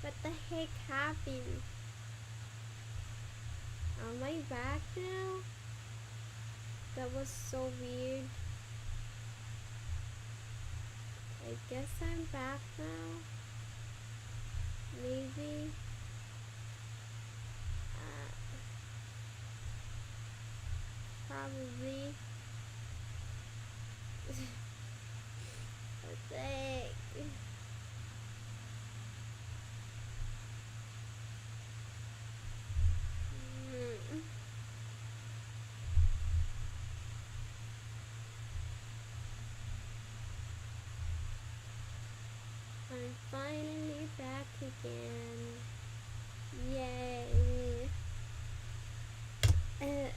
What the heck happened? Am I back now? That was so weird. I guess I'm back now. Maybe. Probably. What the heck? I'm finally back again. Yay. Oh.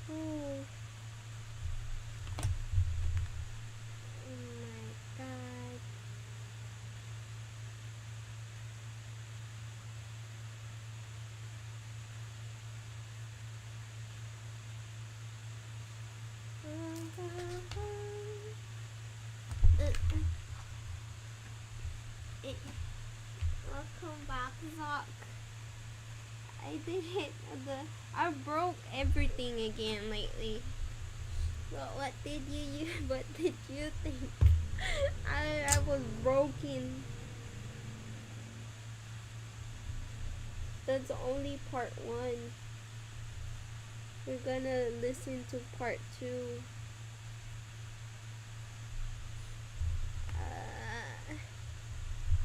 Oh my god. Welcome back, Zoc. I did it. I broke everything again lately. Well, what did you what did you think? I was broken. That's only part 1. We're gonna listen to part 2.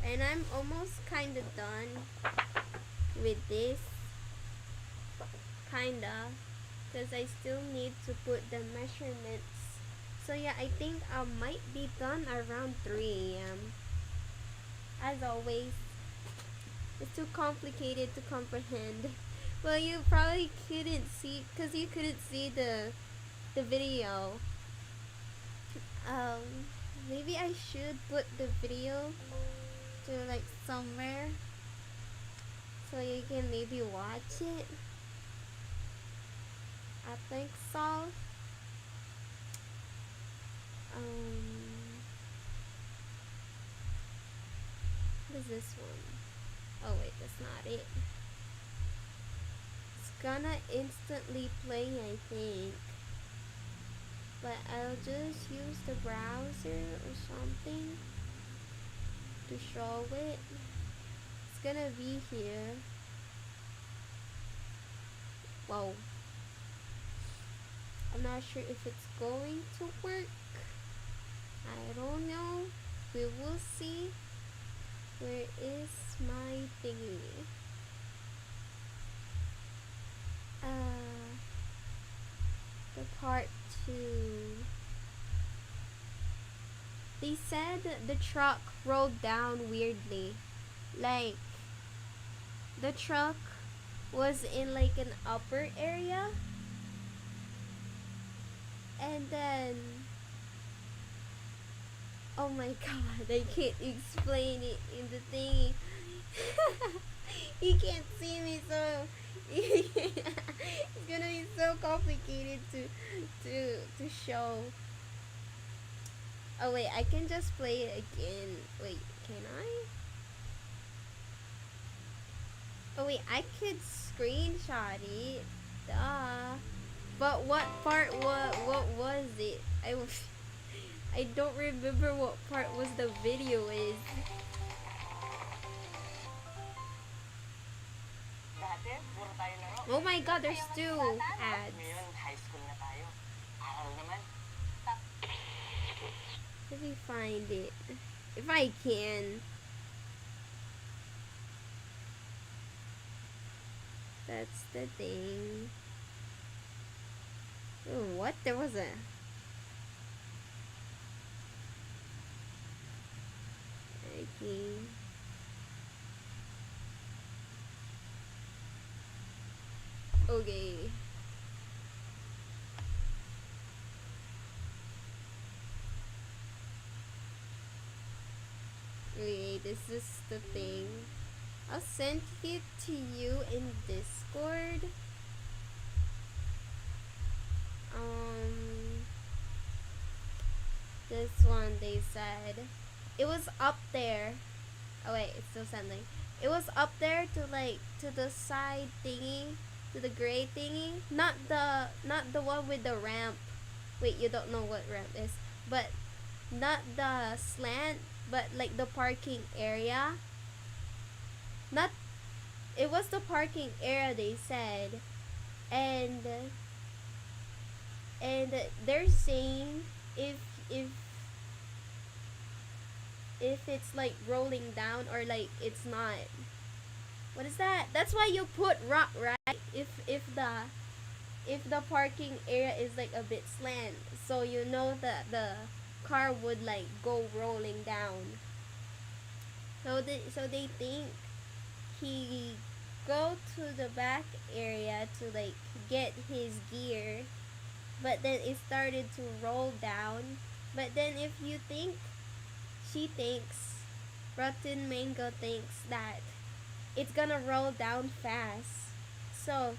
And I'm almost kinda done with this. Kinda. Because I still need to put the measurements. So yeah, I think I might be done around 3 a.m. As always, it's too complicated to comprehend. Well, you probably couldn't see, because you couldn't see the video. Maybe I should put the video to like somewhere so you can maybe watch it. I think so. What is this one? Oh wait, that's not it. It's gonna instantly play, I think. But I'll just use the browser or something to show it. It's gonna be here. Whoa. I'm not sure if it's going to work. I don't know. We will see. Where is my thingy? The part 2. They said the truck rolled down weirdly. Like, the truck was in like an upper area. And then, oh my god, I can't explain it in the thingy. You can't see me, so it's gonna be so complicated to show. Oh wait, I can just play it again. Wait, can I? Oh wait, I could screenshot it. Duh. But what part? What was it? I don't remember what part was the video is. Oh my god, there's 2 ads. Let me find it. If I can. That's the thing. Ooh, what? There was a... Okay. Okay. Okay, this is the thing. I'll send it to you in Discord. this one they said it was up there. Oh wait, it's still sending. It was up there to like to the side thingy, to the gray thingy. Not the one with the ramp. Wait, you don't know what ramp is, but not the slant, but like the parking area. Not, it was the parking area they said, and and they're saying if if if it's like rolling down or like it's not. What is that? That's why you put rock, right? If the parking area is like a bit slant, so you know that the car would like go rolling down. So they think he go to the back area to like get his gear, but then it started to roll down. But then if you think, she thinks, Rotten Mango thinks that it's gonna roll down fast. So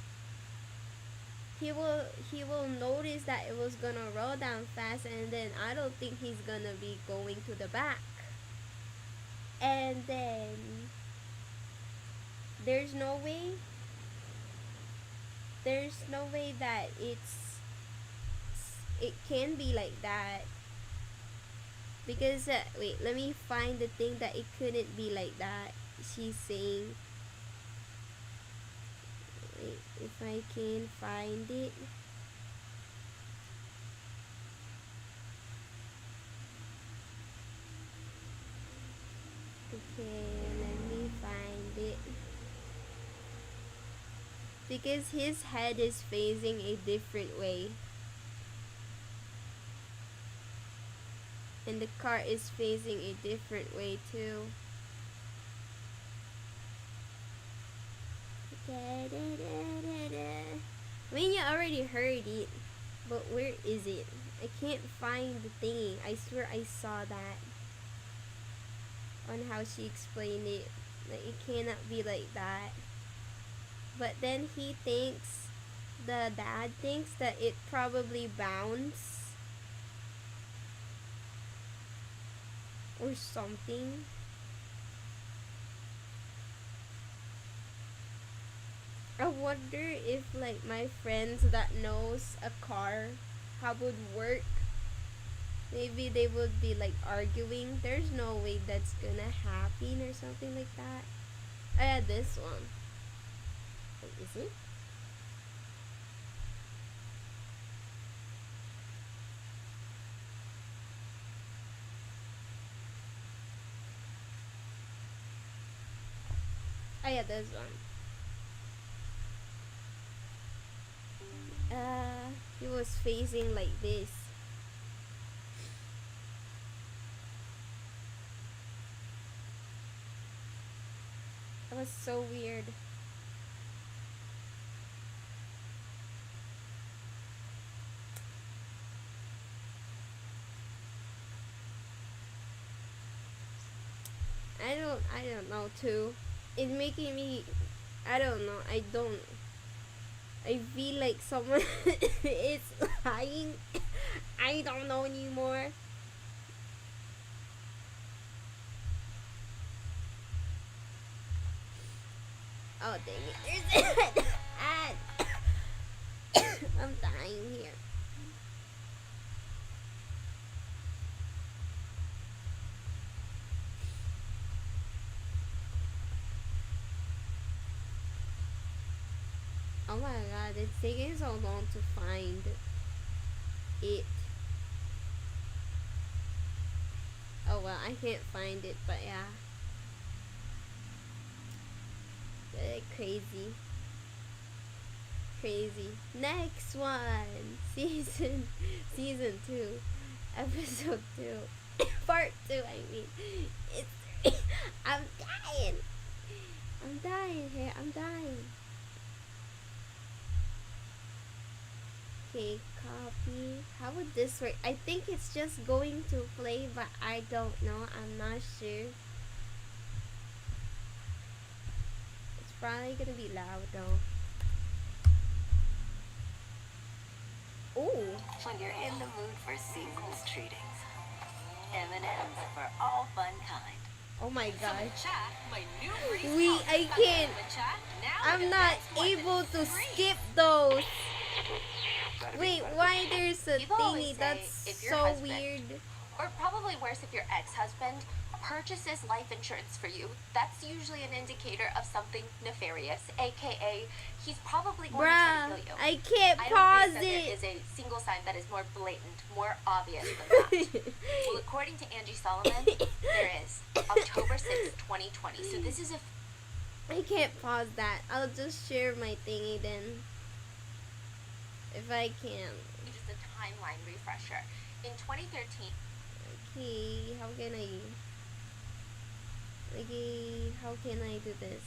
he will notice that it was gonna roll down fast, and then I don't think he's gonna be going to the back. And then there's no way that it can be like that, because wait, let me find the thing that it couldn't be like that. She's saying, wait, if I can find it. Okay, let me find it. Because his head is facing a different way, and the car is facing a different way too. I mean, you already heard it, but where is it? I can't find the thingy. I swear I saw that on how she explained it. Like, it cannot be like that. But then he thinks, the dad thinks that it probably bounced or something. I wonder if like my friends that knows a car how would work, maybe they would be like arguing. There's no way that's gonna happen or something like that. I had this one. Wait, is it? I had this one. He was facing like this. That was so weird. I don't know too. It making me, I don't know. I feel like someone is lying. I don't know anymore. Oh dang it! There's an ad. I'm dying here. Oh my god, it's taking so long to find it. Oh well, I can't find it, but yeah. Crazy. Crazy. Next one. Season 2. Episode 2. Part 2, I mean. It's I'm dying. I'm dying here. I'm dying. Okay, copy. How would this work? I think it's just going to play, but I don't know. I'm not sure. It's probably gonna be loud though. Oh, When you're in the mood for singles treatings, M&M's for all fun kind. Oh my gosh. My new Reese Wait, I can't. I'm not able to skip those. Wait, why there's a People always thingy? say, That's if your so husband- weird. Or probably worse if your ex-husband purchases life insurance for you. That's usually an indicator of something nefarious, aka he's probably going to try to Bruh, kill you. I can't I pause don't think that it. there is a single sign that is more blatant, more obvious than that. Well, according to Angie Solomon, there is. October 6th, 2020. So this is a I can't pause that. I'll just share my thingy then. If I can. just a timeline refresher. In 2013, Okay, how can I? Okay, how can I do this?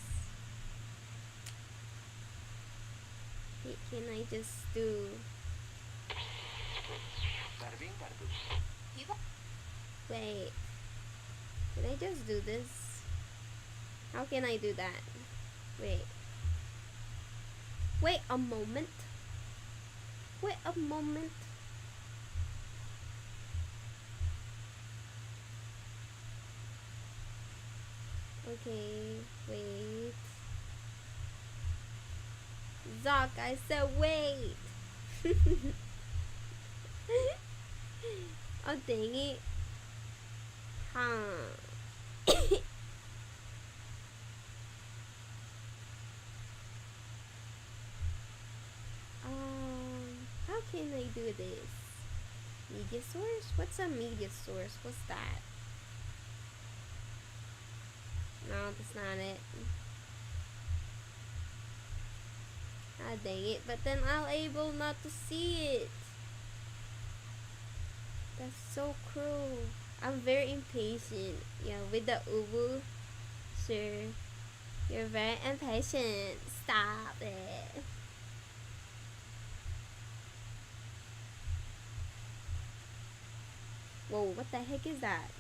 Wait, can I just do? Bada bing, bada boom. people Wait, can I just do this? How can I do that? Wait. Wait a moment. Wait a moment. Okay, wait. Zoc, I said wait. Oh, dang it. Huh. How can I do this? Media source? What's a media source? What's that? No, that's not it. Ah, dang it. But then I'll able not to see it. That's so cruel. I'm very impatient. Yeah, with the ubu. Sure. You're very impatient. Stop it. Whoa, what the heck is that?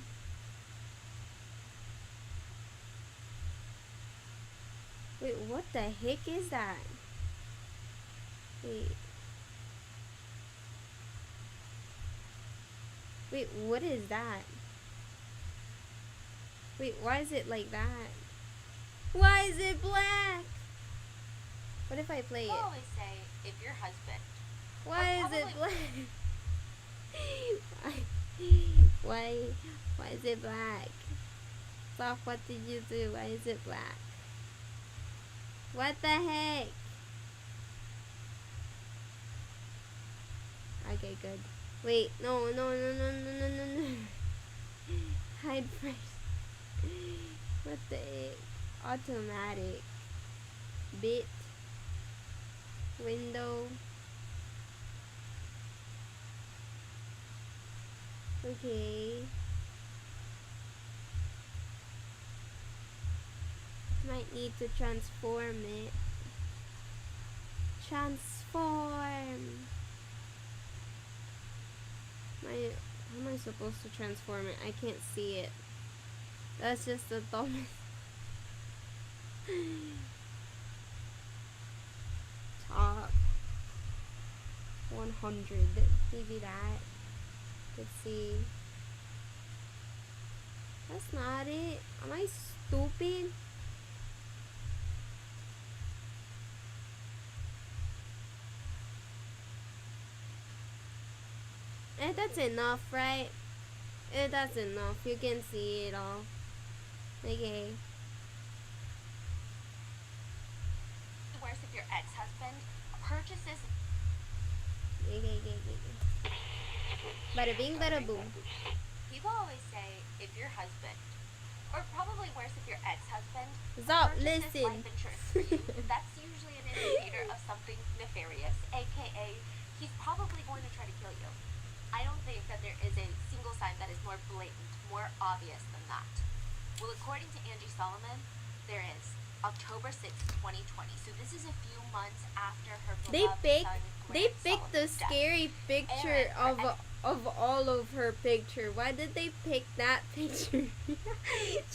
Wait, what the heck is that? Wait. Wait, what is that? Wait, why is it like that? Why is it black? What if I play people it? always say, if your husband Why is it probably- black? Why is it black? Sock, what did you do? Why is it black? What the heck? Okay, good. Wait, no. Hide first. What the heck? Automatic. Bit. Window. Okay. Might need to transform it. Transform. How am I supposed to transform it? I can't see it. That's just the dumbest. Top 100. Maybe that. Let's see. That's not it. Am I stupid? That's enough, right? That's enough. You can see it all. Okay. worse if your ex-husband purchases Okay. Bada bing, bada boom. people always say, if your husband, or probably worse if your ex-husband Zop, purchases listen. life insurance for you, that's usually an indicator of something nefarious, aka he's probably going to try to kill you. I don't think that there is a single sign that is more blatant, more obvious than that. Well, according to Angie Solomon, there is. October 6th, 2020. So this is a few months after her They beloved picked son, They Grant picked the Solomon's death. scary picture of all of her picture. Why did they pick that picture?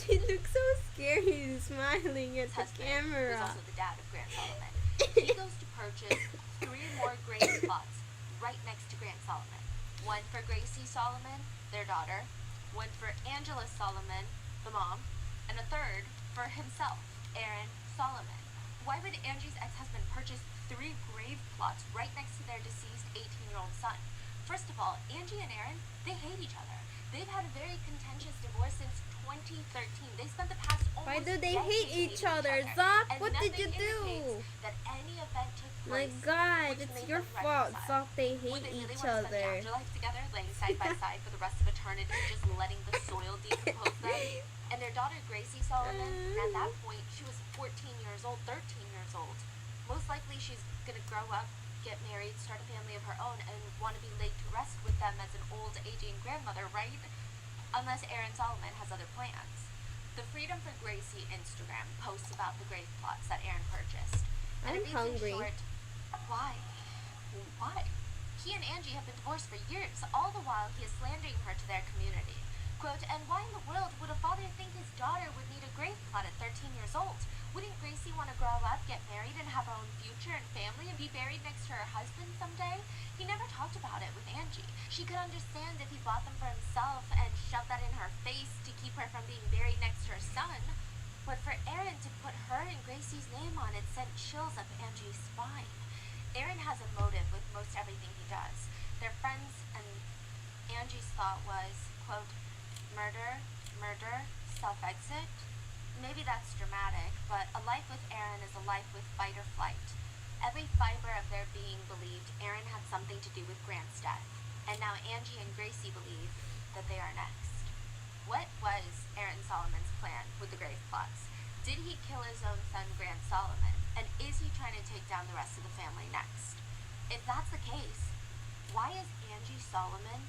She looks so scary, smiling at the Husband, who's camera. also the dad of Grant Solomon. He goes to purchase 3 more grain plots right next to Grant Solomon. One for Gracie Solomon, their daughter, one for Angela Solomon, the mom, and a third for himself, Aaron Solomon. Why would Angie's ex-husband purchase 3 grave plots right next to their deceased 18-year-old son? First of all, Angie and Aaron, they hate each other. They've had a very contentious divorce since 2013. They spent the past almost Why do they decade hate hating each other? and Zach, what did nothing you do? indicates that any event took My place God, which it's made your them fault. reconcile. Zach, they Would hate they really each want to spend the other. afterlife together, laying side by side for the rest of eternity, just letting the soil decompose them? And their daughter, Gracie Solomon, at that point, she was 14 years old, 13 years old. Most likely she's going to grow up, get married, start a family of her own, and want to be laid to rest with them as an old, aging grandmother, right? Unless Aaron Solomon has other plans. The Freedom for Gracie Instagram posts about the grave plots that Aaron purchased. And I'm it reads hungry. in short, why? Why? He and Angie have been divorced for years, all the while he is slandering her to their community. Quote, and why in the world would a father think his daughter would need a grave plot at 13 years old? Wouldn't Gracie want to grow up, get married, and have her own future and family, and be buried next to her husband someday? He never talked about it with Angie. She could understand if he bought them for himself and shoved that in her face to keep her from being buried next to her son. But for Aaron to put her and Gracie's name on it sent chills up Angie's spine. Aaron has a motive with most everything he does. They're friends, and Angie's thought was, quote, murder, self-exit. Maybe that's dramatic, but a life with Aaron is a life with fight or flight. Every fiber of their being believed Aaron had something to do with Grant's death, and now Angie and Gracie believe that they are next. What was Aaron Solomon's plan with the grave plots? Did he kill his own son, Grant Solomon? And is he trying to take down the rest of the family next? If that's the case, why is Angie Solomon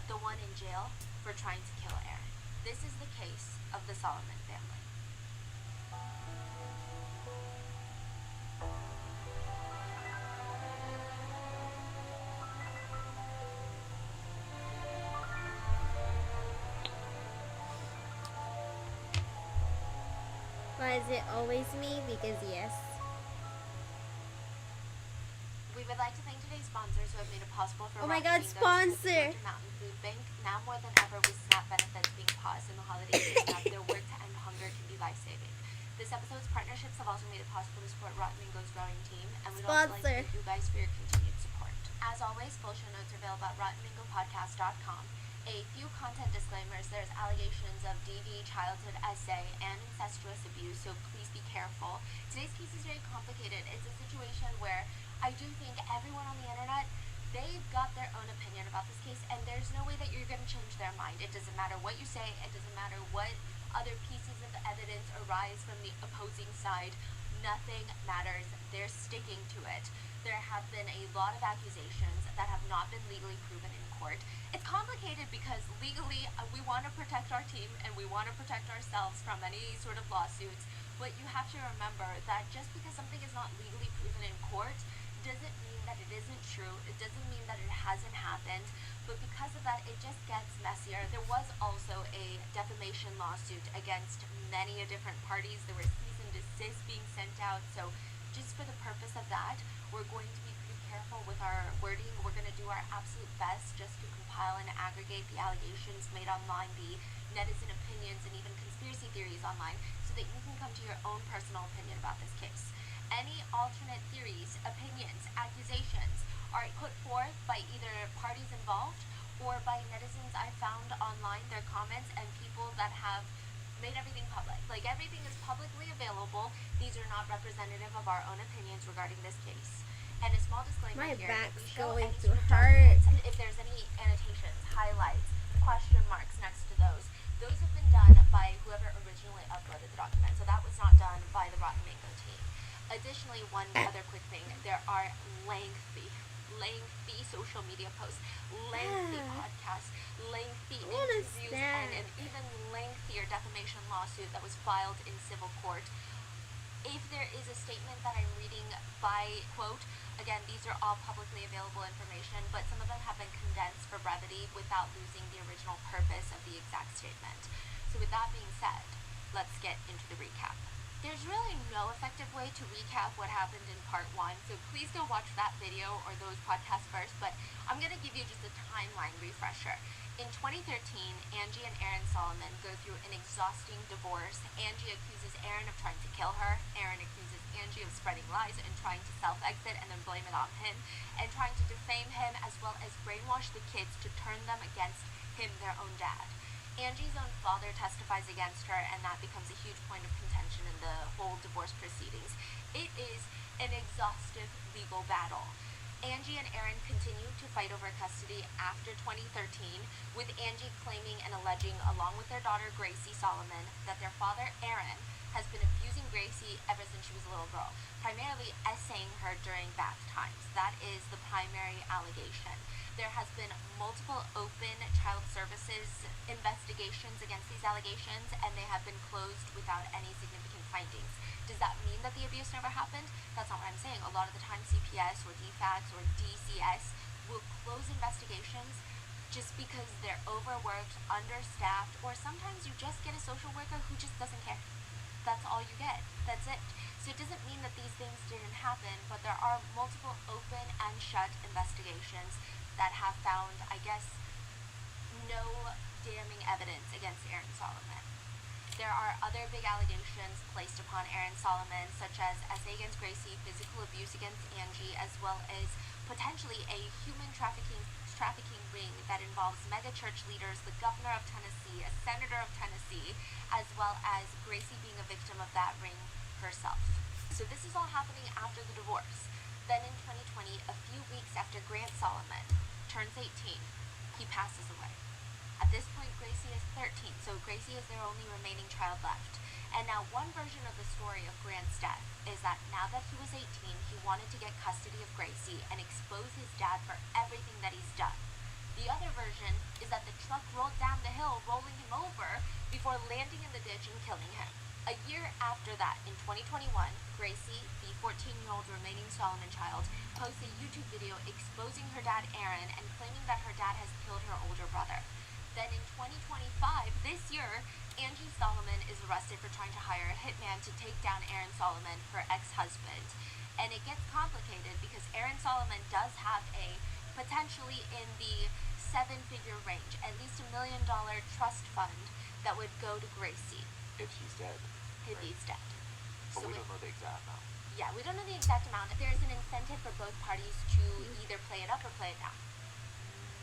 the one in jail for trying to kill Aaron? This is the case of the Solomon family. Why is it always me? Because yes. We would like to thank today's sponsors who have made it possible for Oh my Rocky God, Mango's sponsor! Georgia Mountain Food Bank. Now more than ever, with SNAP benefits being paused in the holiday season, their work to end hunger can be life-saving. This episode's partnerships have also made it possible to support Rotten Mango's growing team, and we'd also like to thank you guys for your continued support. As always, full show notes are available at RottenMangoPodcast.com. A few content disclaimers. There's allegations of DV, childhood essay, and incestuous abuse, so please be careful. Today's case is very complicated. It's a situation where I do think everyone on the internet, they've got their own opinion about this case, and there's no way that you're going to change their mind. It doesn't matter what you say. It doesn't matter what other pieces of evidence arise from the opposing side. Nothing matters. They're sticking to it. There have been a lot of accusations that have not been legally proven in court. It's complicated because legally we want to protect our team and we want to protect ourselves from any sort of lawsuits, but you have to remember that just because something is not legally proven in court doesn't mean that it isn't true. It doesn't mean that it hasn't happened, but because of that, it just gets messier. There was also a defamation lawsuit against many different parties. There were cease and desist being sent out, so just for the purpose of that, we're going to be pretty careful with our wording. We're going to do our absolute best just to compile and aggregate the allegations made online, the netizen opinions, and even conspiracy theories online, so that you can come to your own personal opinion about this case. Any alternate theories, opinions, accusations are put forth by either parties involved or by netizens I found online, their comments, and people that have made everything public. Like, everything is publicly available. These are not representative of our own opinions regarding this case. And a small disclaimer My here, if we back's show going any to sort of hurt. documents, if there's any annotations, highlights, question marks next to those have been done by whoever originally uploaded the document. So that was not done by the Rotten Mango team. Additionally, one other quick thing, there are lengthy social media posts, lengthy podcasts, lengthy interviews, and an even lengthier defamation lawsuit that was filed in civil court. If there is a statement that I'm reading by quote, again, these are all publicly available information, but some of them have been condensed for brevity without losing the original purpose of the exact statement. So with that being said, let's get into the recap. There's really no effective way way to recap what happened in part one. So please go watch that video or those podcasts first, but I'm going to give you just a timeline refresher. In 2013, Angie and Aaron Solomon go through an exhausting divorce. Angie accuses Aaron of trying to kill her. Aaron accuses Angie of spreading lies and trying to self-exit and then blame it on him, and trying to defame him as well as brainwash the kids to turn them against him, their own dad. Angie's own father testifies against her, and that becomes a huge point of contention in the whole divorce proceedings. It is an exhaustive legal battle. Angie and Aaron continue to fight over custody after 2013, with Angie claiming and alleging, along with their daughter Gracie Solomon, that their father Aaron has been abusing Gracie ever since she was a little girl, primarily essaying her during bath times. That is the primary allegation. There has been multiple open child services investigations against these allegations, and they have been closed without any significant findings. Does that mean that the abuse never happened? That's not what I'm saying. A lot of the time CPS or DFACS or DCS will close investigations just because they're overworked, understaffed, or sometimes you just get a social worker who just doesn't care. That's all you get. That's it. So it doesn't mean that these things didn't happen, but there are multiple open and shut investigations that have found, I guess, no damning evidence against Aaron Solomon. There are other big allegations placed upon Aaron Solomon, such as essay against Gracie, physical abuse against Angie, as well as potentially a human trafficking ring that involves mega church leaders, the governor of Tennessee, a senator of Tennessee, as well as Gracie being a victim of that ring herself. So this is all happening after the divorce. Then in 2020, a few weeks after Grant Solomon turns 18, he passes away. At this point, Gracie is 13, so Gracie is their only remaining child left. And now one version of the story of Grant's death is that now that he was 18, he wanted to get custody of Gracie and expose his dad for everything that he's done. The other version is that the truck rolled down the hill, rolling him over before landing in the ditch and killing him. A year after that, in 2021, Gracie, the 14-year-old remaining Solomon child, posts a YouTube video exposing her dad Aaron and claiming that her dad has killed her older brother. Then in 2025, this year, Angie Solomon is arrested for trying to hire a hitman to take down Aaron Solomon, her ex-husband. And it gets complicated because Aaron Solomon does have a potentially in the 7-figure range, at least $1 million trust fund that would go to Gracie. If she's dead. If he's dead. But we don't know the exact amount. Yeah, we don't know the exact amount. There's an incentive for both parties to either play it up or play it down.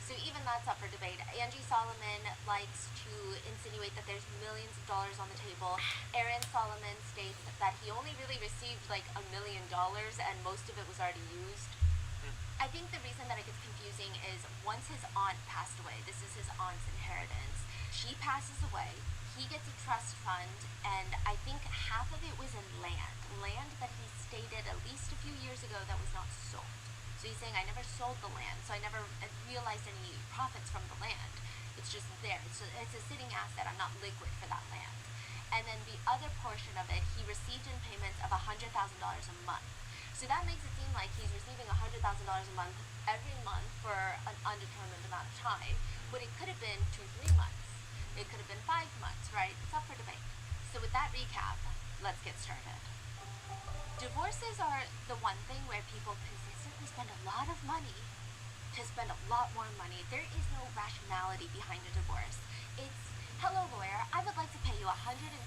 So even that's up for debate. Angie Solomon likes to insinuate that there's millions of dollars on the table. Aaron Solomon states that he only really received like $1 million and most of it was already used. I think the reason that it gets confusing is once his aunt passed away, this is his aunt's inheritance, she passes away, he gets a trust fund, and I think half of it was in land that he stated at least a few years ago that was not sold. So he's saying, I never sold the land, so I never realized any profits from the land. It's just there. It's a sitting asset. I'm not liquid for that land. And then the other portion of it, he received in payments of $100,000 a month. So that makes it seem like he's receiving $100,000 a month every month for an undetermined amount of time. But it could have been 2-3 months. It could have been 5 months, right? It's up for debate. So with that recap, let's get started. Divorces are the one thing where people consistently spend a lot of money to spend a lot more money. There is no rationality behind a divorce. It's, hello lawyer, I would like to pay you $150,000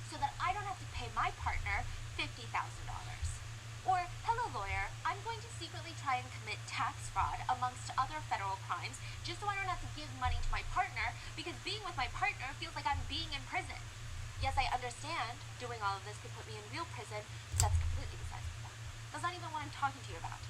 so that I don't have to pay my partner $50,000. Or, hello lawyer, I'm going to secretly try and commit tax fraud amongst other federal crimes just so I don't have to give money to my partner because being with my partner feels like I'm being in prison. Yes, I understand doing all of this could put me in real prison, but that's completely besides the point. That's not even what I'm talking to you about.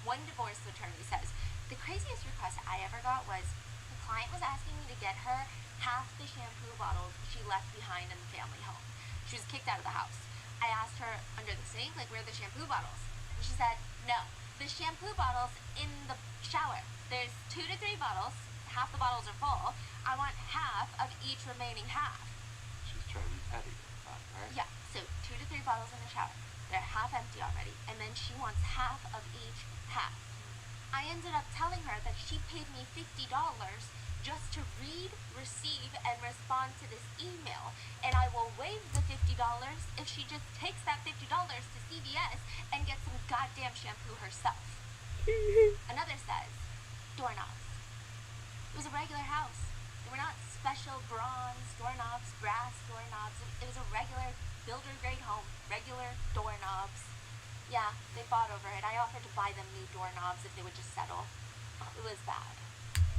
One divorce attorney says, the craziest request I ever got was, the client was asking me to get her half the shampoo bottles she left behind in the family home. She was kicked out of the house. I asked her, under the sink, like, where are the shampoo bottles? And she said, no, the shampoo bottles in the shower. There's 2 to 3 bottles, half the bottles are full. I want half of each remaining half. She's trying to be petty with that, right? Yeah, so 2 to 3 bottles in the shower. They're half empty already, and then she wants half of each half. I ended up telling her that she paid me $50 just to read, receive, and respond to this email. And I will waive the $50 if she just takes that $50 to CVS and gets some goddamn shampoo herself. Another says, doorknobs. It was a regular house. They were not special bronze doorknobs, brass doorknobs. It was a regular builder-grade home, regular doorknobs. Yeah, they fought over it. I offered to buy them new doorknobs if they would just settle. It was bad.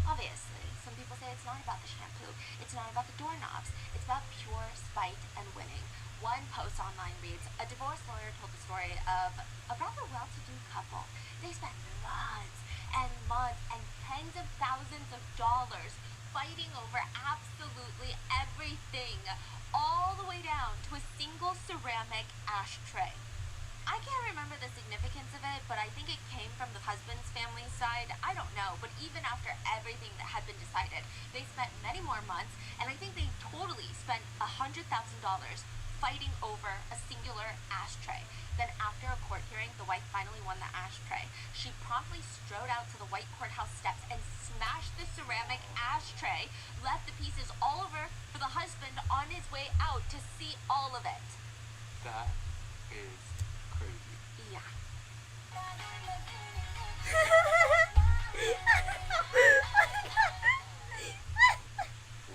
Obviously, some people say it's not about the shampoo. It's not about the doorknobs. It's about pure spite and winning. One post online reads, a divorce lawyer told the story of a rather well-to-do couple. They spent months and months and tens of thousands of dollars fighting over absolutely everything, all the way down to a single ceramic ashtray. I can't remember the significance of it, but I think it came from the husband's family side. I don't know, but even after everything that had been decided, they spent many more months, and I think they totally spent $100,000 fighting over a singular ashtray. Then after a court hearing, the wife finally won the ashtray. She promptly strode out to the white courthouse steps and smashed the ceramic ashtray, left the pieces all over for the husband on his way out to see all of it. That is crazy. Yeah.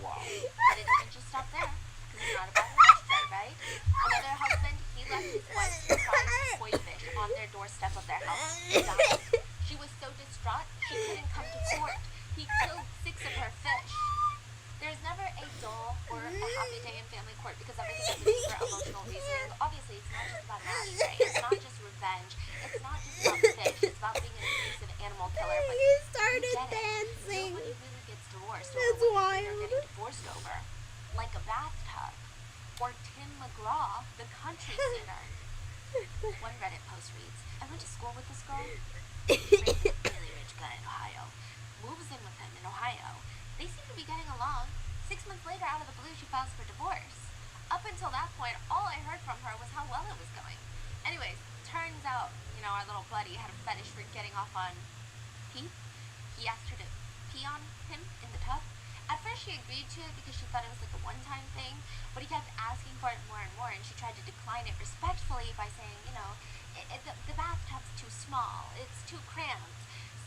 Wow. But it doesn't just stop there, because it's not about an ashtray, right? Another husband, he left his wife's prized koi fish on their doorstep of their house and died. She was so distraught, she couldn't come to court. He killed 6 of her fish. There's never a dull or a happy day in family court because everything is for emotional reasons. Obviously, it's not just about an ashtray. It's not just revenge. It's not just about fish. It's about being an abusive animal killer. But He started you get it. dancing. Nobody really gets divorced That's over what wild. they're getting divorced over. Like a bathtub. Or Tim McGraw, the country singer. One Reddit post reads, I went to school with this girl. Really rich guy in Ohio. Moves in with him in Ohio. They seem to be getting along. 6 months later, out of the blue, she files for divorce. Up until that point, all I heard from her was how well it was going. Anyways, turns out, our little buddy had a fetish for getting off on pee. He asked her to pee on him in the tub. At first, she agreed to it because she thought it was like a one-time thing, but he kept asking for it more and more, and she tried to decline it respectfully by saying, the bathtub's too small. It's too cramped.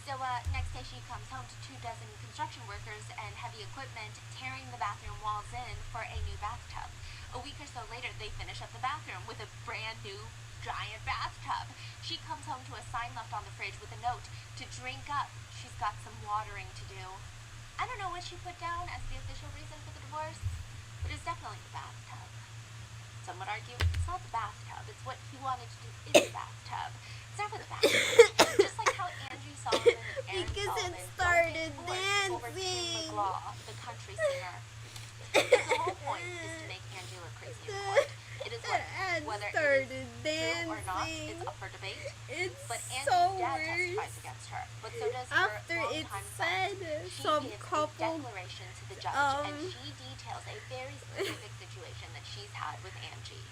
So next day she comes home to 24 construction workers and heavy equipment tearing the bathroom walls in for a new bathtub. A week or so later, they finish up the bathroom with a brand new giant bathtub. She comes home to a sign left on the fridge with a note to drink up. She's got some watering to do. I don't know what she put down as the official reason for the divorce, but it's definitely the bathtub. Some would argue it's not the bathtub, it's what he wanted to do in the bathtub. It's never the bathtub. Just like how Angie Solomon and Aaron Because it Solomon started don't get divorced over Tim dancing. McGraw, the country singer. The whole point is to make Angie look crazy in court. It is what, And whether it started is true or not, dancing. it's up for debate. It's But Angie's so dad weird. testifies against her. But so does After her it longtime said friend. She some gives couple, a declaration to the judge, and she details a very specific situation that she's had with Angie.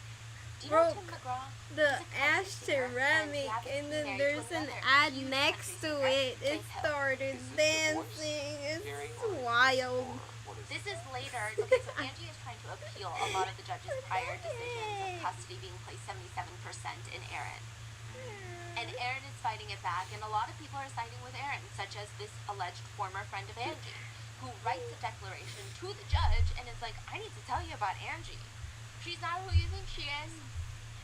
Do you know broke Tim McGraw? the He's a country ash singer, and ceramic, he happens and to be then married there's to an another ad huge next country to singer, it. It Faith Hill. started Is this divorce dancing. hearing, It's or is this wild. for- what is This is later. Okay, so Angie is trying to appeal a lot of the judge's prior decisions of custody being placed 77% in Aaron. And Aaron is fighting it back, and a lot of people are siding with Aaron, such as this alleged former friend of Angie, who writes a declaration to the judge and is like, I need to tell you about Angie. She's not who you think she is.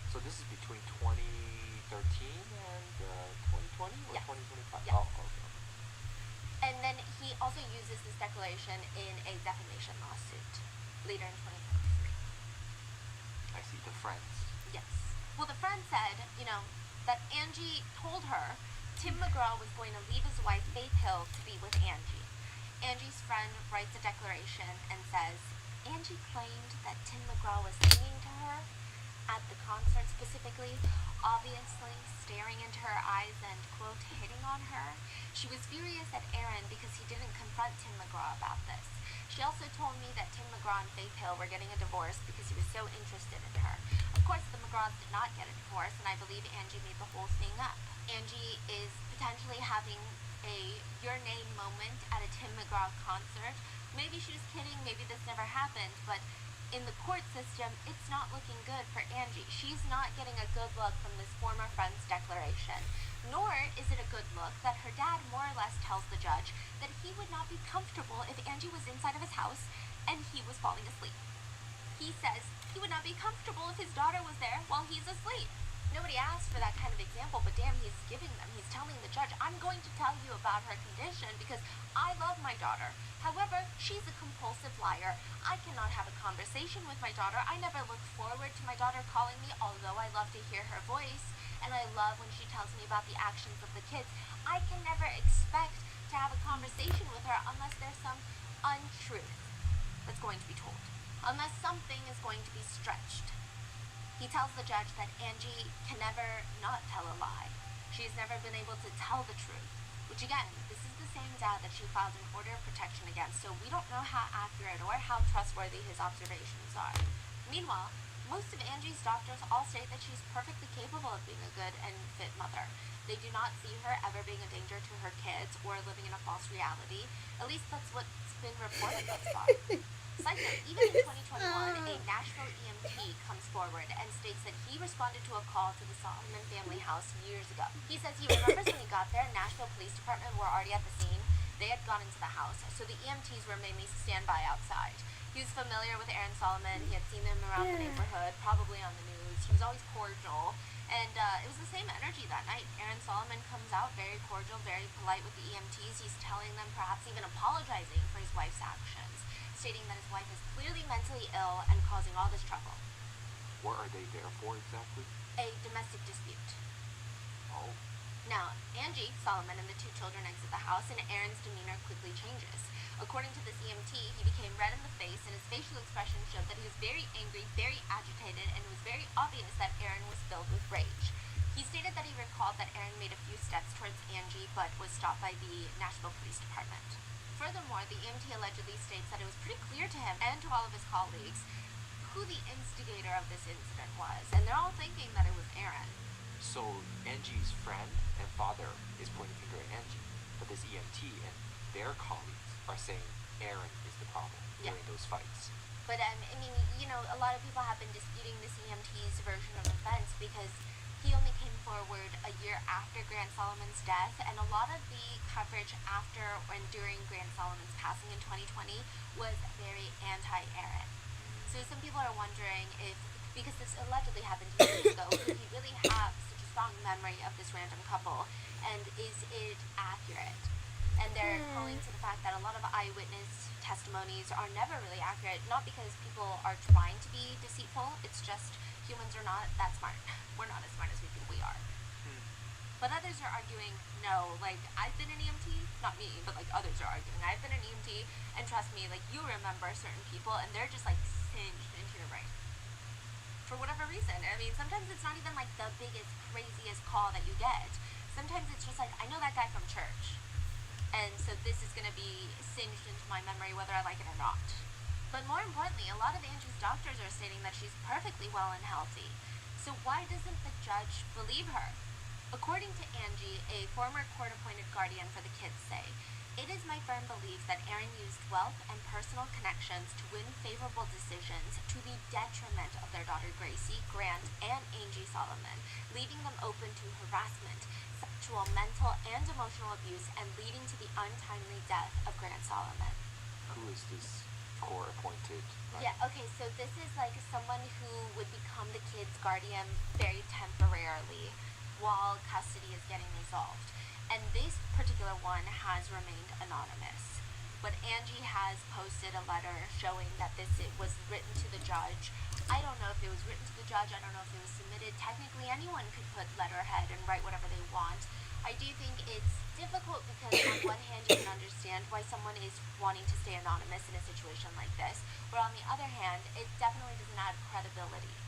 So this is between 2013 and 2020 or Yes. 2025? Yes. Oh, okay. And then he also uses this declaration in a defamation lawsuit later in 2023. I see the friends. Yes. Well, the friend said, that Angie told her Tim McGraw was going to leave his wife, Faith Hill, to be with Angie. Angie's friend writes a declaration and says, Angie claimed that Tim McGraw was singing to her at the concert specifically, obviously staring into her eyes and, quote, hitting on her. She was furious at Aaron because he didn't confront Tim McGraw about this. She also told me that Tim McGraw and Faith Hill were getting a divorce because he was so interested in her. Of course, the McGraws did not get a divorce, and I believe Angie made the whole thing up. Angie is potentially having a Your Name moment at a Tim McGraw concert Maybe she was kidding, maybe this never happened, but in the court system, it's not looking good for Angie. She's not getting a good look from this former friend's declaration. Nor is it a good look that her dad more or less tells the judge that he would not be comfortable if Angie was inside of his house and he was falling asleep. He says he would not be comfortable if his daughter was there while he's asleep. Nobody asked for that kind of example, but damn, he's giving them. He's telling the judge, I'm going to tell you about her condition because I love my daughter. However, she's a compulsive liar. I cannot have a conversation with my daughter. I never look forward to my daughter calling me, although I love to hear her voice. And I love when she tells me about the actions of the kids. I can never expect to have a conversation with her unless there's some untruth that's going to be told. Unless something is going to be stretched. He tells the judge that Angie can never not tell a lie. She's never been able to tell the truth. Which again, this is the same dad that she filed an order of protection against, so we don't know how accurate or how trustworthy his observations are. Meanwhile, most of Angie's doctors all state that she's perfectly capable of being a good and fit mother. They do not see her ever being a danger to her kids or living in a false reality. At least that's what's been reported thus far. Side note, even in 2021, a Nashville EMT comes forward and states that he responded to a call to the Solomon family house years ago. He says he remembers when he got there, Nashville Police Department were already at the scene. They had gone into the house, so the EMTs were mainly standby outside. He was familiar with Aaron Solomon. He had seen him around the neighborhood, probably on the news. He was always cordial. And it was the same energy that night. Aaron Solomon comes out very cordial, very polite with the EMTs. He's telling them, perhaps even apologizing for his wife's actions, stating that his wife is clearly mentally ill and causing all this trouble. What are they there for exactly? A domestic dispute. Oh. Now, Angie Solomon and the two children exit the house, and Aaron's demeanor quickly changes. According to this EMT, he became red in the face, and his facial expression showed that he was very angry, very agitated, and it was very obvious that Aaron was filled with rage. He stated that he recalled that Aaron made a few steps towards Angie, but was stopped by the Nashville Police Department. Furthermore, the EMT allegedly states that it was pretty clear to him and to all of his colleagues who the instigator of this incident was, and they're all thinking that it was Aaron. So Angie's friend and father is pointing finger at Angie, but this EMT and their colleagues are saying Aaron is the problem during those fights. But I mean, you know, a lot of people have been disputing this EMT's version of events because he only came forward a year after Grant Solomon's death, and a lot of the coverage after and during Grant Solomon's passing in 2020 was very anti-Aaron. So some people are wondering if, because this allegedly happened years ago, did he really have such a strong memory of this random couple, and is it accurate? And they're calling to the fact that a lot of eyewitness testimonies are never really accurate, not because people are trying to be deceitful, it's just humans are not that smart. We're not as smart as we think we are. But others are arguing, no, like, I've been an EMT, not me, but like others are arguing, I've been an EMT, and trust me, like, you remember certain people, and they're just like singed into your brain. For whatever reason. I mean, sometimes it's not even like the biggest, craziest call that you get. Sometimes it's just like, I know that guy from church. And so this is going to be singed into my memory whether I like it or not. But more importantly, a lot of Angie's doctors are stating that she's perfectly well and healthy. So why doesn't the judge believe her? According to Angie, a former court-appointed guardian for the kids say, "It is my firm belief that Aaron used wealth and personal connections to win favorable decisions to the detriment of their daughter Gracie, Grant, and Angie Solomon, leaving them open to harassment, sexual, mental, and emotional abuse, and leading to the untimely death of Grant Solomon." Who is this court-appointed? Yeah, okay, so this is like someone who would become the kid's guardian very temporarily while custody is getting resolved. And this particular one has remained anonymous. But Angie has posted a letter showing that it was written to the judge. I don't know if it was written to the judge. I don't know if it was submitted. Technically, anyone could put letterhead and write whatever they want. I do think it's difficult because on one hand, you can understand why someone is wanting to stay anonymous in a situation like this. But on the other hand, it definitely doesn't add credibility.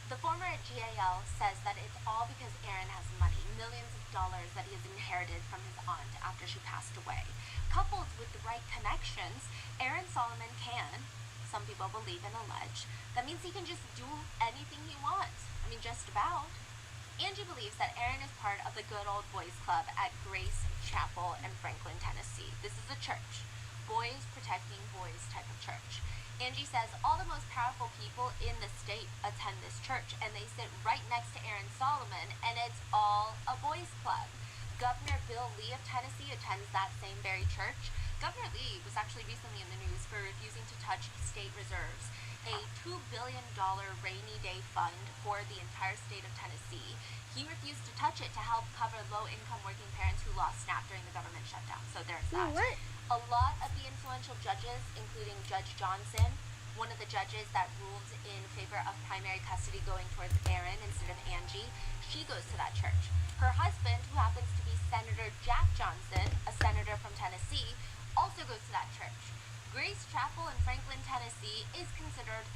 The former GAL says that it's all because Aaron has money, millions of dollars that he has inherited from his aunt after she passed away. Coupled with the right connections, Aaron Solomon can, some people believe and allege, that means he can just do anything he wants. I mean, just about. Angie believes that Aaron is part of the Good Old Boys Club at Grace Chapel in Franklin, Tennessee. This is a church. boys protecting boys type of church. Angie says all the most powerful people in the state attend this church, and they sit right next to Aaron Solomon, and it's all a boys' club. Governor Bill Lee of Tennessee attends that same very church. Governor Lee was actually recently in the news for refusing to touch state reserves, a $2 billion rainy day fund for the entire state of Tennessee. He refused to touch it to help cover low-income working parents who lost SNAP during the government shutdown. So there's that. What? A lot of the influential judges, including Judge Johnson, one of the judges that ruled in favor of primary custody going towards Aaron instead of Angie, she goes to that church. Her husband, who happens to be Senator Jack Johnson, a senator from Tennessee, also goes to that church. Grace Chapel in Franklin, Tennessee is considered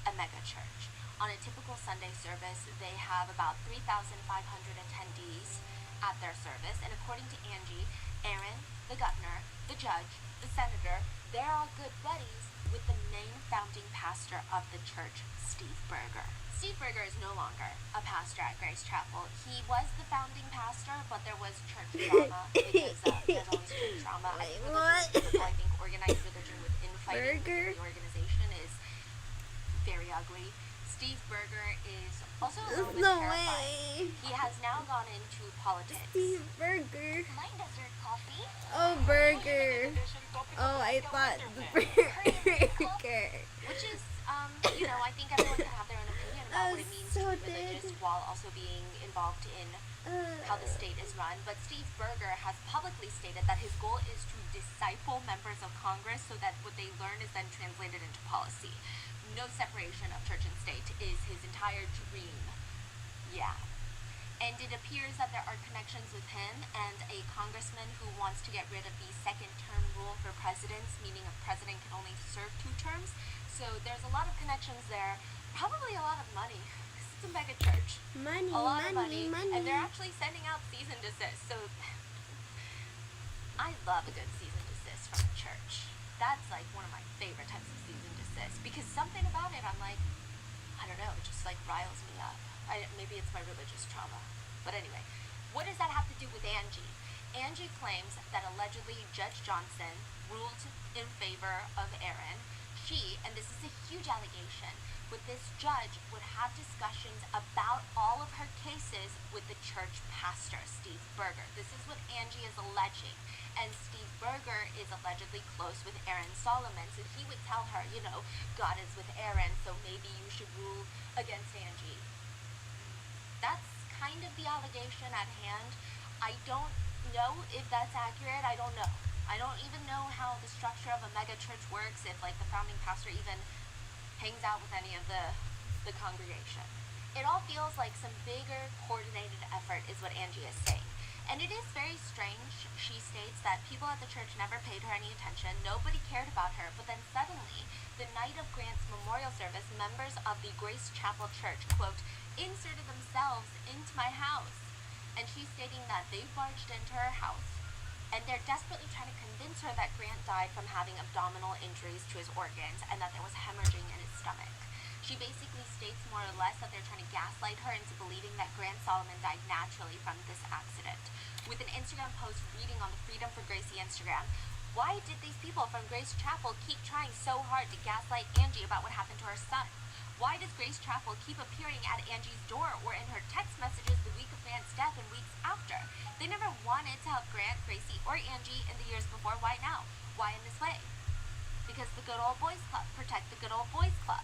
a mega church. On a typical Sunday service, they have about 3,500 attendees at their service, and according to Angie, Aaron, the governor, the judge, the senator, they're all good buddies with the main founding pastor of the church, Steve Berger. Steve Berger is no longer a pastor at Grace Chapel. He was the founding pastor, but there was church drama because there's always church drama. I think religion, I think organized religion with infighting within the organization is very ugly. Steve Berger is also a little bit terrifying. He has now gone into politics. Steve Berger. My dessert coffee. Oh, burger. Oh, I thought the burger. Which is, I think everyone can have their own opinion about what it means So to be religious while also being involved in how the state is run. But Steve Berger has publicly stated that his goal is to disciple members of Congress so that what they learn is then translated into policy. No separation of church and state is his entire dream. Yeah. And it appears that there are connections with him and a congressman who wants to get rid of the second-term rule for presidents, meaning a president can only serve 2 terms. So there's a lot of connections there. Probably a lot of money. It's a mega church. Money, A lot of money. And they're actually sending out cease and desist. So I love a good cease and desist from a church. That's like one of my favorite types of cease and desist. Because something about it, I'm like, I don't know, it just like riles me up. Maybe it's my religious trauma. But anyway, what does that have to do with Angie? Angie claims that allegedly Judge Johnson ruled in favor of Aaron. She, and this is a huge allegation, but this judge would have discussions about all of her cases with the church pastor, Steve Berger. This is what Angie is alleging. And Steve Berger is allegedly close with Aaron Solomon, so he would tell her, God is with Aaron, so maybe you should rule against Angie. That's kind of the allegation at hand. I don't know if that's accurate. I don't know. I don't even know how the structure of a mega church works, if like the founding pastor even hangs out with any of the congregation. It all feels like some bigger coordinated effort is what Angie is saying. And it is very strange. She states that people at the church never paid her any attention. Nobody cared about her. But then suddenly, the night of Grant's memorial service, members of the Grace Chapel Church, quote, inserted themselves into my house. And she's stating that they barged into her house, and they're desperately trying to convince her that Grant died from having abdominal injuries to his organs and that there was hemorrhaging in his stomach. She basically states more or less that they're trying to gaslight her into believing that Grant Solomon died naturally from this accident. With an Instagram post reading on the Freedom for Gracie Instagram, why did these people from Grace Chapel keep trying so hard to gaslight Angie about what happened to her son? Why does Grace Chapel keep appearing at Angie's door or in her text messages the week of Grant's death and weeks after? They never wanted to help Grant, Gracie, or Angie in the years before. Why now? Why in this way? Because the good old boys club. Protect the good old boys club.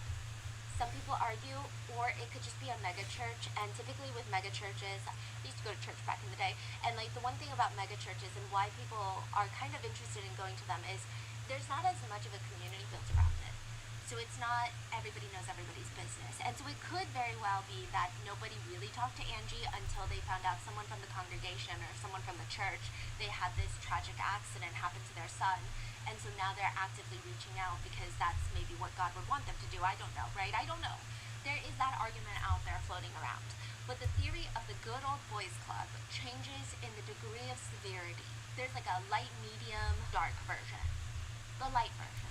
Some people argue, or it could just be a mega church, and typically with mega churches, I used to go to church back in the day, and like the one thing about mega churches and why people are kind of interested in going to them is there's not as much of a community built around it. So it's not everybody knows everybody's business. And so it could very well be that nobody really talked to Angie until they found out someone from the congregation or someone from the church, they had this tragic accident happen to their son. And so now they're actively reaching out because that's maybe what God would want them to do. I don't know, right? I don't know. There is that argument out there floating around. But the theory of the good old boys club changes in the degree of severity. There's like a light, medium, dark version. The light version.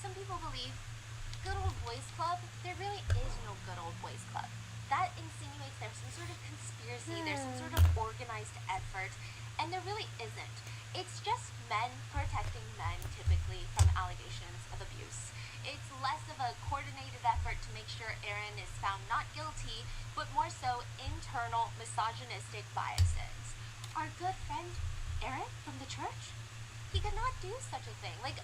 Some people believe good old boys club, there really is no good old boys club. That insinuates there there's some sort of conspiracy, there's some sort of organized effort, and there really isn't. It's just men protecting men, typically, from allegations of abuse. It's less of a coordinated effort to make sure Aaron is found not guilty, but more so internal misogynistic biases. Our good friend Aaron from the church, he could not do such a thing. Like,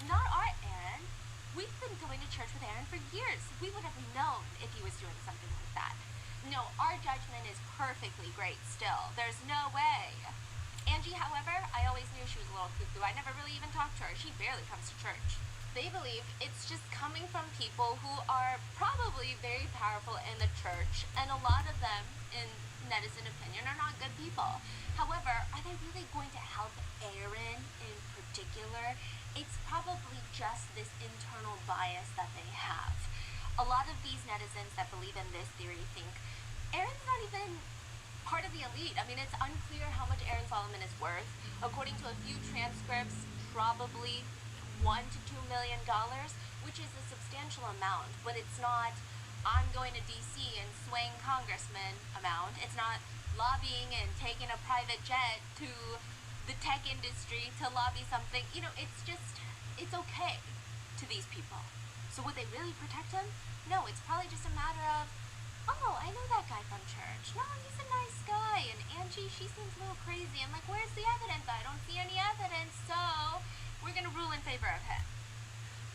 not our Aaron. We've been going to church with Aaron for years. We would have known if he was doing something like that. No, our judgment is perfectly great still. There's no way. Angie, however, I always knew she was a little cuckoo. I never really even talked to her. She barely comes to church. They believe it's just coming from people who are probably very powerful in the church, and a lot of them, in netizen opinion, are not good people. However, are they really going to help Aaron in particular? It's probably just this internal bias that they have. A lot of these netizens that believe in this theory think Aaron's not even part of the elite. I mean, it's unclear how much Aaron Solomon is worth. According to a few transcripts, probably $1 to $2 million, which is a substantial amount, but it's not I'm going to DC and swaying congressman amount. It's not lobbying and taking a private jet to the tech industry to lobby something. You know, it's okay to these people. So would they really protect him? No, it's probably just a matter of, oh, I know that guy from church. No, he's a nice guy. And Angie, she seems a little crazy. I'm like, where's the evidence? I don't see any evidence, so we're going to rule in favor of him.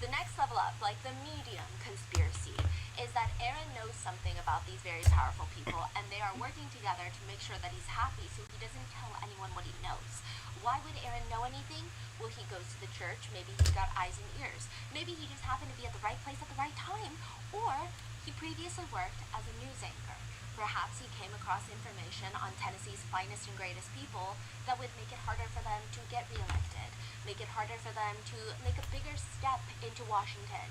The next level up, like the medium conspiracy, is that Aaron knows something about these very powerful people, and they are working together to make sure that he's happy so he doesn't tell anyone what he knows. Why would Aaron know anything? Well, he goes to the church, maybe he's got eyes and ears. Maybe he just happened to be at the right place at the right time, or he previously worked as a news anchor. Perhaps he came across information on Tennessee's finest and greatest people that would make it harder for them to get reelected, make it harder for them to make a bigger step into Washington.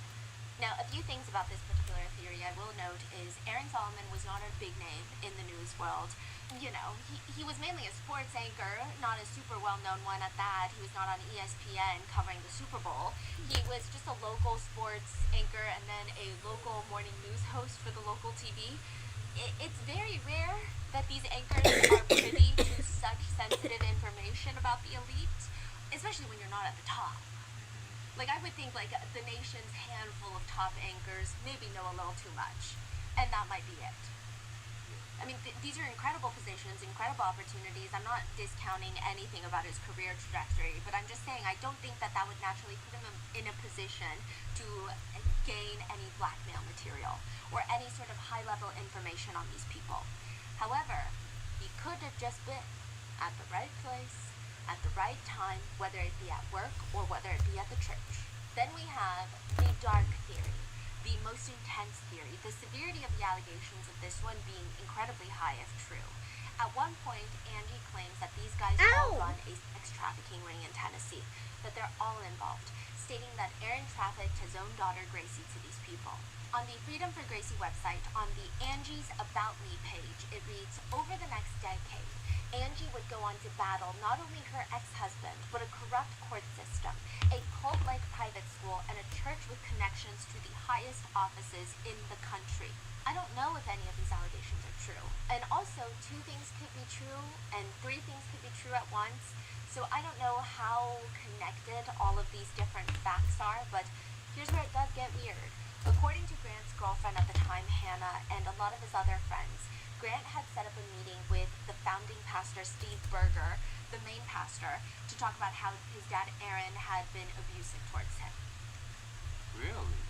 Now, a few things about this particular theory I will note is Aaron Solomon was not a big name in the news world. You know, he was mainly a sports anchor, not a super well-known one at that. He was not on ESPN covering the Super Bowl. He was just a local sports anchor and then a local morning news host for the local TV. It's very rare that these anchors are privy to such sensitive information about the elite, especially when you're not at the top. Like, I would think, like, the nation's handful of top anchors maybe know a little too much, and that might be it. I mean, these are incredible positions, incredible opportunities. I'm not discounting anything about his career trajectory, but I'm just saying I don't think that would naturally put him in a position to gain any blackmail material or any sort of high-level information on these people. However, he could have just been at the right place, at the right time, whether it be at work or whether it be at the church. Then we have the dark theory, the most intense theory, the severity of the allegations of this one being incredibly high if true. At one point, Angie claims that these guys all run a sex trafficking ring in Tennessee, that they're all involved, stating that Aaron trafficked his own daughter Gracie to these people. On the Freedom for Gracie website, on the Angie's About Me page, it reads, over the next decade, Angie would go on to battle not only her ex-husband, but a corrupt court system, a cult-like private school, and a church with connections to the highest offices in the country. I don't know if any of these allegations are true. And also, 2 things could be true, and 3 things could be true at once. So I don't know how connected all of these different facts are, but here's where it does get weird. According to Grant's girlfriend at the time, Hannah, and a lot of his other friends, Grant had set up a meeting with the founding pastor, Steve Berger, the main pastor, to talk about how his dad, Aaron, had been abusive towards him. Really?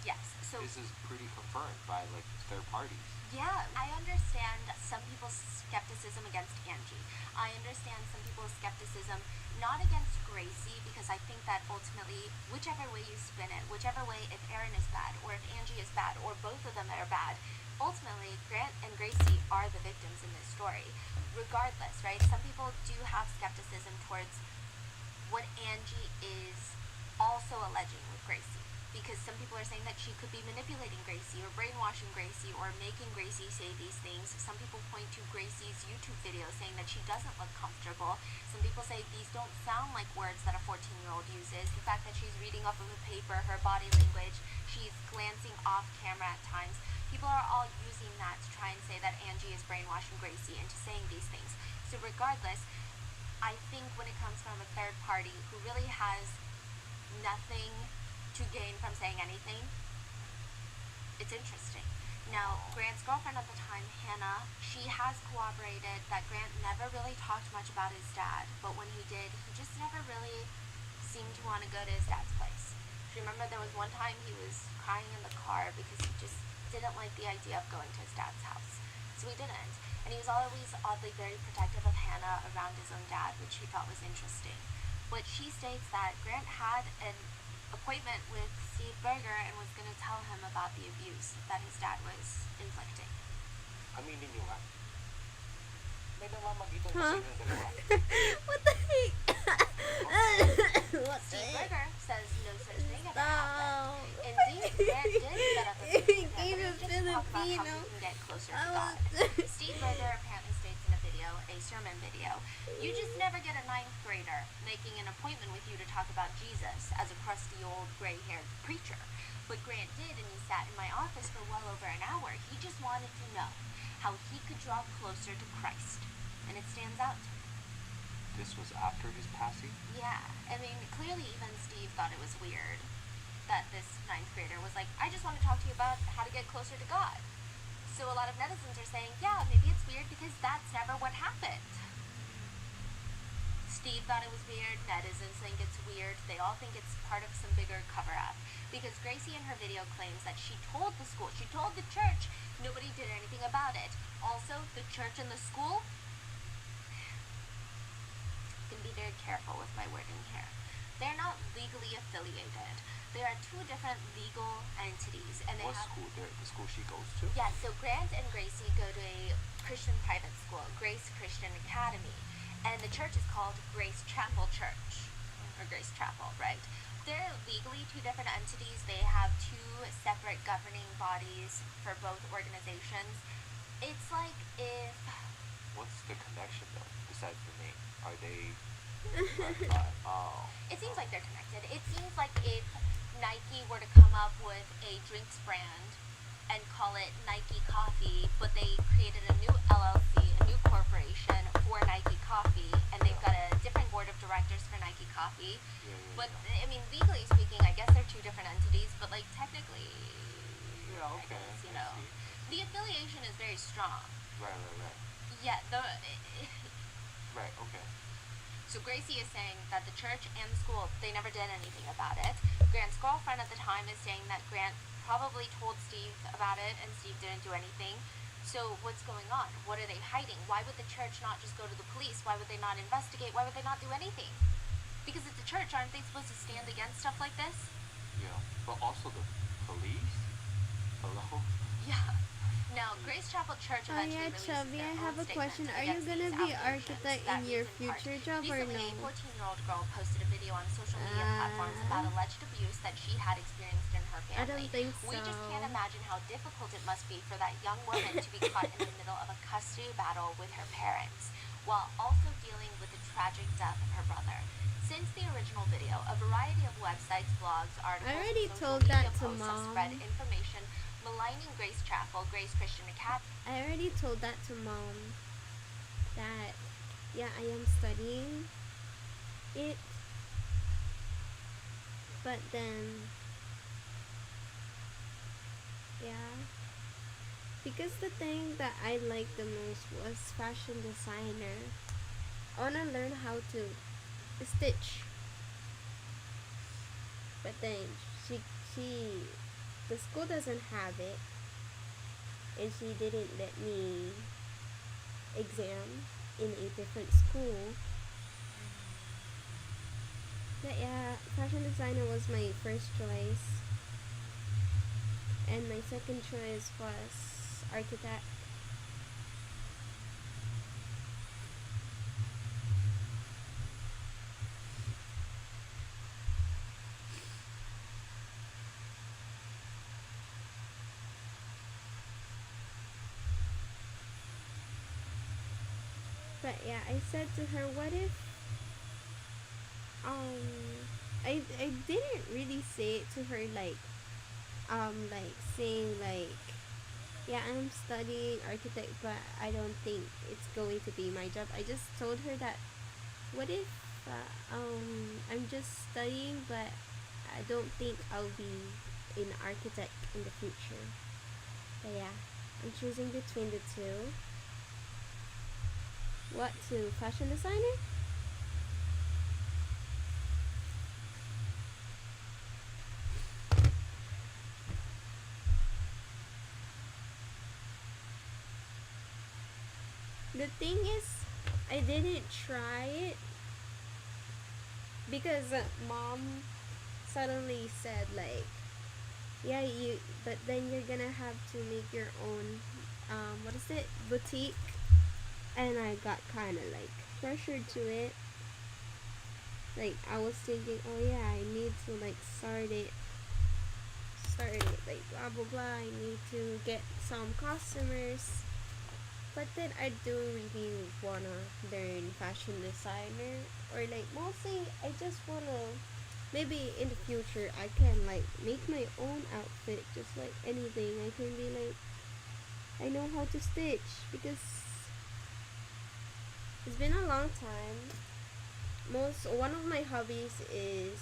Yes. So this is pretty confirmed by, like, third parties. yeah, I understand some people's skepticism against Angie. I understand some people's skepticism not against Gracie, because I think that ultimately, whichever way you spin it, whichever way, if Aaron is bad, or if Angie is bad, or both of them are bad, ultimately, Grant and Gracie are the victims in this story. Regardless, right? Some people do have skepticism towards what Angie is also alleging with Gracie. because some people are saying that she could be manipulating Gracie or brainwashing Gracie or making Gracie say these things. Some people point to Gracie's YouTube video saying that she doesn't look comfortable. Some people say these don't sound like words that a 14-year-old uses. The fact that she's reading off of a paper, her body language, she's glancing off camera at times. People are all using that to try and say that Angie is brainwashing Gracie into saying these things. So regardless, I think when it comes from a third party who really has nothing to gain from saying anything, it's interesting. Now, Grant's girlfriend at the time, Hannah, she has corroborated that Grant never really talked much about his dad, but when he did, he just never really seemed to want to go to his dad's place. Remember, there was one time he was crying in the car because he just didn't like the idea of going to his dad's house. So he didn't. And he was always oddly very protective of Hannah around his own dad, which he thought was interesting. But she states that Grant had an appointment with Steve Berger and was going to tell him about the abuse that his dad was inflicting. Aminin nyo nga. May namamagitan Huh? kasi ng dalawa. What the heck? What the Steve heck? Berger says no such thing ever happened. Stop. Indeed, Grant did set up a meeting with him, He's a but he just talked about how he Filipino. can get closer I to God. was- Steve Berger apparently states in a video, a sermon video, you just never get a ninth grader making an appointment with you to talk about Jesus as a crusty old gray-haired preacher. But Grant did, and he sat in my office for well over an hour. He just wanted to know how he could draw closer to Christ. And it stands out to me. This was after his passing? Yeah, I mean, clearly even Steve thought it was weird that this ninth grader was like, I just want to talk to you about how to get closer to God. So a lot of netizens are saying, yeah, maybe it's weird because that's never what happened. Steve thought it was weird, netizens think it's weird, they all think it's part of some bigger cover-up. Because Gracie in her video claims that she told the school, she told the church, nobody did anything about it. Also, the church and the school, can be very careful with my wording here. They're not legally affiliated. They are two different legal entities, and they What have. school? The school she goes to? Yeah, so Grant and Gracie go to a Christian private school, Grace Christian Academy, and the church is called Grace Chapel Church, or Grace Chapel, right? They're legally two different entities. They have two separate governing bodies for both organizations. It's like if What's the connection though, besides the name? Are they... oh. it seems like they're connected. It seems like if Nike were to come up with a drinks brand and call it Nike Coffee, but they created a new LLC, a new corporation for Nike Coffee, and they've got a different board of directors for Nike Coffee. But, I mean, legally speaking, I guess they're two different entities, but, like, technically, Yeah, I okay. guess, you I know, see. the affiliation is very strong. Right. Yeah, Right, okay. So Gracie is saying that the church and the school, they never did anything about it. Grant's girlfriend at the time is saying that Grant probably told Steve about it and Steve didn't do anything. So what's going on? What are they hiding? Why would the church not just go to the police? Why would they not investigate? Why would they not do anything? Because it's a church, aren't they supposed to stand against stuff like this? Yeah. But also the police? Hello? Yeah. Now, Grace Chapel Church Oh eventually yeah, releases Chubby, their I have own a question. statement Are you against gonna these be allegations architect that in your reads in part. future job or Recently, no? a 14-year-old girl posted a video on social media platforms about alleged abuse that she had experienced in her family. I don't think so. We just can't imagine how difficult it must be for that young woman to be caught in the middle of a custody battle with her parents, while also dealing with the tragic death of her brother. Since the original video, a variety of websites, blogs, articles, already and social told that media to posts have spread Mom. information maligning Grace Chapel, Grace Christian Academy. I already told that to Mom. That, yeah, I am studying it. But then, yeah. Because the thing that I liked the most was fashion designer. I want to learn how to stitch. But then the school doesn't have it. And she didn't let me exam in a different school. But yeah, fashion designer was my first choice. And my second choice was architect. But yeah, I said to her, what if um I didn't really say it to her like saying like, yeah, I'm studying architect, but I don't think it's going to be my job. I just told her that what if I'm just studying, but I don't think I'll be an architect in the future. But yeah, I'm choosing between the two. What to fashion designer? The thing is, I didn't try it because mom suddenly said like, yeah, you, but then you're gonna have to make your own what is it, boutique, and I got kind of like pressured to it. Like I was thinking, oh yeah, I need to like start it, like blah blah blah. I need to get some customers. But then I do really wanna learn fashion designer, or like mostly I just wanna, maybe in the future I can like make my own outfit, just like anything. I can be like, I know how to stitch because it's been a long time. Most one of my hobbies is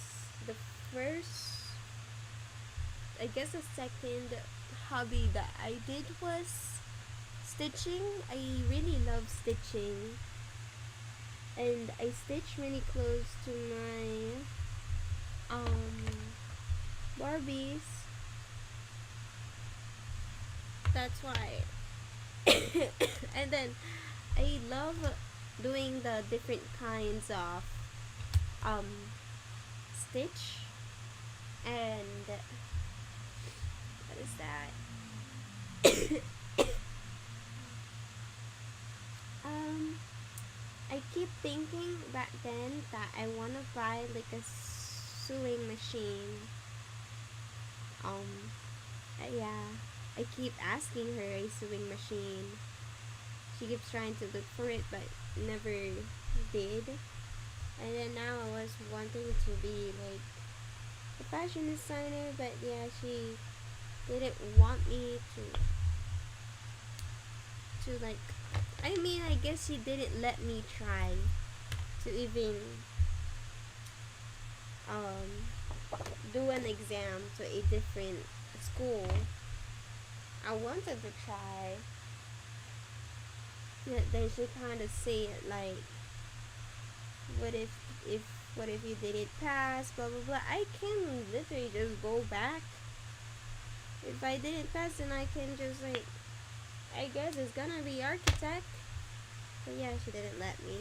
the first, I guess the second hobby that I did was stitching. I really love stitching, and I stitch many clothes to my Barbies. That's why. And then I love doing the different kinds of um stitch, and what is that? um I keep thinking back then that I wanna buy like a sewing machine. Um yeah. I keep asking her a sewing machine. She keeps trying to look for it but never did. And then now I was wanting to be like a fashion designer, but yeah, she didn't want me to like, I mean, I guess she didn't let me try to even um do an exam to a different school. I wanted to try, but then she kind of say it like, what if what if you didn't pass, blah blah blah. I can literally just go back. If I didn't pass, then I can just like, I guess it's gonna be architect. But yeah, she didn't let me.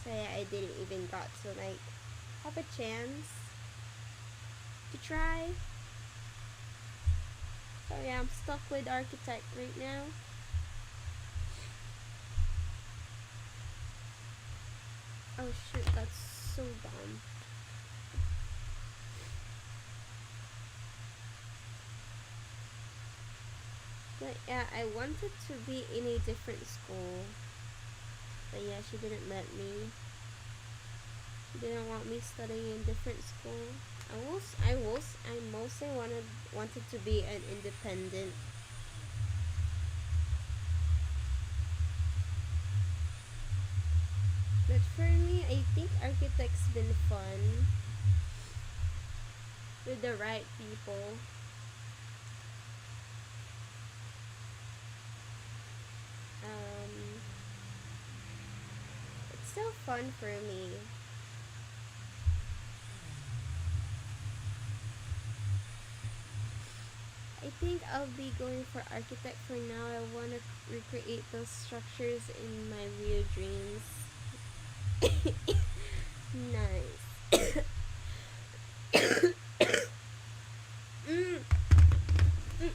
So yeah, I didn't even got to like have a chance to try. So yeah, I'm stuck with architect right now. Oh shoot, that's so dumb. But yeah, I wanted to be in a different school. But yeah, she didn't let me. She didn't want me studying in different school. I mostly wanted to be an independent. But for me, I think architect's been fun with the right people. Um, it's still fun for me. I think I'll be going for architect for now. I want to recreate those structures in my real dreams. Nice. mm, mm.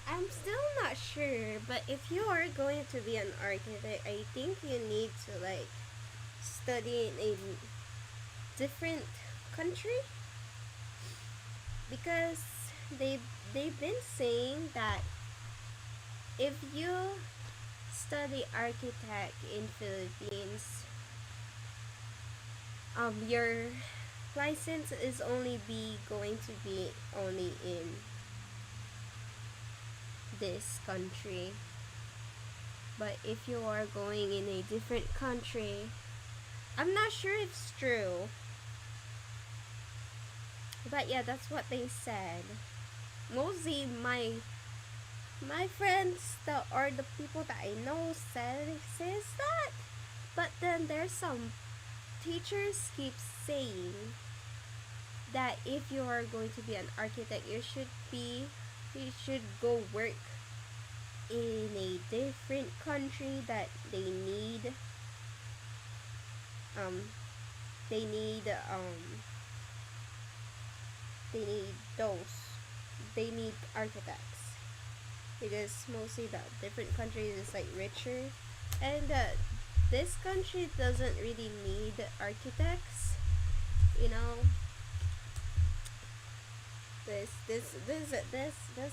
I'm still not sure, but if you are going to be an architect, I think you need to like study in a different country because they they've been saying that if you study architect in Philippines, your license is only be going to be only in this country. But if you are going in a different country, I'm not sure if it's true. But yeah, that's what they said. Mostly my friends that are the people that I know says that. But then there's some teachers keep saying that if you are going to be an architect, you should go work in a different country that um they need they need those they need architects because mostly the different countries is like richer, and this country doesn't really need architects, you know. This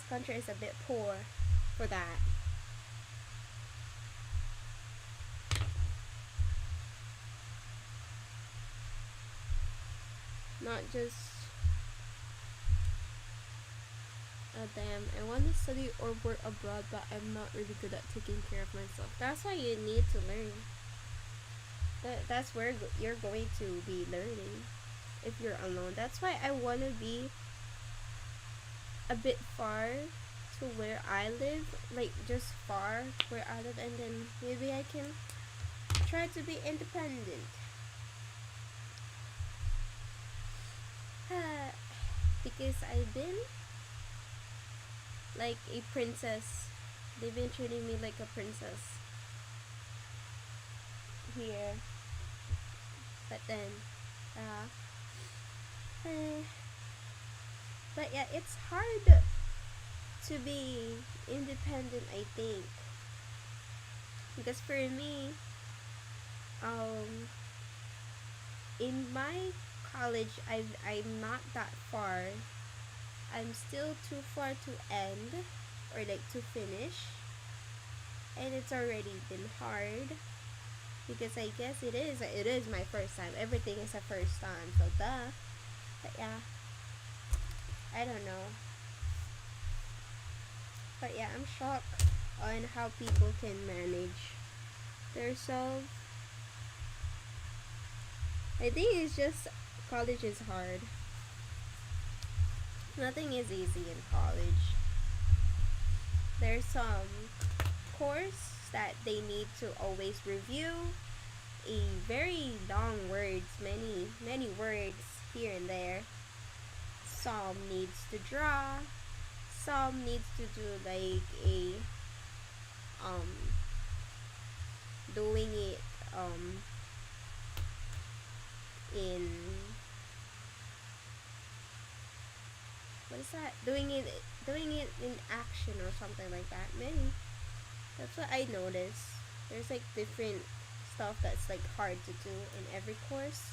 country is a bit poor for that. Not just damn, I want to study or work abroad, but I'm not really good at taking care of myself. That's why you need to learn. That's where you're going to be learning if you're alone. That's why I want to be a bit far to where I live, like just far where I live, and then maybe I can try to be independent. Because I've been like a princess. They've been treating me like a princess here. But then, eh, but yeah, it's hard to be independent, I think. Because for me, um, in my college, I'm not that far. I'm still too far to end or like to finish, and it's already been hard because I guess it is my first time. Everything is a first time, so duh. But yeah, I don't know. But yeah, I'm shocked on how people can manage themselves. I think it's just college is hard. Nothing is easy in college. There's some course that they need to always review a very long words, many words here and there. Some needs to draw, some needs to do like a um doing it in what is that? Doing it in action or something like that. Many. That's what I noticed. There's like different stuff that's like hard to do in every course.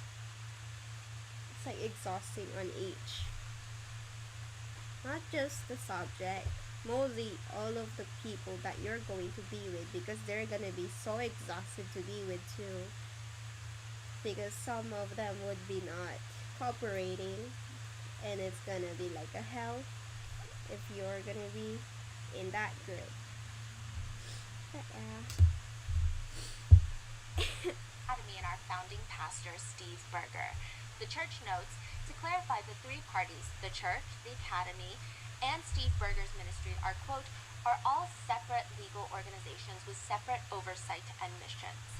It's like exhausting on each. Not just the subject, mostly all of the people that you're going to be with because they're gonna be so exhausted to be with too. Because some of them would be not cooperating, and it's gonna be like a hell if you're gonna be in that group. But yeah. Academy and our founding pastor, Steve Berger. The church notes, to clarify, the three parties, the church, the academy, and Steve Berger's ministry are, quote, are all separate legal organizations with separate oversight and missions.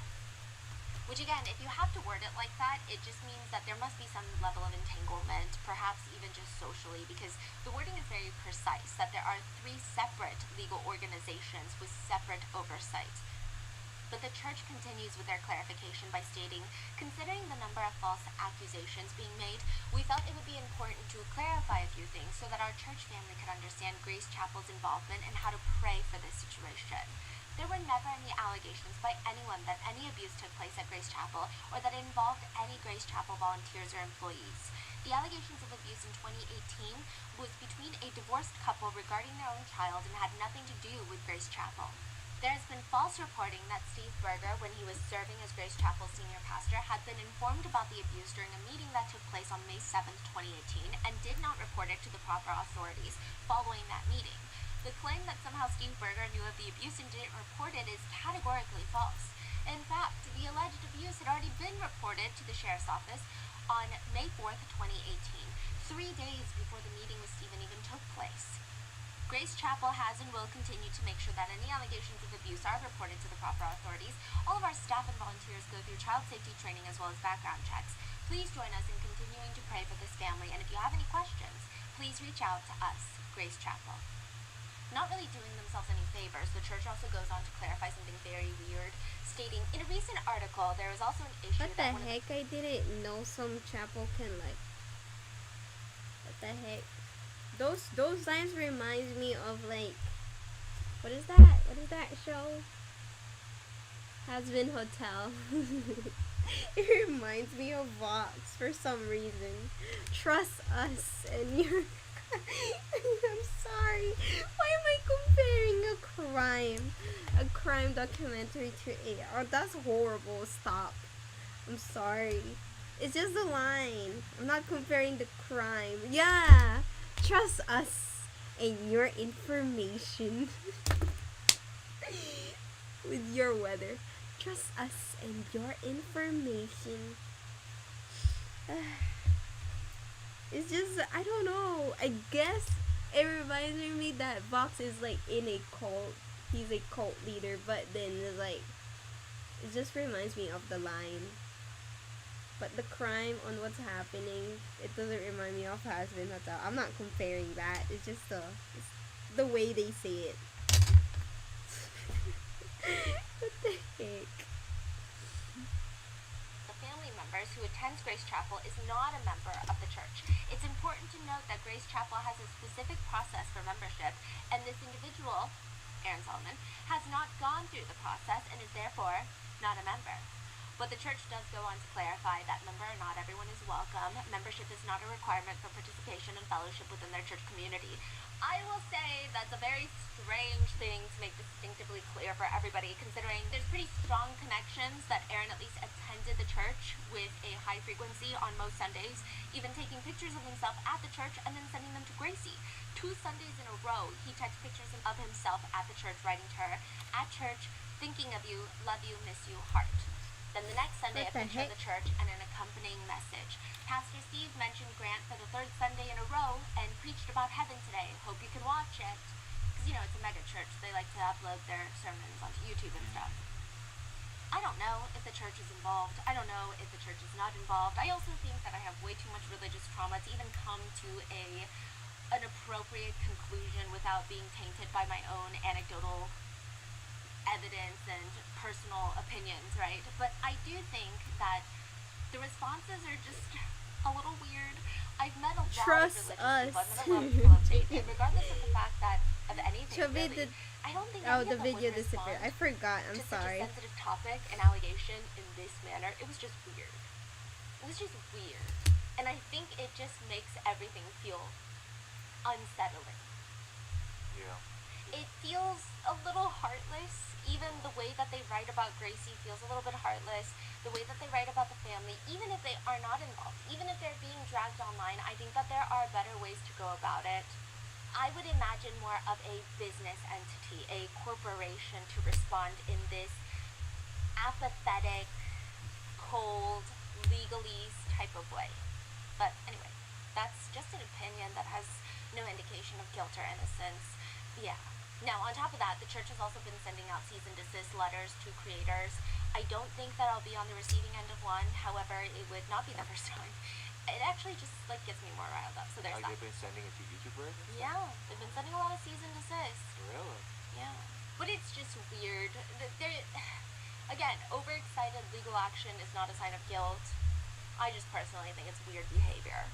Which again, if you have to word it like that, it just means that there must be some level of entanglement, perhaps even just socially, because the wording is very precise, that there are three separate legal organizations with separate oversight. But the church continues with their clarification by stating, considering the number of false accusations being made, we felt it would be important to clarify a few things so that our church family could understand Grace Chapel's involvement and how to pray for this situation. There were never any allegations by anyone that any abuse took place at Grace Chapel or that it involved any Grace Chapel volunteers or employees. The allegations of abuse in 2018 was between a divorced couple regarding their own child and had nothing to do with Grace Chapel. There has been false reporting that Steve Berger, when he was serving as Grace Chapel's senior pastor, had been informed about the abuse during a meeting that took place on May 7, 2018, and did not report it to the proper authorities following that meeting. The claim that somehow Steve Berger knew of the abuse and didn't report it is categorically false. In fact, the alleged abuse had already been reported to the sheriff's office on May 4th, 2018, 3 days before the meeting with Stephen even took place. Grace Chapel has and will continue to make sure that any allegations of abuse are reported to the proper authorities. All of our staff and volunteers go through child safety training as well as background checks. Please join us in continuing to pray for this family, and if you have any questions, please reach out to us, Grace Chapel. Not really doing themselves any favors, the church also goes on to clarify something very weird, stating, in a recent article, there was also an issue What the that heck? I didn't know some chapel can like. What the heck? Those lines reminds me of like, what is that? What is that show? Hazbin Hotel. It reminds me of Vox for some reason. Trust us and you're. I'm sorry. Why am I comparing a crime documentary to a? Oh, that's horrible. Stop. I'm sorry. It's just a line. I'm not comparing the crime. Yeah. Trust us and your information with your weather. Trust us and your information. It's just, I don't know. I guess it reminds me that Vox is like in a cult. He's a cult leader, but then it's like, it just reminds me of the line. But the crime on what's happening, it doesn't remind me of Hazbin Hotel. I'm not comparing that. It's just it's the way they say it. What the heck? The family members who attends Grace Chapel is not a member of the church. It's important to note that Grace Chapel has a specific process for membership, and this individual, Aaron Solomon, has not gone through the process and is therefore not a member. But the church does go on to clarify that not everyone is welcome. Membership is not a requirement for participation and fellowship within their church community. I will say that's a very strange thing to make distinctively clear for everybody, considering there's pretty strong connections that Aaron at least attended the church with a high frequency on most Sundays, even taking pictures of himself at the church and then sending them to Gracie. 2 Sundays in a row, he texts pictures of himself at the church, writing to her, "At church, thinking of you, love you, miss you, heart." Then the next Sunday, a picture of the church and an accompanying message. Pastor Steve mentioned Grant for the 3rd Sunday in a row and preached about heaven today. Hope you can watch it. Because, it's a mega church. They like to upload their sermons onto YouTube and stuff. I don't know if the church is involved. I don't know if the church is not involved. I also think that I have way too much religious trauma to even come to an appropriate conclusion without being tainted by my own anecdotal evidence and personal opinions, right? But I do think that the responses are just a little weird. I've met a lot of religious people. I've met a lot of people of faith, and regardless of the fact that of anything, really, I don't think any of them would respond I forgot. I'm to sorry. such a sensitive topic and allegation in this manner. It was just weird. It was just weird, and I think it just makes everything feel unsettling. Yeah. It feels a little heartless. Even the way that they write about Gracie feels a little bit heartless. The way that they write about the family, even if they are not involved, even if they're being dragged online, I think that there are better ways to go about it. I would imagine more of a business entity, a corporation, to respond in this apathetic, cold, legalese type of way. But anyway, that's just an opinion that has no indication of guilt or innocence. Yeah. Now, on top of that, the church has also been sending out cease and desist letters to creators. I don't think that I'll be on the receiving end of one. However, it would not be the first time. It actually just gets me more riled up. So there's that. They've been sending it to YouTubers? Yeah, they've been sending a lot of cease and desist. Really? Yeah. But it's just weird. Again, overexcited legal action is not a sign of guilt. I just personally think it's weird behavior.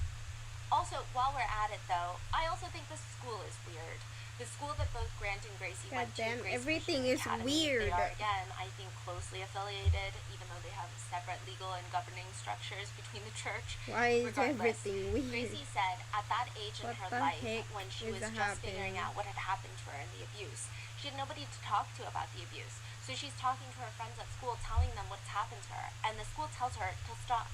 Also, while we're at it though, I also think the school is weird. The school that both Grant and Gracie went to, Goddamn, Grace everything Christian is Academy, weird. they are again, I think, closely affiliated, even though they have separate legal and governing structures between the church. Why is Regardless, everything weird? Gracie said at that age in What her the life, heck when she is was just figuring happening? out what had happened to her in the abuse, she had nobody to talk to about the abuse. So she's talking to her friends at school, telling them what's happened to her, and the school tells her to stop.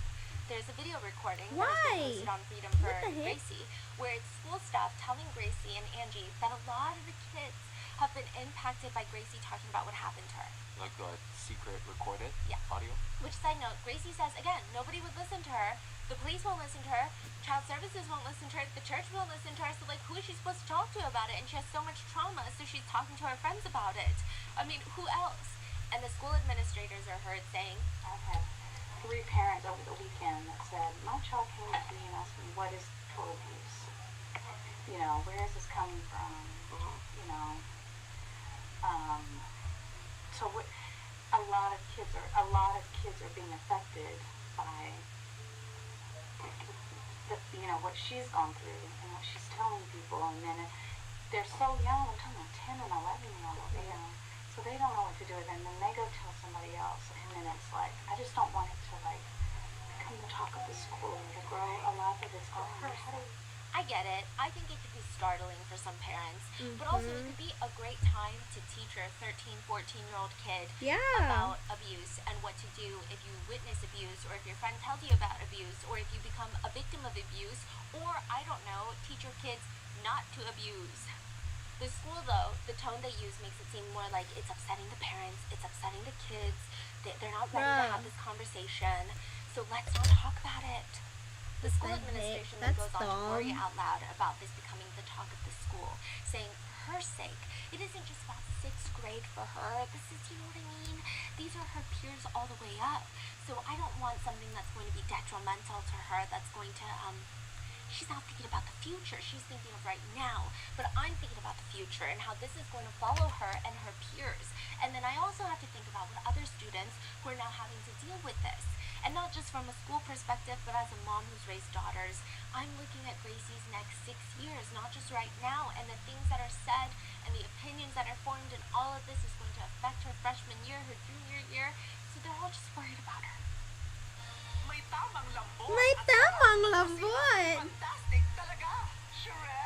There's a video recording that has Why? been posted on Freedom for What the heck? Gracie, where it's school staff telling Gracie and Angie that a lot of the kids have been impacted by Gracie talking about what happened to her. Like a secret recorded Yeah. audio? Which, side note, Gracie says, again, nobody would listen to her. The police won't listen to her. Child services won't listen to her. The church won't listen to her. So, like, who is she supposed to talk to about it? And she has so much trauma, so she's talking to her friends about it. I mean, who else? And the school administrators are heard saying, I've had 3 parents over the weekend that said, my child came up to me and asked me, what is total abuse? You know, where is this coming from? You know, so a lot of kids are being affected by what she's gone through and what she's telling people, and then they're so young. I'm talking about 10 and 11-year-olds, you know, so they don't know what to do with it, and then they go tell somebody else, and then it's like, I just don't want it to like become the talk of the school, to grow a lot of this on her. I get it. I think it could be startling for some parents, but also it could be a great time to teach your 13, 14-year-old kid Yeah. about abuse and what to do if you witness abuse, or if your friend tells you about abuse, or if you become a victim of abuse, or, I don't know, teach your kids not to abuse. The school, though, the tone they use makes it seem more like it's upsetting the parents, it's upsetting the kids, they're not ready to have this conversation, so let's not talk about it. The school the heck? administration then That's goes on to worry dumb. out loud about this becoming the talk of the school, saying for her sake, it isn't just about 6th grade for her. This is, you know what I mean? These are her peers all the way up. So I don't want something that's going to be detrimental to her, that's going to, she's not thinking about the future. She's thinking of right now. But I'm thinking about the future and how this is going to follow her and her peers. And then I also have to think about what other students who are now having to deal with this. And not just from a school perspective, but as a mom who's raised daughters, I'm looking at Gracie's next 6 years, not just right now, and the things that are said and the opinions that are formed, and all of this is going to affect her freshman year, her junior year, so they're all just worried about her. May tamang lambot. May at tamang sarap. lambot. Fantastic talaga. Sure.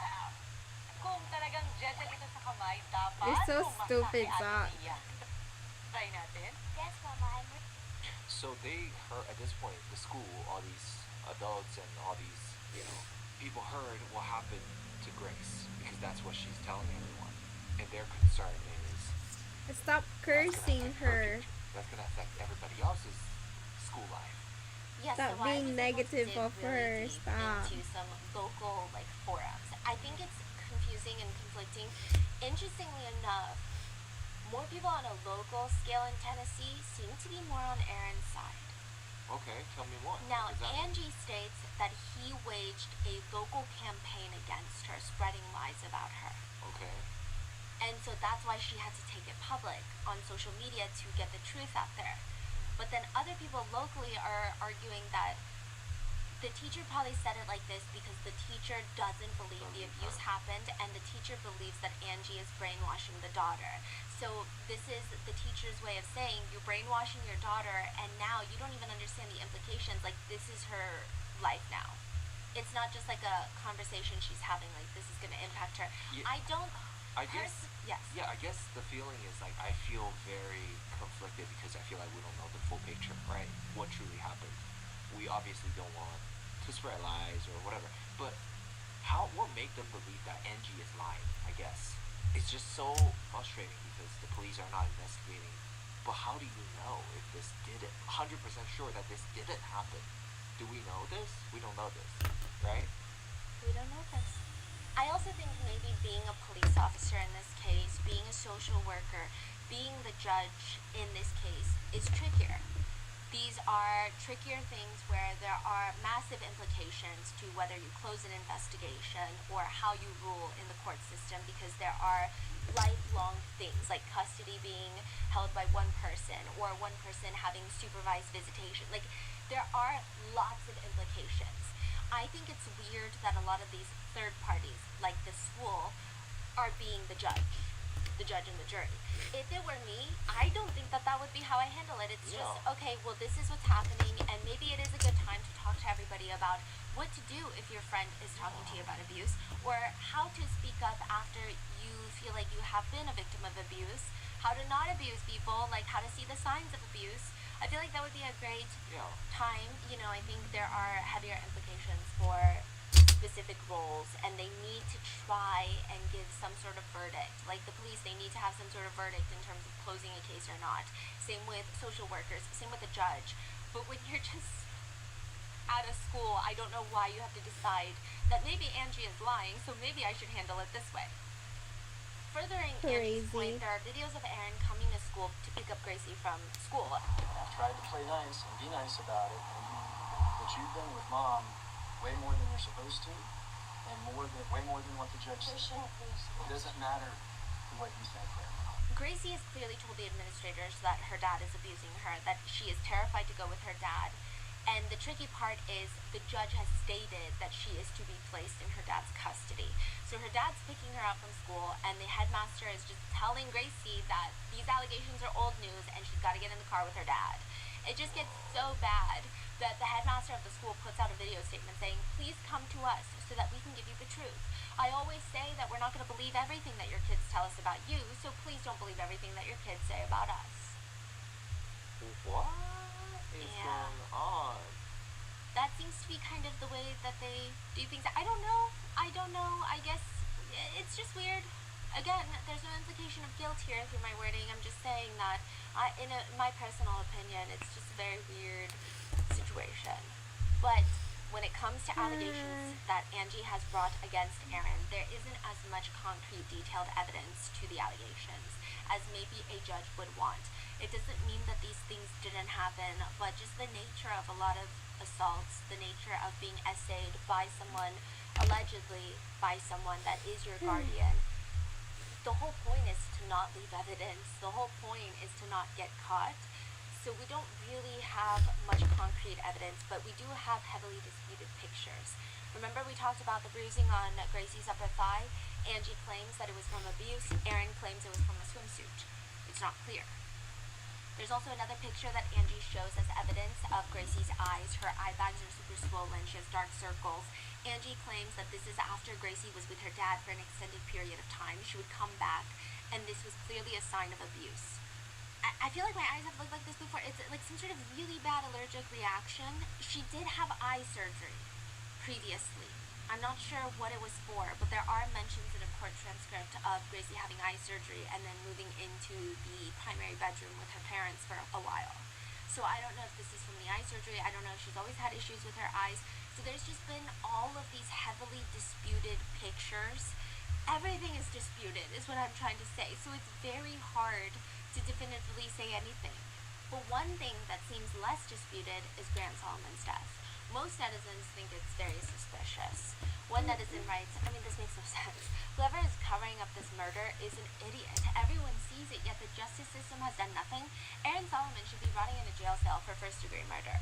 Kung talagang gentle ito sa kamay, dapat You're so bumasahe stupid, ang Zach. iya. Try natin. Yes, Mama, I'm So they heard, at this point, the school, all these adults and all these, people heard what happened to Grace, because that's what she's telling everyone. And their concern is Stop that's gonna cursing affect her. future. That's gonna affect everybody else's school life. Yes, Stop so I being was able to negative dig of really her. deep Stop. into some local forums. I think it's confusing and conflicting. Interestingly enough, more people on a local scale in Tennessee seem to be more on Aaron's side. Okay, tell me more. Now, What does that mean? Angie states that he waged a local campaign against her, spreading lies about her. Okay. And so that's why she had to take it public on social media to get the truth out there. But then other people locally are arguing that the teacher probably said it like this because the teacher doesn't believe the abuse happened, and the teacher believes that Angie is brainwashing the daughter. So this is the teacher's way of saying, you're brainwashing your daughter, and now you don't even understand the implications. Like, this is her life now. It's not just like a conversation she's having, like this is going to impact her. Yeah, I don't... I guess. Yes. Yeah, I guess the feeling is like I feel very conflicted because I feel like we don't know the full picture, right? What truly happened. We obviously don't want to spread lies or whatever, but what make them believe that Angie is lying? I guess it's just so frustrating because the police are not investigating. But how do you know if this didn't? 100% sure that this didn't happen. Do we know this? We don't know this, right? We don't know this. I also think maybe being a police officer in this case, being a social worker, being the judge in this case is trickier. These are trickier things where there are massive implications to whether you close an investigation or how you rule in the court system, because there are lifelong things like custody being held by one person or one person having supervised visitation. Like, there are lots of implications. I think it's weird that a lot of these third parties, like the school, are being the judge and the jury. If it were me, I don't think that that would be how I handle it. It's just, okay, well, this is what's happening, and maybe it is a good time to talk to everybody about what to do if your friend is talking to you about abuse, or how to speak up after you feel like you have been a victim of abuse, how to not abuse people, like how to see the signs of abuse. I feel like that would be a great time. You know, I think there are heavier implications for specific roles, and they need to try and give some sort of verdict. Like the police, they need to have some sort of verdict in terms of closing a case or not. Same with social workers, same with the judge. But when you're just at a school, I don't know why you have to decide that maybe Angie is lying, so maybe I should handle it this way. Furthering Angie's point, there are videos of Aaron coming to school to pick up Gracie from school. I've tried to play nice and be nice about it, but you've been with Mom way more than you're supposed to, and way more than what the judge says. It doesn't matter what you think, Grandma. Gracie has clearly told the administrators that her dad is abusing her, that she is terrified to go with her dad. And the tricky part is the judge has stated that she is to be placed in her dad's custody. So her dad's picking her up from school, and the headmaster is just telling Gracie that these allegations are old news and she's got to get in the car with her dad. It just gets so bad that the headmaster of the school puts out a video statement saying, please come to us so that we can give you the truth. I always say that we're not going to believe everything that your kids tell us about you, so please don't believe everything that your kids say about us. What is going on? That seems to be kind of the way that they do things. I don't know. I guess it's just weird. Again, there's no implication of guilt here through my wording. I'm just saying that, in my personal opinion, it's just a very weird situation. But when it comes to allegations that Angie has brought against Aaron, there isn't as much concrete, detailed evidence to the allegations as maybe a judge would want. It doesn't mean that these things didn't happen, but just the nature of a lot of assaults, the nature of being essayed by someone, allegedly by someone that is your guardian. The whole point is to not leave evidence. The whole point is to not get caught. So we don't really have much concrete evidence, but we do have heavily disputed pictures. Remember we talked about the bruising on Gracie's upper thigh? Angie claims that it was from abuse. Aaron claims it was from a swimsuit. It's not clear. There's also another picture that Angie shows as evidence of Gracie's eyes. Her eye bags are super swollen. She has dark circles. Angie claims that this is after Gracie was with her dad for an extended period of time. She would come back, and this was clearly a sign of abuse. I feel like my eyes have looked like this before. It's like some sort of really bad allergic reaction. She did have eye surgery previously. I'm not sure what it was for, but there are mentions in a court transcript of Gracie having eye surgery and then moving into the primary bedroom with her parents for a while. So I don't know if this is from the eye surgery. I don't know if she's always had issues with her eyes. So there's just been all of these heavily disputed pictures. Everything is disputed is what I'm trying to say. So it's very hard to definitively say anything. But one thing that seems less disputed is Grant Solomon's death. Most netizens think it's very suspicious. One netizen writes, I mean, this makes no sense. Whoever is covering up this murder is an idiot. Everyone sees it, yet the justice system has done nothing. Aaron Solomon should be rotting in a jail cell for first-degree murder.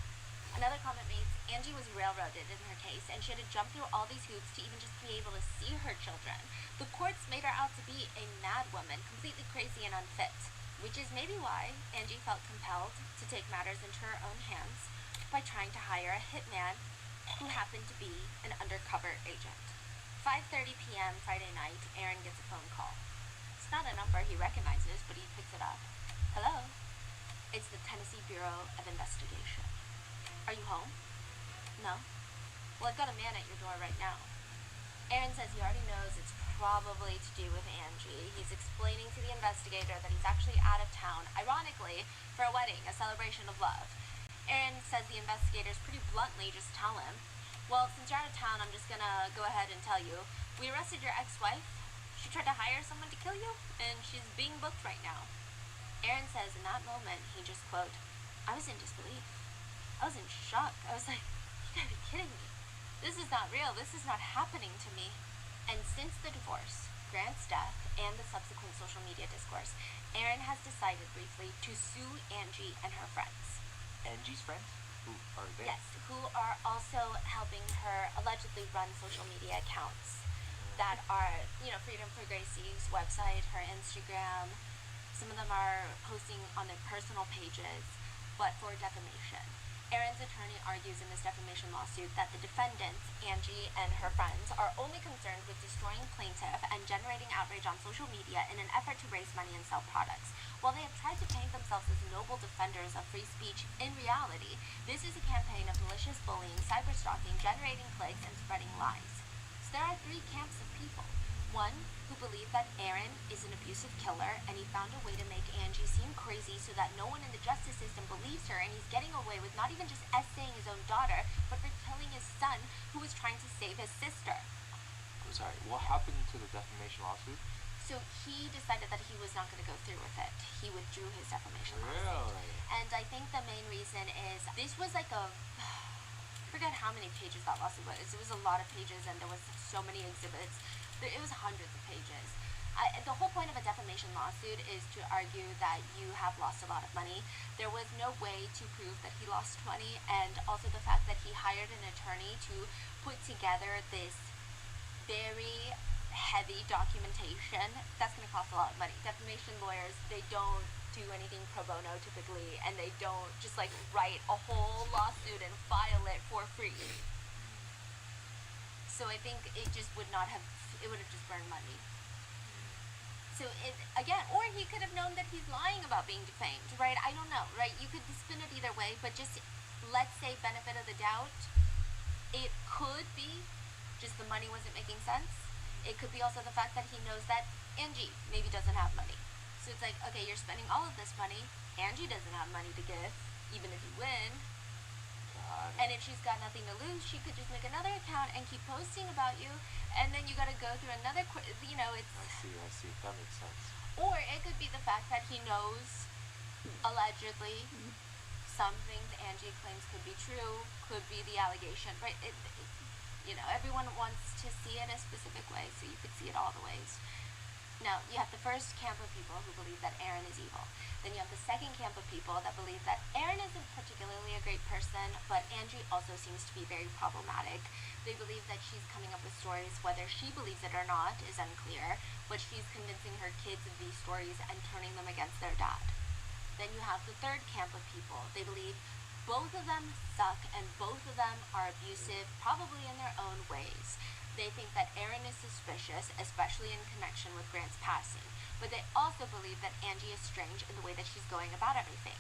Another comment reads, Angie was railroaded in her case, and she had to jump through all these hoops to even just be able to see her children. The courts made her out to be a mad woman, completely crazy and unfit, which is maybe why Angie felt compelled to take matters into her own hands by trying to hire a hitman who happened to be an undercover agent. 5:30 p.m. Friday night, Aaron gets a phone call. It's not a number he recognizes, but he picks it up. Hello? It's the Tennessee Bureau of Investigation. Are you home? No? Well, I've got a man at your door right now. Aaron says he already knows it's probably to do with Angie. He's explaining to the investigator that he's actually out of town, ironically, for a wedding, a celebration of love. Aaron says the investigators pretty bluntly just tell him, well, since you're out of town, I'm just gonna go ahead and tell you, we arrested your ex-wife. She tried to hire someone to kill you, and she's being booked right now. Aaron says in that moment, he just, quote, I was in disbelief. I was in shock. I was like, you gotta be kidding me. This is not real. This is not happening to me. And since the divorce, Grant's death, and the subsequent social media discourse, Erin has decided briefly to sue Angie and her friends. Angie's friends? Who are they? Yes, who are also helping her allegedly run social media accounts that are, Freedom for Gracie's website, her Instagram. Some of them are posting on their personal pages, but for defamation. Erin's attorney argues in this defamation lawsuit that the defendants, Angie and her friends, are only concerned with destroying plaintiff and generating outrage on social media in an effort to raise money and sell products. While they have tried to paint themselves as noble defenders of free speech, in reality, this is a campaign of malicious bullying, cyberstalking, generating clicks, and spreading lies. So there are three camps of people. One who believe that Erin is an abusive killer and he found a way to make Angie seem crazy so that no one in the justice system believes her, and he's getting away with not even just essaying his own daughter, but for killing his son who was trying to save his sister. I'm sorry, what happened to the defamation lawsuit? So he decided that he was not going to go through with it. He withdrew his defamation lawsuit. Really? And I think the main reason is this was like I forget how many pages that lawsuit was. It was a lot of pages and there was so many exhibits. It was hundreds of pages. The whole point of a defamation lawsuit is to argue that you have lost a lot of money. There was no way to prove that he lost money, and also the fact that he hired an attorney to put together this very heavy documentation. That's going to cost a lot of money. Defamation lawyers, they don't do anything pro bono typically, and they don't just like write a whole lawsuit and file it for free. So I think it just would not have, it would have just burned money. So or he could have known that he's lying about being defamed, right? I don't know, right? You could spin it either way, but just let's say benefit of the doubt, it could be just the money wasn't making sense. It could be also the fact that he knows that Angie maybe doesn't have money. So it's like, okay, you're spending all of this money, Angie doesn't have money to give, even if you win. And if she's got nothing to lose, she could just make another account and keep posting about you, and then you got to go through another, it's... I see, that makes sense. Or it could be the fact that he knows, allegedly, some things Angie claims could be true, could be the allegation, right? Everyone wants to see it a specific way, so you could see it all the ways. Now, you have the first camp of people who believe that Erin is evil. Then you have the second camp of people that believe that Erin isn't particularly a great person, but Angie also seems to be very problematic. They believe that she's coming up with stories, whether she believes it or not is unclear, but she's convincing her kids of these stories and turning them against their dad. Then you have the third camp of people. They believe both of them suck and both of them are abusive, probably in their own ways. They think that Erin is suspicious, especially in connection with Grant's passing, but they also believe that Angie is strange in the way that she's going about everything.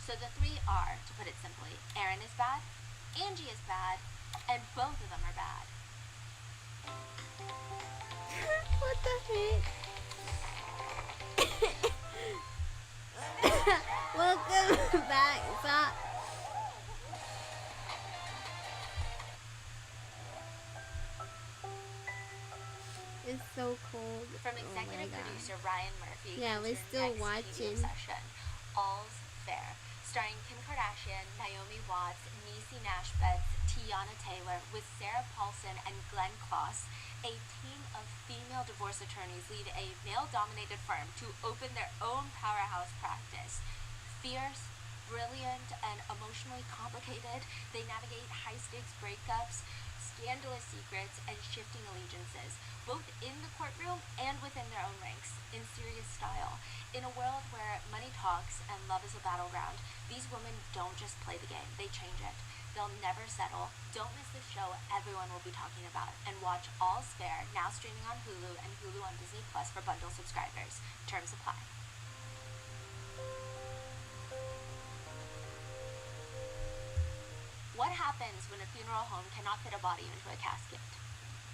So the three are, to put it simply, Erin is bad, Angie is bad, and both of them are bad. What the heck? Welcome back, Zach. It's so cold. From Oh executive my God. producer Ryan Murphy. Yeah, we're comes still your next TV watching. Obsession, All's Fair, starring Kim Kardashian, Naomi Watts, Niecy Nash-Betts, Tiana Taylor, with Sarah Paulson and Glenn Close. A team of female divorce attorneys lead a male-dominated firm to open their own powerhouse practice. Fierce, brilliant, and emotionally complicated, they navigate high-stakes breakups, scandalous secrets, and shifting allegiances, both in the courtroom and within their own ranks, in serious style. In a world where money talks and love is a battleground, these women don't just play the game, they change it. They'll never settle. Don't miss this show everyone will be talking about. And watch All's Fair, now streaming on Hulu and Hulu on Disney Plus for bundle subscribers. Terms apply. What happens when a funeral home cannot fit a body into a casket?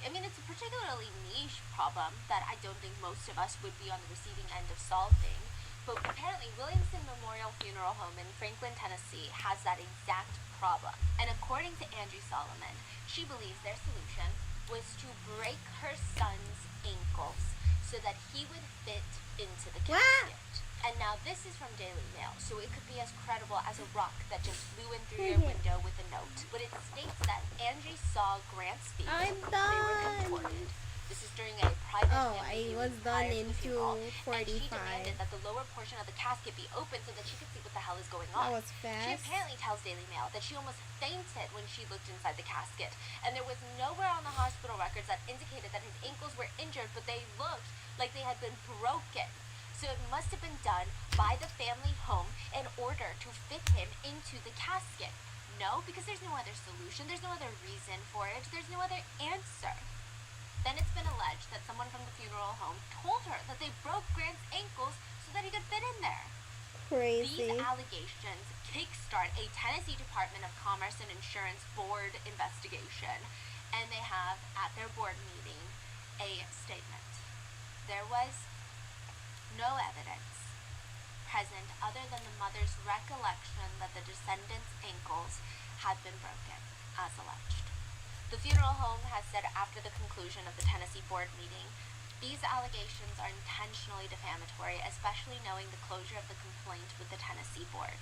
I mean, it's a particularly niche problem that I don't think most of us would be on the receiving end of solving. But apparently, Williamson Memorial Funeral Home in Franklin, Tennessee has that exact problem. And according to Angie Solomon, she believes their solution was to break her son's ankles so that he would fit into the What? casket. And now this is from Daily Mail, so it could be as credible as a rock that just flew in through your window with a note. But it states that Angie saw Grant's feet. I'm They were done. contorted. This is during a private Oh, family I was viewing done prior to in the funeral, and she 2:45. demanded that the lower portion of the casket be open so that she could see what the hell is going That on. was She fast. apparently tells Daily Mail that she almost fainted when she looked inside the casket, and there was nowhere on the hospital records that indicated that his ankles were injured, but they looked like they had been broken. So it must have been done by the family home in order to fit him into the casket. No, because there's no other solution, there's no other reason for it, there's no other answer. Then it's been alleged that someone from the funeral home told her that they broke Grant's ankles so that he could fit in there. Crazy. These allegations kickstart a Tennessee Department of Commerce and Insurance Board investigation, and they have, at their board meeting, a statement. There was no evidence present other than the mother's recollection that the descendant's ankles had been broken, as alleged. The funeral home has said after the conclusion of the Tennessee board meeting, these allegations are intentionally defamatory, especially knowing the closure of the complaint with the Tennessee board.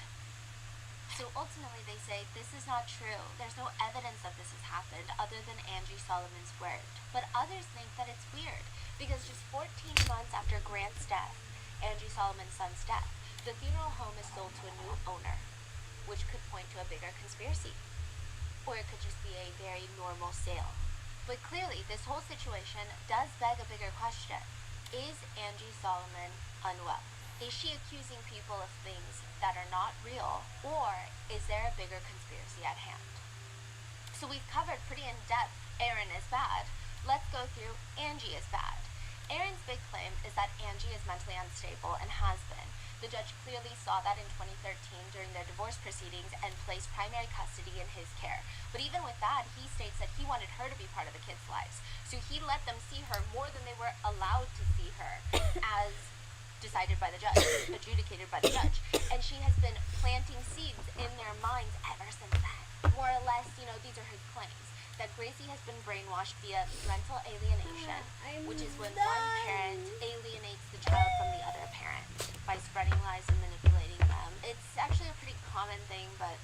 So ultimately they say this is not true. There's no evidence that this has happened other than Angie Solomon's word. But others think that it's weird because just 14 months after Grant's death, Angie Solomon's son's death, the funeral home is sold to a new owner, which could point to a bigger conspiracy. Or it could just be a very normal sale. But clearly, this whole situation does beg a bigger question. Is Angie Solomon unwell? Is she accusing people of things that are not real? Or is there a bigger conspiracy at hand? So we've covered pretty in depth Aaron is bad. Let's go through Angie is bad. Aaron's big claim is that Angie is mentally unstable and has been. The judge clearly saw that in 2013 during their divorce proceedings and placed primary custody in his care. But even with that, he states that he wanted her to be part of the kids' lives. So he let them see her more than they were allowed to see her, as decided by the judge, adjudicated by the judge. And she has been planting seeds in their minds ever since then. More or less, these are his claims. That Gracie has been brainwashed via parental alienation, which is when one parent alienates the child from the other parent by spreading lies and manipulating them. It's actually a pretty common thing, but,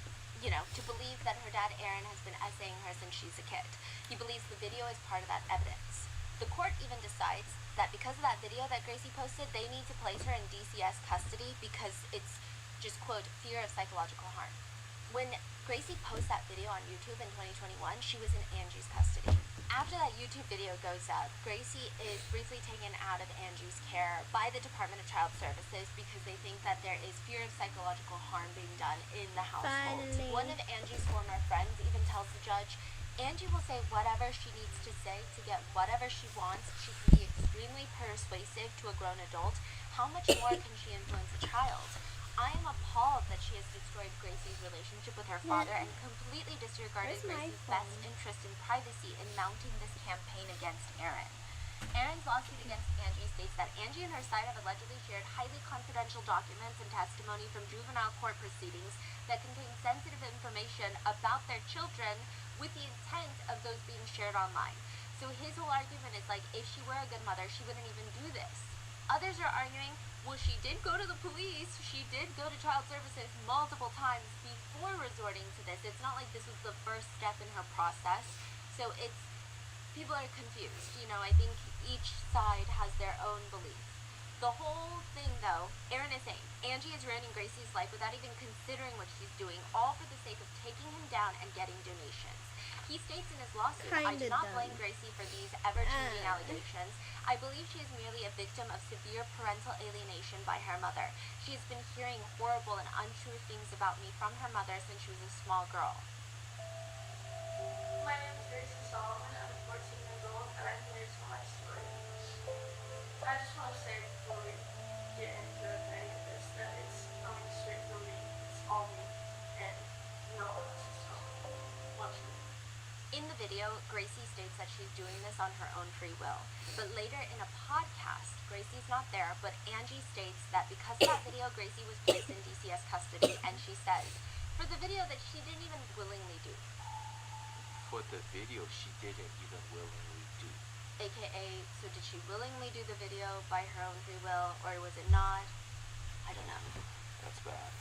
to believe that her dad Aaron has been essaying her since she's a kid. He believes the video is part of that evidence. The court even decides that because of that video that Gracie posted, they need to place her in DCS custody because it's just, quote, fear of psychological harm. When Gracie posts that video on YouTube in 2021, she was in Angie's custody. After that YouTube video goes up, Gracie is briefly taken out of Angie's care by the Department of Child Services because they think that there is fear of psychological harm being done in the household. Finally. One of Angie's former friends even tells the judge, Angie will say whatever she needs to say to get whatever she wants. She can be extremely persuasive to a grown adult. How much more can she influence a child? I am appalled that she has destroyed Gracie's relationship with her father and completely disregarded Where's my Gracie's best phone? interest in privacy in mounting this campaign against Aaron. Aaron's lawsuit against Angie states that Angie and her side have allegedly shared highly confidential documents and testimony from juvenile court proceedings that contain sensitive information about their children with the intent of those being shared online. So his whole argument is like, if she were a good mother, she wouldn't even do this. Others are arguing, well, she did go to the police, she did go to child services multiple times before resorting to this. It's not like this was the first step in her process. So people are confused. I think each side has their own beliefs. The whole thing, though, Aaron is saying, Angie is ruining Gracie's life without even considering what she's doing, all for the sake of taking him down and getting donations. He states in his lawsuit, I do not blame Gracie for these ever-changing allegations. I believe she is merely a victim of severe parental alienation by her mother. She has been hearing horrible and untrue things about me from her mother since she was a small girl. My name is Gracie Solomon. I'm 14 years old, and I'm here to tell my story. I just want to say before we get into any of this that it's coming straight from me. It's all me, and no one else. So, watch me. In the video, Gracie states that she's doing this on her own free will. But later in a podcast, Gracie's not there, but Angie states that because of that video, Gracie was placed in DCS custody, and she says, for the video that she didn't even willingly do. For the video, she didn't even willingly do. AKA, so did she willingly do the video by her own free will, or was it not? I don't know. That's bad.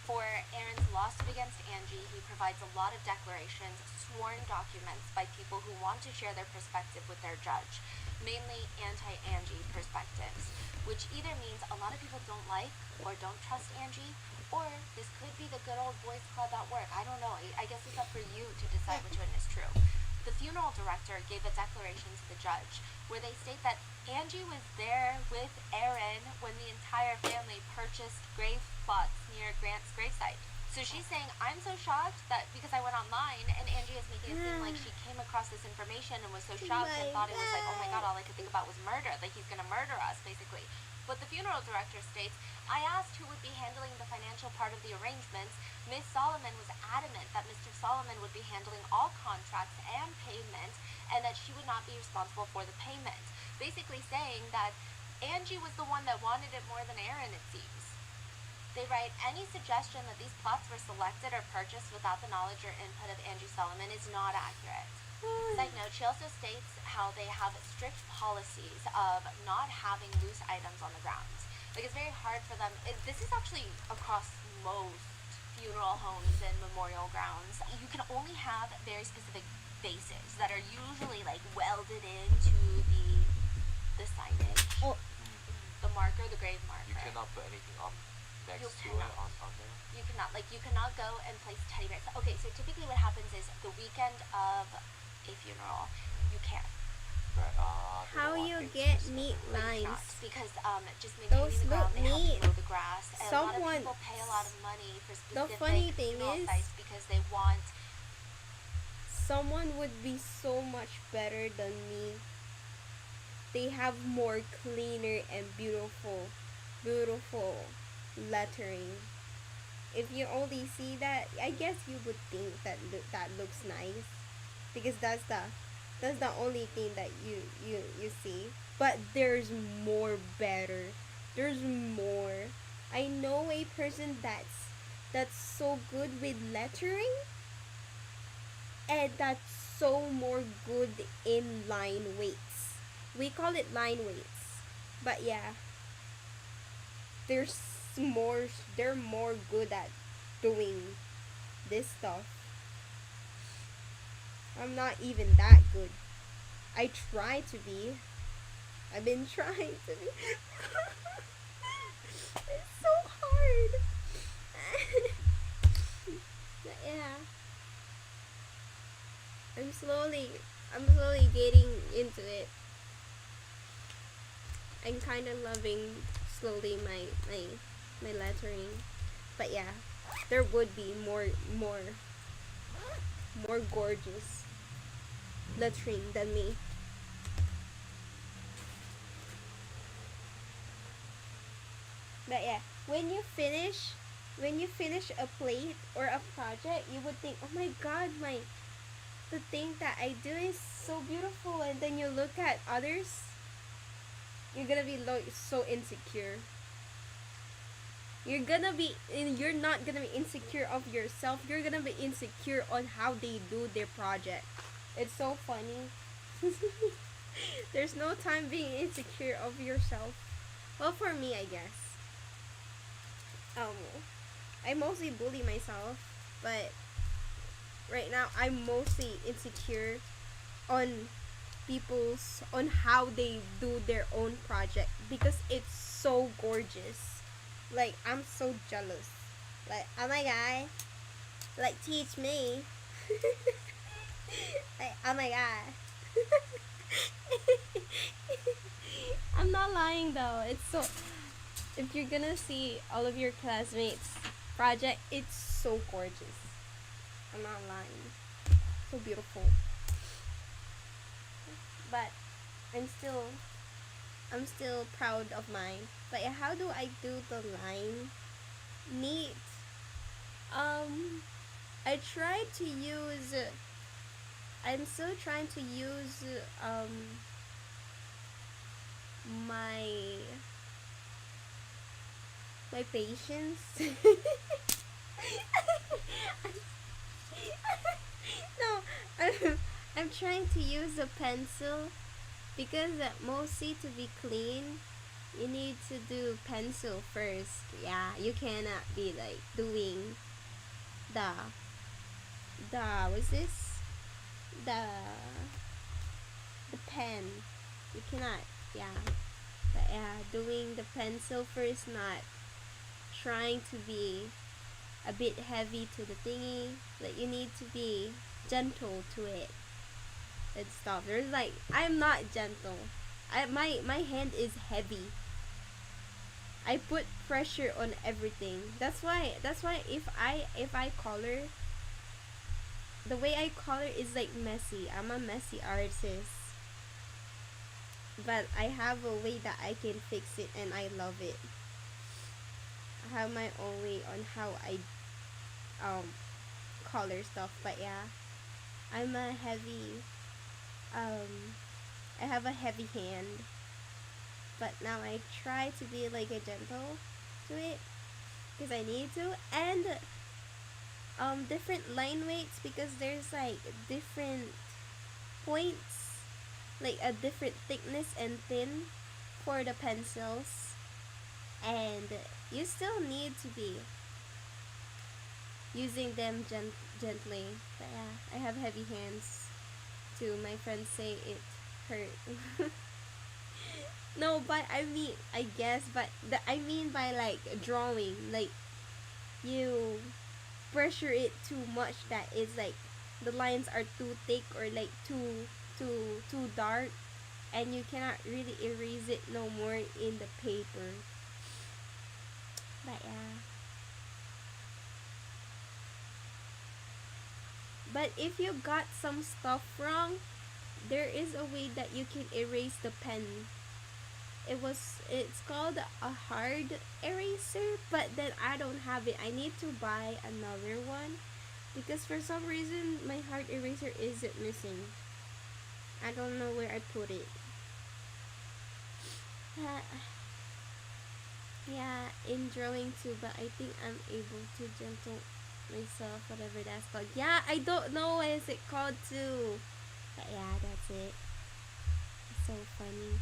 For Aaron's lawsuit against Angie, he provides a lot of declarations, sworn documents by people who want to share their perspective with their judge, mainly anti-Angie perspectives, which either means a lot of people don't like or don't trust Angie, or this could be the good old boys club at work. I don't know. I guess it's up for you to decide which one is true. The funeral director gave a declaration to the judge where they state that Angie was there with Aaron when the entire family purchased grave plots near Grant's gravesite. So she's saying, I'm so shocked that because I went online, and Angie is making it seem like she came across this information and was so shocked and thought it was like, oh my god, all I could think about was murder, like he's gonna murder us, basically. But the funeral director states, I asked who would be handling the financial part of the arrangements. Ms. Solomon was adamant that Mr. Solomon would be handling all contracts and payment, and that she would not be responsible for the payment. Basically saying that Angie was the one that wanted it more than Aaron, it seems. They write, any suggestion that these plots were selected or purchased without the knowledge or input of Angie Solomon is not accurate. Side note, she also states how they have strict policies of not having loose items on the grounds. Like, it's very hard for them. This is actually across most funeral homes and memorial grounds. You can only have very specific bases that are usually, like, welded into the signage. Oh. The marker, the grave marker. You cannot put anything on next You to cannot. it on there. You cannot go and place teddy bears. Okay, so typically what happens is the weekend of a funeral, you can. Right. They How don't want you things get just neat everywhere. But you lines? cannot, because just Those maintaining the ground, look they have neat. to mow the grass. And a lot Someone- of people pay a lot of money for The specific funny thing funeral is- sites because they want. Someone would be so much better than me. They have more cleaner and beautiful lettering. If you only see that, I guess you would think that that looks nice, because that's the only thing that you see. But there's more better. There's more. I know a person that's so good with lettering, and that's so more good in line weights. We call it line weights. But yeah, they're more good at doing this stuff. I'm not even that good. I try to be. I've been trying to be. It's so hard. But yeah. I'm slowly getting into it. I'm kind of loving slowly my lettering. But yeah, there would be more gorgeous lettering than me. But yeah, when you finish a plate or a project, you would think, oh my god, the thing that I do is so beautiful, and then you look at others, you're gonna be so insecure. You're not gonna be insecure of yourself. You're gonna be insecure on how they do their project. It's so funny. There's no time being insecure of yourself. Well, for me, I guess. I mostly bully myself, but right now I'm mostly insecure on how they do their own project, because it's so gorgeous. Like, I'm so jealous. Like, oh my god, like, teach me. Like, oh my god. I'm not lying though. It's so, if you're gonna see all of your classmates' project, it's so gorgeous. I'm not lying. So beautiful. But I'm still proud of mine. But yeah, how do I do the line? Neat. I try to use. I'm still trying to use my patience. No, I'm trying to use a pencil because mostly to be clean, you need to do pencil first. Yeah, you cannot be like doing the what's this? The pen. You cannot. Yeah. But yeah, doing the pencil first, not trying to be a bit heavy to the thingy. Like you need to be gentle to it and stuff. There's like I'm not gentle. My hand is heavy. I put pressure on everything. That's why if I color, the way I color is like messy. I'm a messy artist. But I have a way that I can fix it and I love it. I have my own way on how I color stuff, but yeah. I'm a heavy I have a heavy hand. But now I try to be like a gentle to it because I need to, and different line weights because there's like different points, like a different thickness and thin for the pencils, and you still need to be using them gently. But yeah, I have heavy hands too. My friends say it hurt. No, but I mean, I guess, but I mean by like drawing, like you pressure it too much that it's like the lines are too thick or like too dark, and you cannot really erase it no more in the paper. But yeah. But if you got some stuff wrong, there is a way that you can erase the pen. It's called a hard eraser, but then I don't have it. I need to buy another one because for some reason my hard eraser isn't missing. I don't know where I put it. Yeah, in drawing too, but I think I'm able to gentle myself, whatever that's called. Yeah, I don't know what is it called too. But yeah, that's it. It's so funny.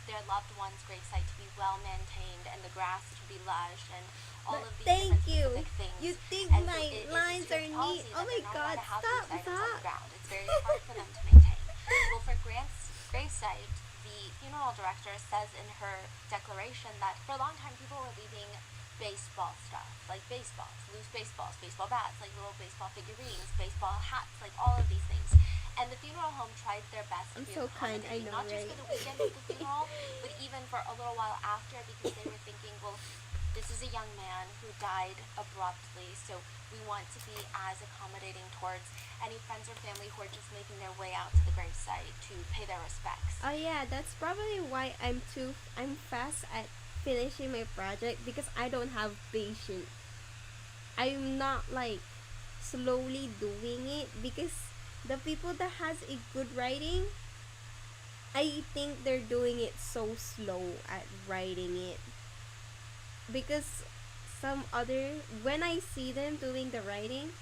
Their loved one's gravesite to be well maintained and the grass to be lush and all But of these thank different you. specific things. You think And so my it is a lines strict are policy neat? that Oh my they're not god, allowed to have stop, these items on stop. the ground. It's very hard for them to maintain. Well, for Grant's gravesite, the funeral director says in her declaration that for a long time people were leaving baseball stuff, like baseballs, loose baseballs, baseball bats, like little baseball figurines, baseball hats, like all of these things. And the funeral home tried their best to I'm be so kind, I accommodating, know, not just right? for the weekend of the funeral, but even for a little while after, because they were thinking, well, this is a young man who died abruptly, so we want to be as accommodating towards any friends or family who are just making their way out to the gravesite to pay their respects. Oh yeah, that's probably why I'm fast at finishing my project because I don't have patience. I'm not like slowly doing it because the people that has a good writing, I think they're doing it so slow at writing it. Because some other when I see them doing the writing,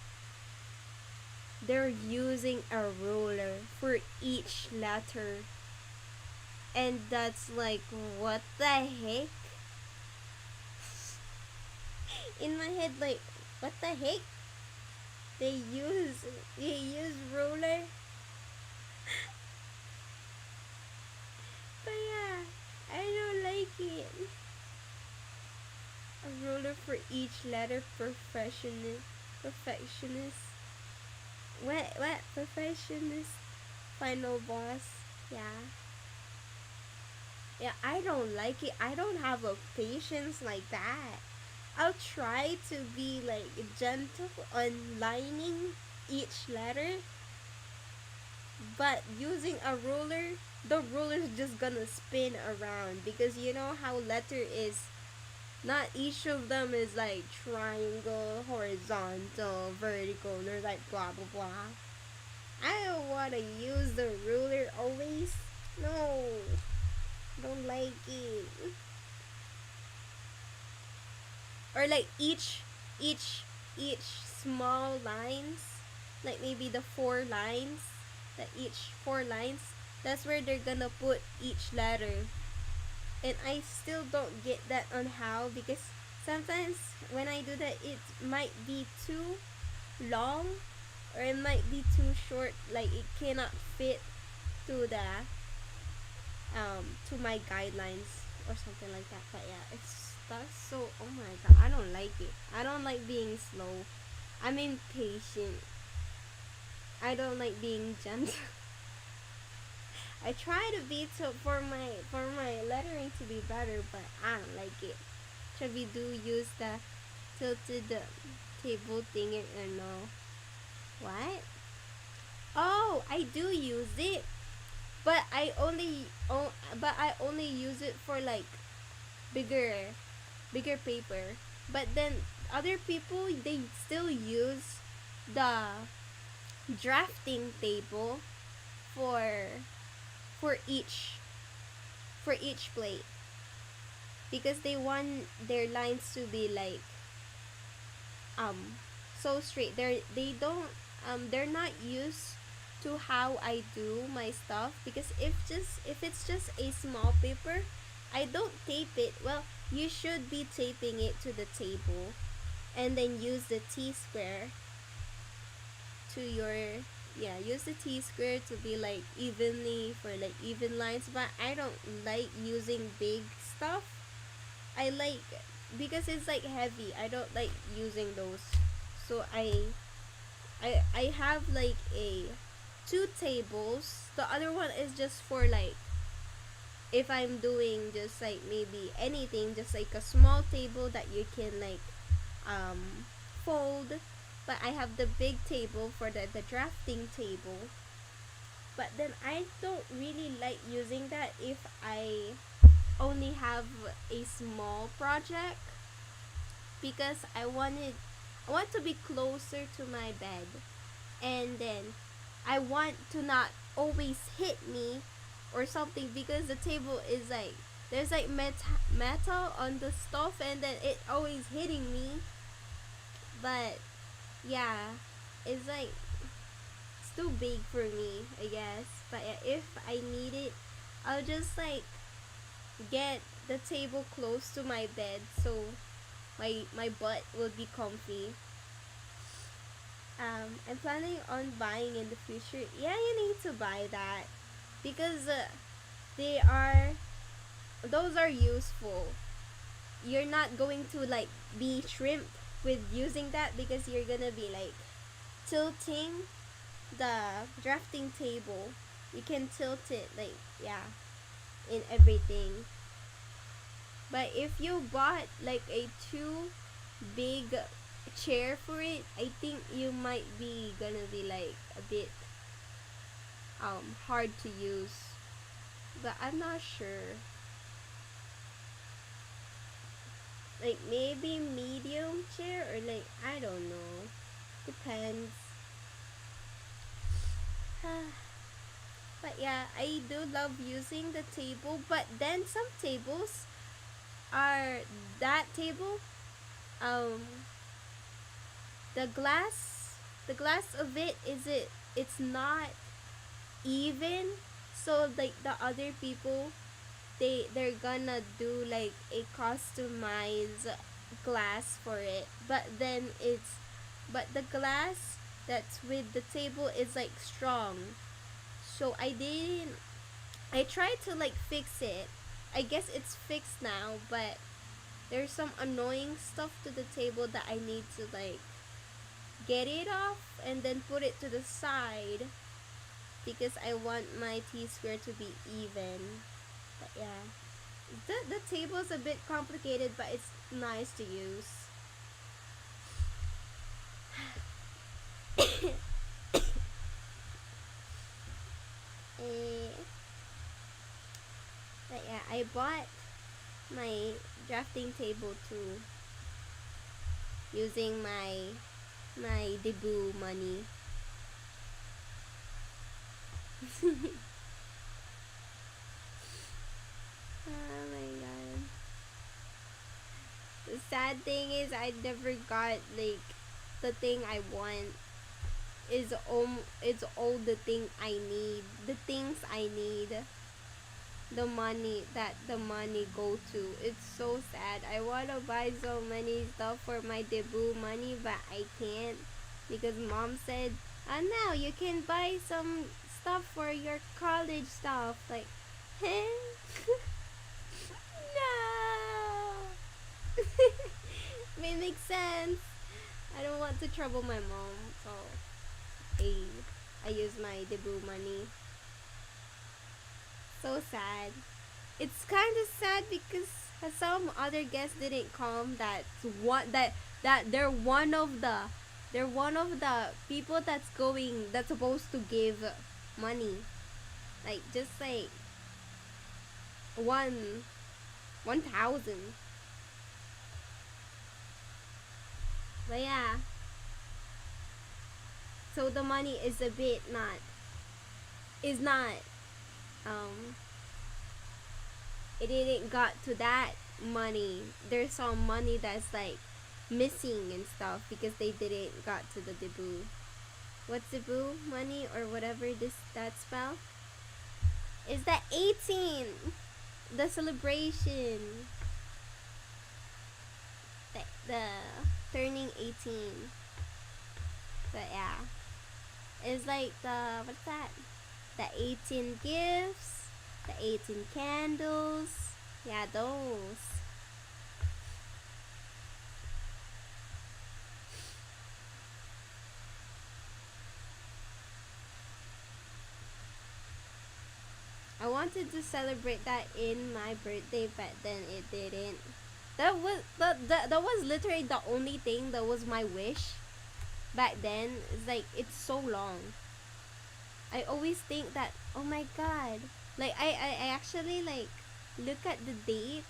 they're using a ruler for each letter. And that's like what the heck? In my head like what the heck? They use ruler. But yeah, I don't like it. A ruler for each letter. Perfectionist. What perfectionist? Final boss. Yeah. Yeah, I don't like it. I don't have a patience like that. I'll try to be like gentle on lining each letter, but using a ruler, the ruler's just gonna spin around because you know how letter is. Not each of them is like triangle, horizontal, vertical. They're like blah blah blah. I don't wanna use the ruler always. No, don't like it. Or like each small lines, like maybe the four lines, that each four lines That's where they're gonna put each letter. And I still don't get that on how, because sometimes when I do that, it might be too long or it might be too short, like it cannot fit to the to my guidelines or something like that. But yeah, it's that's so, oh my god, I don't like it. I don't like being slow. I'm impatient. I don't like being gentle. I try to be to for my lettering to be better, but I don't like it. Should we do use the tilted table thing or no? What? Oh, I do use it, but I only use it for like bigger paper. But then other people, they still use the drafting table for for each for each plate, because they want their lines to be like so straight. They don't they're not used to how I do my stuff, because if it's just a small paper, I don't tape it. Well, you should be taping it to the table and then use the T-square to your, yeah, use the T-square to be like evenly for like even lines. But I don't like using big stuff. I like, because it's like heavy, I don't like using those. So I have like a two tables. The other one is just for like if I'm doing just like maybe anything, just like a small table that you can like fold. But I have the big table for the drafting table. But then I don't really like using that if I only have a small project, because I want to be closer to my bed, and then I want to not always hit me or something, because the table is like there's like metal on the stuff, and then it always hitting me. But yeah, it's like it's too big for me, I guess. But yeah, if I need it, I'll just like get the table close to my bed, so my butt will be comfy. I'm planning on buying in the future. Yeah, you need to buy that, because they are those are useful. You're not going to like be shrimp with using that, because you're gonna be like tilting the drafting table. You can tilt it like, yeah, in everything. But if you bought like a too big chair for it, I think you might be gonna be like a bit hard to use. But I'm not sure. Like maybe medium chair, or like I don't know. Depends. But yeah, I do love using the table, but then some tables are that table um the glass of it's not even, so like the other people, they're gonna do like a customized glass for it, but then but the glass that's with the table is like strong. So I tried to like fix it. I guess it's fixed now, but there's some annoying stuff to the table that I need to like get it off and then put it to the side, because I want my T-square to be even. But yeah, the table's a bit complicated, but it's nice to use. Eh, but yeah, I bought my drafting table too, using my debut money. Oh my god. The sad thing is I never got like the thing I want. it's all the thing I need. The things I need. The money that the money go to. It's so sad. I wanna buy so many stuff for my debut money, but I can't because mom said, now you can buy some stuff for your college stuff." Like, huh? No. It makes sense. I don't want to trouble my mom, so I use my debut money. So sad. It's kind of sad because some other guests didn't come. That they're one of the people that's supposed to give money. Like just like 1,000. But yeah. So the money is a bit is not it didn't got to that money. There's some money that's like missing and stuff because they didn't got to the debut. What's debut money or whatever that spell? Is that 18? The celebration. The turning 18. But yeah. It's like what's that? The 18 gifts, the 18 candles. Yeah, those. I wanted to celebrate that in my birthday, but then it didn't. That was literally the only thing that was my wish back then. It's like it's so long. I always think that, oh my god, like I actually like look at the date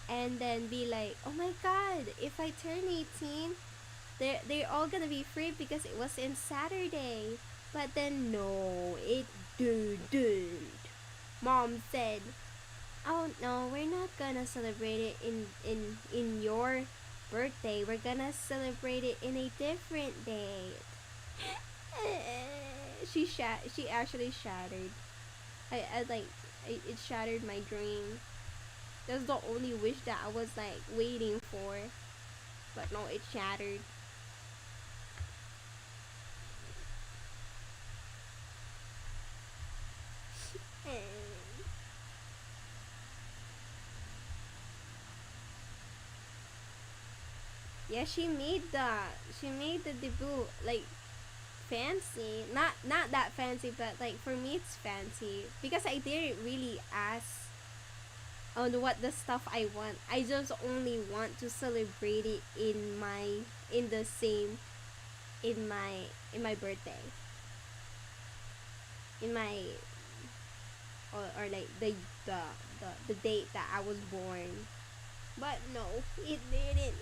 and then be like, oh my god, if I turn 18, they're all gonna be free because it was in Saturday. But then no, it didn't. Mom said, oh no, we're not gonna celebrate it in your birthday. We're gonna celebrate it in a different date. She actually shattered. It shattered my dream. That's the only wish that I was like waiting for. But no, it shattered. Yeah, she made the debut like fancy. Not that fancy, but like for me it's fancy because I didn't really ask on what the stuff I want. I just only want to celebrate it in the same in my birthday. In my or like the date that I was born. But no, it didn't.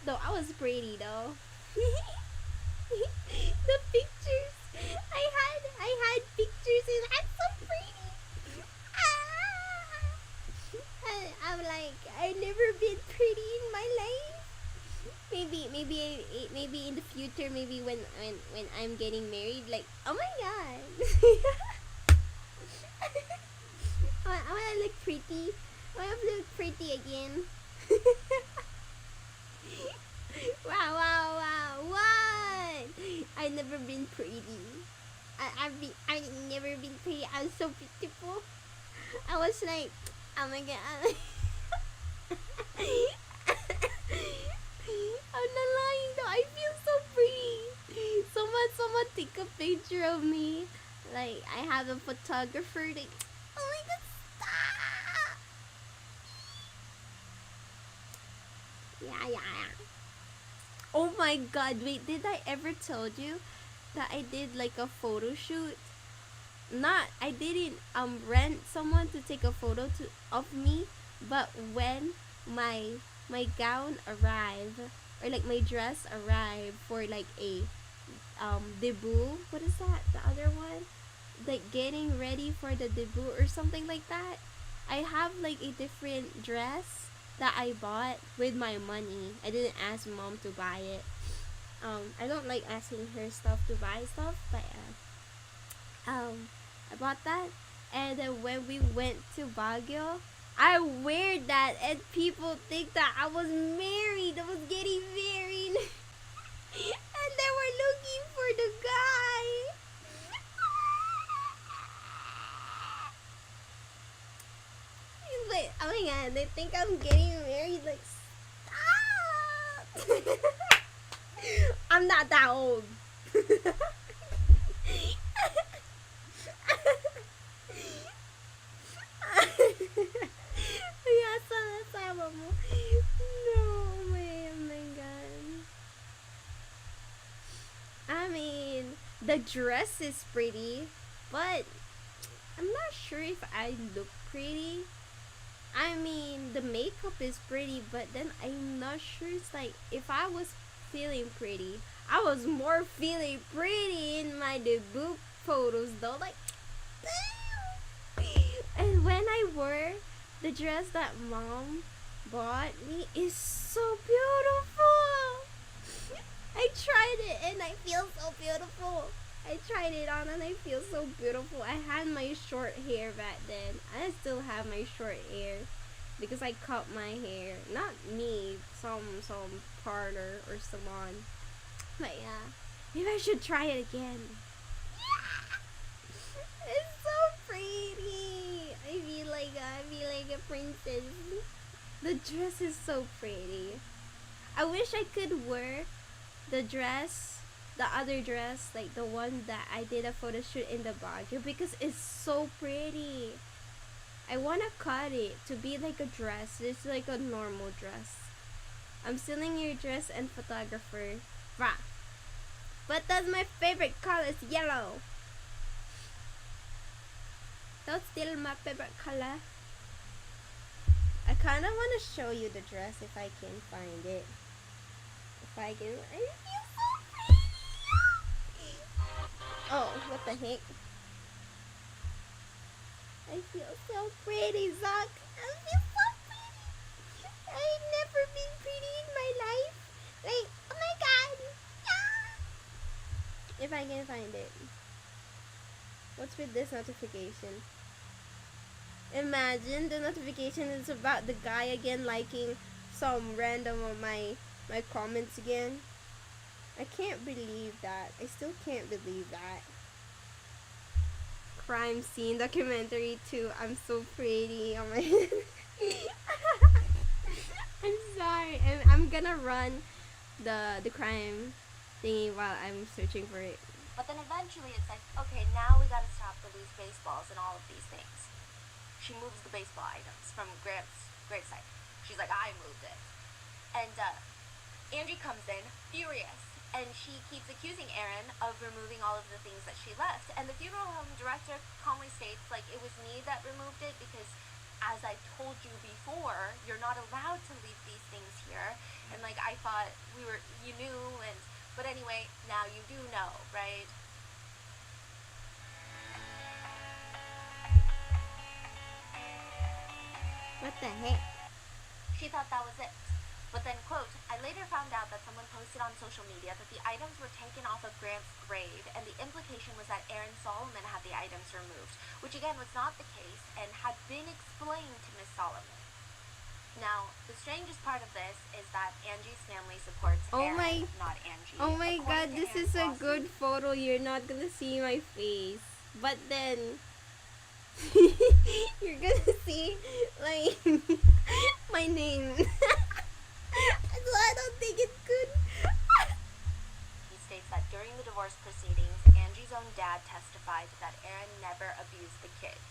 Though I was pretty though. The pictures I had pictures and I'm so pretty. I'm like I never been pretty in my life. Maybe in the future, maybe when I'm getting married, like oh my god. I wanna look pretty. I want to look pretty again. Wow, what? I've never been pretty. I've never been pretty. I'm so beautiful. I was like, oh my god. I'm not lying though. I feel so pretty. Someone take a picture of me. Like I have a photographer. Like, oh my god, stop. Yeah. Oh my god, wait, did I ever tell you that I did like a photo shoot? I didn't rent someone to take a photo of me, but when my gown arrived or like my dress arrived for like a debut, what is that? The other one? Like getting ready for the debut or something like that. I have like a different dress that I bought with my money. I didn't ask mom to buy it. I don't like asking her stuff to buy stuff, but I bought that, and then when we went to Baguio, I wear that, and people think that I was married. I was getting married, and they were looking for the guy. He's like, oh my god, they think I'm getting married. Like, stop. I'm not that old. Ya sama-sama mo. No, oh my god. I mean, the dress is pretty, but I'm not sure if I look pretty. I mean, the makeup is pretty, but then I'm not sure. It's like, if I was feeling pretty, I was more feeling pretty in my debut photos though. Like, and when I wore the dress that mom bought me, is so beautiful. I tried it and I feel so beautiful. I tried it on and I feel so beautiful. I had my short hair back then. I still have my short hair because I cut my hair. Not me, some parlor or salon. But yeah, maybe I should try it again. It's so pretty. I feel like a princess. The dress is so pretty. I wish I could wear the dress, the other dress, like the one that I did a photo shoot in the Baguio, because it's so pretty. I wanna cut it to be like a dress. It's like a normal dress. I'm stealing your dress and photographer. Rah. But that's my favorite color, is yellow. Don't steal my favorite color. I kinda wanna show you the dress if I can find it. If I can. I feel so pretty. Oh, what the heck? I feel so pretty, Zuck. I feel so pretty. I've never been pretty in my life. Like, oh my god. Ah! If I can find it. What's with this notification? Imagine the notification is about the guy again liking some random of my comments again. I can't believe that. I still can't believe that. Crime scene documentary 2. I'm so pretty. Oh my. I'm sorry. I'm gonna run the crime thingy while I'm searching for it. But then eventually it's like, okay, now we gotta stop the loose baseballs and all of these things. She moves the baseball items from Grant's gravesite. She's like, I moved it. And Angie comes in, furious, and she keeps accusing Erin of removing all of the things that she left. And the funeral home director calmly states, like, it was me that removed it because, as I told you before, you're not allowed to leave these things here. And, like, I thought you knew, but anyway, now you do know, right? What the heck? She thought that was it. But then, quote, I later found out that someone posted on social media that the items were taken off of Grant's grave, and the implication was that Erin Solomon had the items removed, which again was not the case and had been explained to Miss Solomon. Now, the strangest part of this is that Angie's family supports Erin, not Angie. Oh my god, According to this Erin's is a lawsuit, good photo. You're not gonna see my face. But then you're gonna see like my name. So I don't think it's good. He states that during the divorce proceedings, Angie's own dad testified that Erin never abused the kids.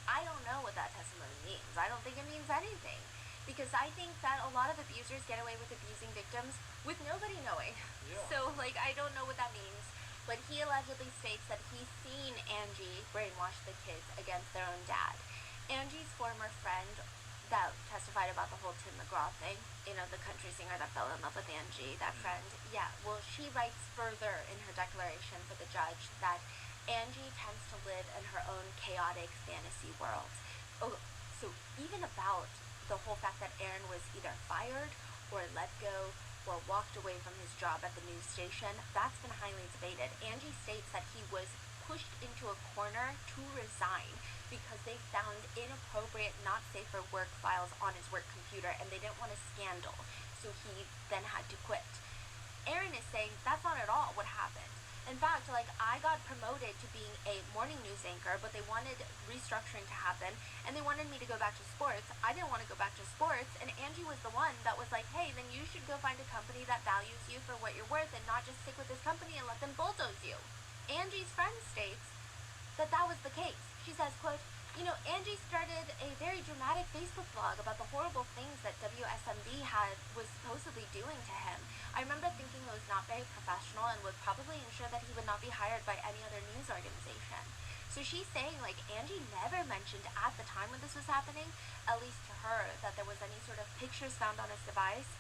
I don't know what that testimony means. I don't think it means anything. Because I think that a lot of abusers get away with abusing victims with nobody knowing. Yeah. So, like, I don't know what that means. But he allegedly states that he's seen Angie brainwash the kids against their own dad. Angie's former friend that testified about the whole Tim McGraw thing, you know, the country singer that fell in love with Angie, that friend, yeah, well, she writes further in her declaration for the judge that Angie tends to live in her own chaotic fantasy world. Oh, so even about the whole fact that Erin was either fired or let go or walked away from his job at the news station, that's been highly debated. Angie states that he was pushed into a corner to resign because they found inappropriate, not safe for work files on his work computer and they didn't want a scandal, so he then had to quit. Aaron is saying that's not at all what happened. In fact, like, I got promoted to being a morning news anchor, but they wanted restructuring to happen, and they wanted me to go back to sports. I didn't want to go back to sports, and Angie was the one that was like, hey, then you should go find a company that values you for what you're worth and not just stick with this company and let them bulldoze you. Angie's friend states that that was the case. She says, quote, you know, Angie started a very dramatic Facebook blog about the horrible things that WSMB was supposedly doing to him. I remember thinking it was not very professional and would probably ensure that he would not be hired by any other news organization. So she's saying, like, Angie never mentioned at the time when this was happening, at least to her, that there was any sort of pictures found on his device.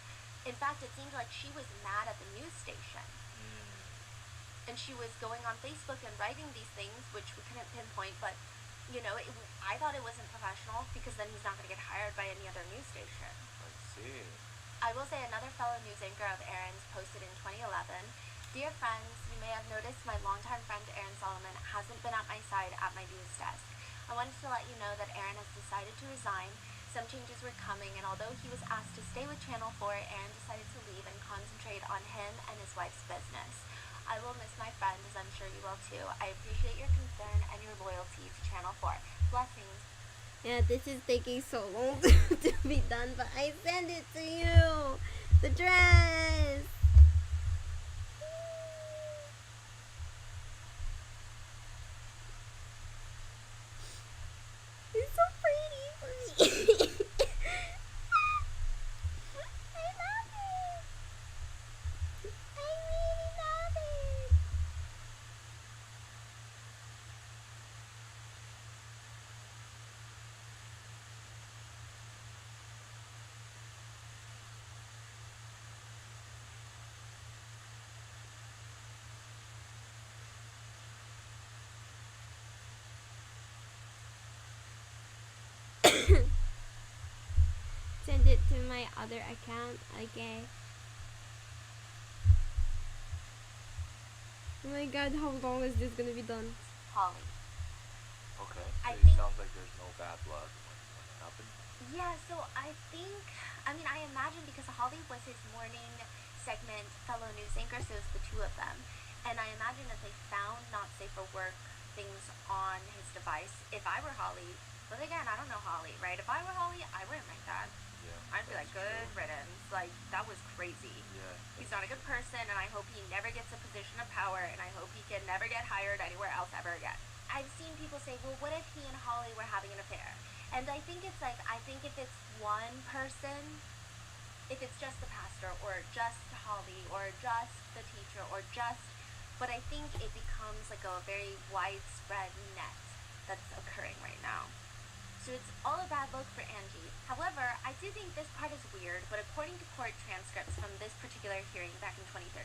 In fact, it seemed like she was mad at the news station. And she was going on Facebook and writing these things, which we couldn't pinpoint, but, you know, I thought it wasn't professional because then he's not going to get hired by any other news station. I see. I will say another fellow news anchor of Aaron's posted in 2011, Dear friends, you may have noticed my longtime friend Aaron Solomon hasn't been at my side at my news desk. I wanted to let you know that Aaron has decided to resign. Some changes were coming, and although he was asked to stay with Channel 4, Aaron decided to leave and concentrate on him and his wife's business. I will miss my friend, as I'm sure you will too. I appreciate your concern and your loyalty to Channel 4. Blessings. Yeah, this is taking so long to be done, but I send it to you. The dress. It's so pretty for me. I love it. I really love it. Send it to my other account, okay? Oh my god, how long is this gonna be done? Holly. Okay. I So it think- sounds like there's no bad blood when it happened. Yeah, so I imagine because Holly was his morning segment fellow news anchor, so it was the two of them. And I imagine that they found not safe for work things on his device. If I were Holly, but again, I don't know Holly, right? If I were Holly, I wouldn't write that. Yeah. I'd be like, that's good true. riddance. Like, that was crazy. Yeah. He's not a good person, and I hope he never gets a position of power, and I hope he can never get hired anywhere else ever again. I've seen people say, well, what if he and Holly were having an affair? And I think it's like, I think if it's one person, if it's just the pastor, or just Holly, or just the teacher, or just, but I think it becomes like a very widespread net that's occurring right now. So it's all a bad look for Angie. However, I do think this part is weird, but according to court transcripts from this particular hearing back in 2013,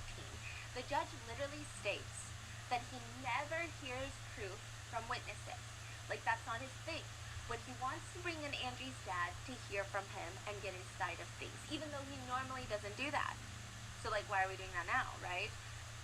the judge literally states that he never hears proof from witnesses. Like, that's not his thing. But he wants to bring in Angie's dad to hear from him and get his side of things, even though he normally doesn't do that. So, like, why are we doing that now, right?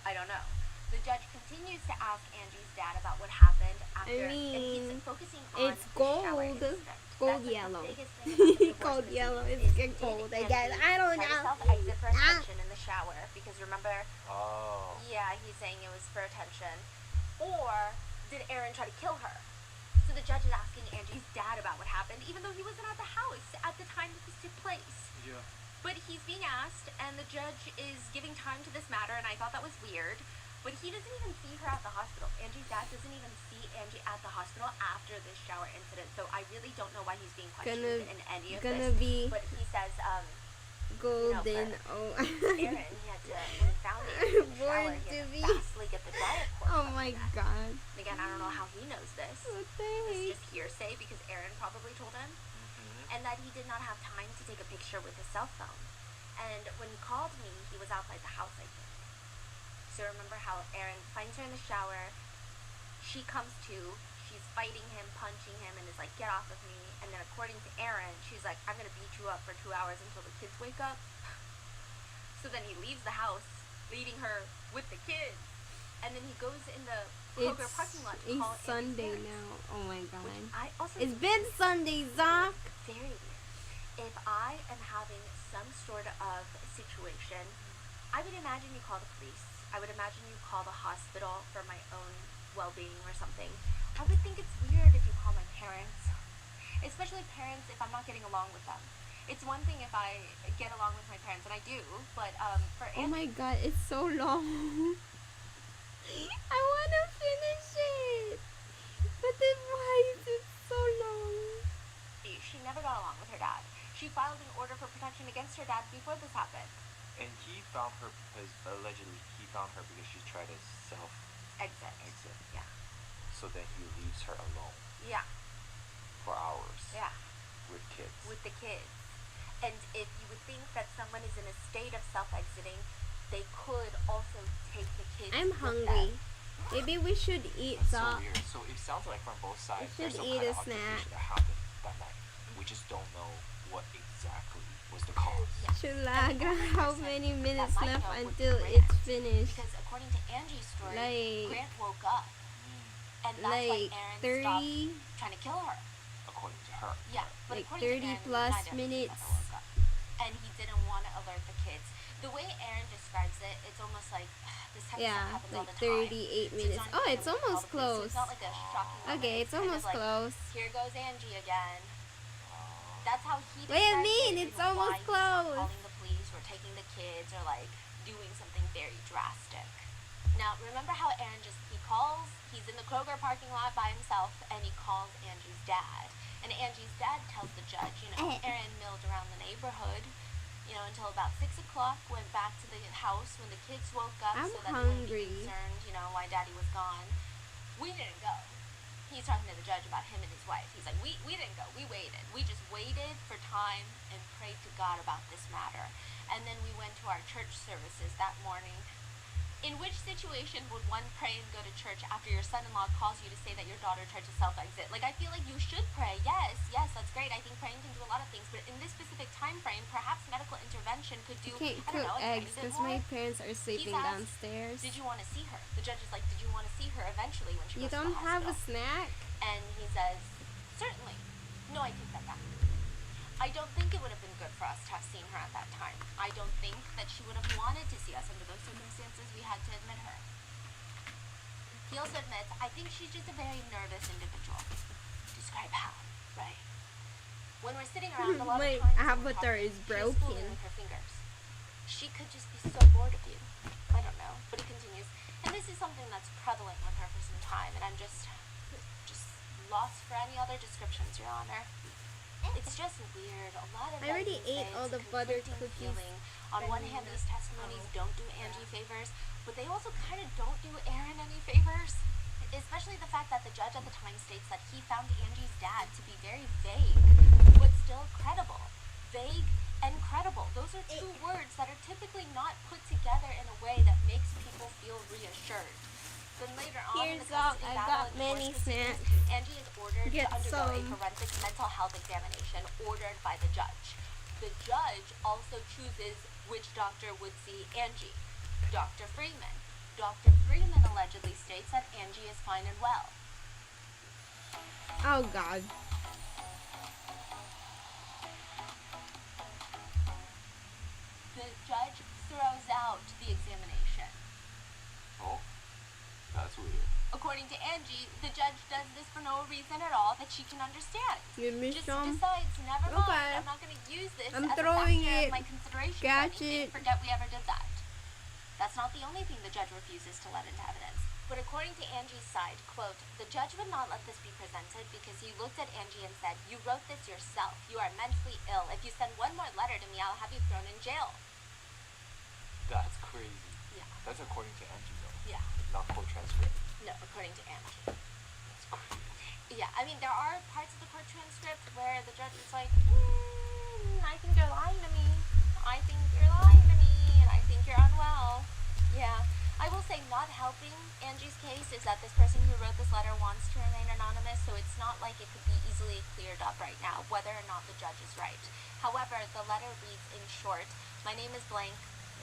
I don't know. The judge continues to ask Angie's dad about what happened after, and mean, he's focusing on it's the shower gold. incident. Gold That's, like, yellow. the biggest thing about the divorce Gold yellow. proceedings It's is, get did gold, I Angie guess. I don't try to know. self-exit for Ah. attention in the shower? Because remember, Oh. yeah, he's saying it was for attention. Or did Aaron try to kill her? So the judge is asking Angie's dad about what happened, even though he wasn't at the house at the time that this took place. Yeah. But he's being asked, and the judge is giving time to this matter, and I thought that was weird. But he doesn't even see her at the hospital. Angie's dad doesn't even see Angie at the hospital after this shower incident. So I really don't know why he's being questioned in any of Gonna this. be But he says, golden. Oh. Aaron, he had to, when he found Angie in the shower, Born he to had be. to fastly get the dryer cord Oh from my her neck. god. And again, I don't know how he knows this. What the This is heck? just hearsay because Aaron probably told him. Mm-hmm. And that he did not have time to take a picture with his cell phone. And when he called me, he was outside the house, I think. So remember how Aaron finds her in the shower. She comes to. She's fighting him, punching him, and is like, get off of me. And then according to Aaron, she's like, I'm going to beat you up for 2 hours until the kids wake up. So then he leaves the house, leaving her with the kids, and then he goes in the Kroger parking lot to It's call Andy's Sunday parents, now. Oh my which god. I also It's think been Sunday, Zach. very weird. If I am having some sort of situation, I would imagine you call the police. I would imagine you call the hospital for my own well-being or something. I would think it's weird if you call my parents, especially parents if I'm not getting along with them. It's one thing if I get along with my parents, and I do, but for Oh Andy, my god, it's so long. I wanna finish it. But then why is it so long? she never got along with her dad. She filed an order for protection against her dad before this happened. And he found her because allegedly he found her because she tried to Exit. exit. Yeah. So then he leaves her alone Yeah. for hours Yeah. with kids. With the kids. And if you would think that someone is in a state of self-exiting, they could also take the kids I'm with hungry. them. Maybe we should eat That's so Zach. weird. So it sounds like from both sides should there's some eat kind a of snack. altercation that happened that night. We just don't know what exactly was the cause. Chulaga, how many minutes That might left know would be until Grant, it's finished? Because according to Angie's story, Like- Grant woke up. And that's Like why Aaron 30, stopped trying to kill her. According to her. Yeah, but Like according 30 to Aaron, plus neither of them minutes. ever woke up. And he didn't want to alert the kids. The way Aaron describes it, it's almost like this type of yeah, stuff happens all like the time. 38 So minutes. not Oh, even it's like almost call the police. So close. it's not like a shocking moment. Okay, it's kind of almost like, close. Here goes Angie again. That's how he What do you describes mean? it, It's and almost why he's not close. calling the police or taking the kids or like doing something very drastic. Now, remember how Aaron he's in the Kroger parking lot by himself, and he calls Angie's dad. And Angie's dad tells the judge, Aaron milled around the neighborhood, until about 6 o'clock, went back to the house when the kids woke up I'm so that they wouldn't hungry. be concerned, why daddy was gone. We didn't go. He's talking to the judge about him and his wife. He's like, we didn't go. We waited. We just waited for time and prayed to God about this matter. And then we went to our church services that morning. In which situation would one pray and go to church after your son-in-law calls you to say that your daughter tried to self-exit? Like, I feel like you should pray. Yes, that's great. I think praying can do a lot of things. But in this specific time frame, perhaps medical intervention could do, Can't I don't cook know, a tiny eggs bit because more. my parents are sleeping asked, downstairs. Did you want to see her? The judge is like, did you want to see her eventually when she You goes to don't the have a hospital? snack? And he says, certainly. No, I take that back. I don't think it would have been good for us to have seen her at that time. I don't think that she would have wanted to see us under those circumstances. We had to admit her. He also admits, I think she's just a very nervous individual. Describe how, right? When we're sitting around, a lot My of times when we're avatar talking, is she's broken. fooling with her fingers. She could just be so bored of you. I don't know, but he continues. And this is something that's prevalent with her for some time, and I'm just lost for any other descriptions, Your Honor. It's just weird. A lot of I already evidence ate says all the buttered conflicting cookies. feeling. On one hand, these testimonies don't do Angie favors, but they also kind of don't do Aaron any favors. Especially the fact that the judge at the time states that he found Angie's dad to be very vague, but still credible. Vague and credible. Those are two words that are typically not put together in a way that makes people feel reassured. Then later on in the Here's all, custody I battle got and many divorce proceedings, snacks. Angie is ordered Get to undergo a some. forensic mental health examination ordered by the judge. The judge also chooses which doctor would see Angie. Dr. Freeman. Dr. Freeman allegedly states that Angie is fine and well. Oh god. The judge throws out the examination. Oh, that's weird. According to Angie, the judge does this for no reason at all that she can understand. You missed Just some? decides, never Okay. mind, I'm not going to use this I'm as throwing a factor it. of my consideration for Got anything. it. Forget we ever did that. That's not the only thing the judge refuses to let into evidence. But according to Angie's side, quote, the judge would not let this be presented because he looked at Angie and said, you wrote this yourself. You are mentally ill. If you send one more letter to me, I'll have you thrown in jail. That's crazy. Yeah. That's according to Angie though. Yeah. Not court transcript. No, according to Angie. That's crazy. Yeah, I mean, there are parts of the court transcript where the judge is like, I think you're lying to me. I think you're lying to me, and I think you're unwell. Yeah. I will say not helping Angie's case is that this person who wrote this letter wants to remain anonymous, so it's not like it could be easily cleared up right now, whether or not the judge is right. However, the letter reads in short, my name is blank,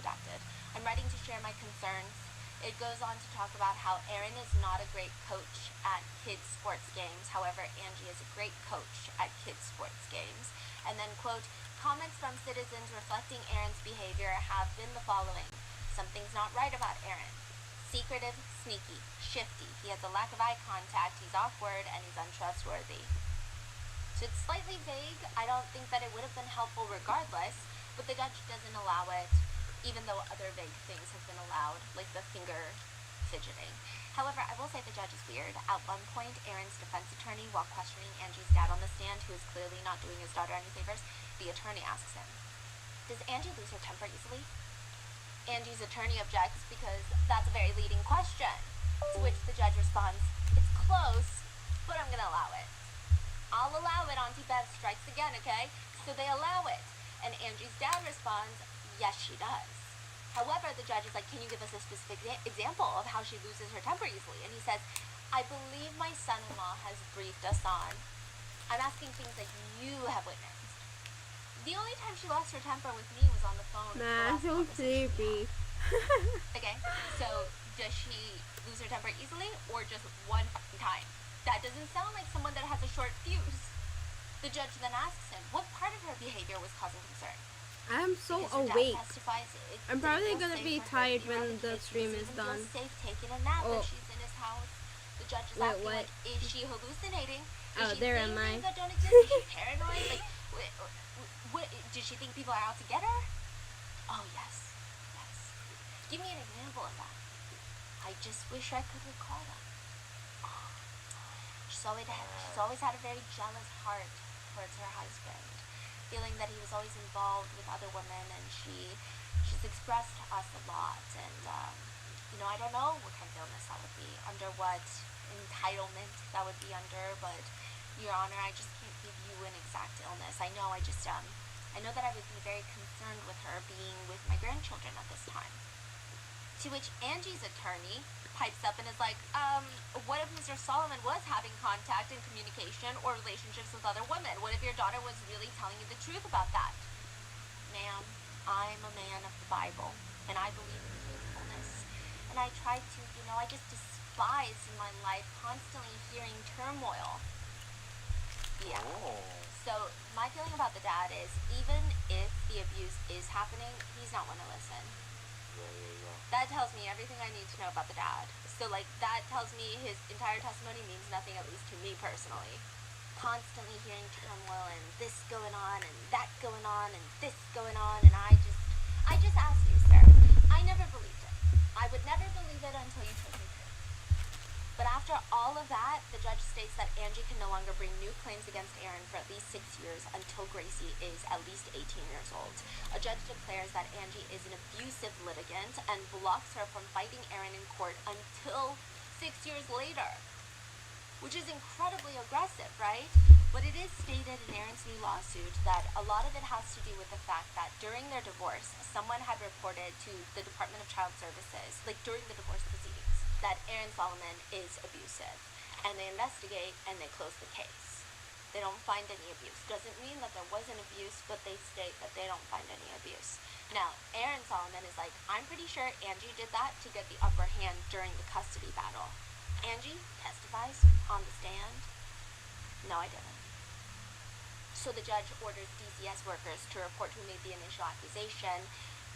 redacted. I'm writing to share my concerns. It goes on to talk about how Aaron is not a great coach at kids' sports games. However, Angie is a great coach at kids' sports games. And then, quote, comments from citizens reflecting Aaron's behavior have been the following. Something's not right about Aaron. Secretive, sneaky, shifty. He has a lack of eye contact. He's awkward and he's untrustworthy. So it's slightly vague. I don't think that it would have been helpful regardless, but the judge doesn't allow it, even though other vague things have been allowed, like the finger fidgeting. However, I will say the judge is weird. At one point, Aaron's defense attorney, while questioning Angie's dad on the stand, who is clearly not doing his daughter any favors, the attorney asks him, does Angie lose her temper easily? Angie's attorney objects because that's a very leading question, to which the judge responds, it's close, but I'm going to allow it. I'll allow it, Auntie Bev strikes again, okay? So they allow it. And Angie's dad responds, yes, she does. However, the judge is like, can you give us a specific example of how she loses her temper easily? And he says, I believe my son-in-law has briefed us on. I'm asking things that you have witnessed. The only time she lost her temper with me was on the phone. Nah, I'm so sleepy. Okay, so does she lose her temper easily or just one time? That doesn't sound like someone that has a short fuse. The judge then asks him, what part of her behavior was causing concern? I'm so Because her dad awake. testifies it I'm didn't probably feel gonna safe be for her to tired be around when the kids. stream She is doesn't done. feel safe taking a nap Oh. when she's in his house. The judge is Wait, asking, what? like, is she hallucinating? Is Oh, she there seeing am I. things that don't exist? Is she paranoid? Like, what, did she think people are out to get her? Oh, yes. Yes. Give me an example of that. I just wish I could recall them. She's always had a very jealous heart towards her husband, feeling that he was always involved with other women, and she's expressed to us a lot. And I don't know what kind of illness that would be, under what entitlement that would be under, but Your Honor, I just can't give you an exact illness. I know that I would be very concerned with her being with my grandchildren at this time. To which Angie's attorney pipes up and is like, what if Mr. Solomon was having contact and communication or relationships with other women? What if your daughter was really telling you the truth about that? Ma'am, I'm a man of the Bible, and I believe in faithfulness. And I try to, I just despise in my life constantly hearing turmoil. Yeah. Oh. So my feeling about the dad is, even if the abuse is happening, he's not one to listen. Yeah. That tells me everything I need to know about the dad. So, that tells me his entire testimony means nothing, at least to me personally. Constantly hearing turmoil and this going on and that going on and this going on, and I just asked you, sir. I never believed it. I would never believe it until you told me to. But after all of that, the judge states that Angie can no longer bring new claims against Aaron for at least 6 years until Gracie is at least 18 years old. A judge declares that Angie is an abusive litigant and blocks her from fighting Aaron in court until 6 years later, which is incredibly aggressive, right? But it is stated in Aaron's new lawsuit that a lot of it has to do with the fact that during their divorce, someone had reported to the Department of Child Services, during the divorce proceedings, that Aaron Solomon is abusive. And they investigate and they close the case. They don't find any abuse. Doesn't mean that there wasn't abuse, but they state that they don't find any abuse. Now, Aaron Solomon is like, I'm pretty sure Angie did that to get the upper hand during the custody battle. Angie testifies on the stand. No, I didn't. So the judge orders DCS workers to report who made the initial accusation,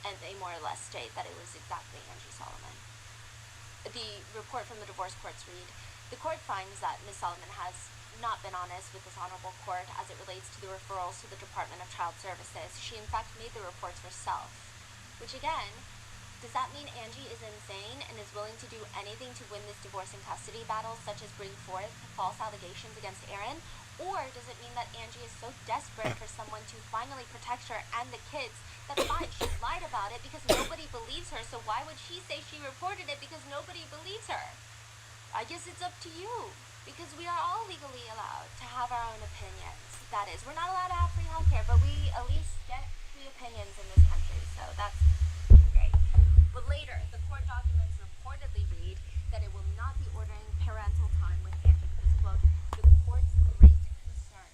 and they more or less state that it was exactly Angie Solomon. The report from the divorce courts read, the court finds that Ms. Solomon has not been honest with this honorable court as it relates to the referrals to the Department of Child Services. She in fact made the reports herself. Which again, does that mean Angie is insane and is willing to do anything to win this divorce and custody battle, such as bring forth false allegations against Aaron? Or does it mean that Angie is so desperate for someone to finally protect her and the kids that fine, she lied about it because nobody believes her, so why would she say she reported it because nobody believes her? I guess it's up to you, because we are all legally allowed to have our own opinions. That is, we're not allowed to have free healthcare, but we at least get free opinions in this country, so that's great. But later, the court documents reportedly read that it will not be ordering parental time with Angie because, quote, the court's great concern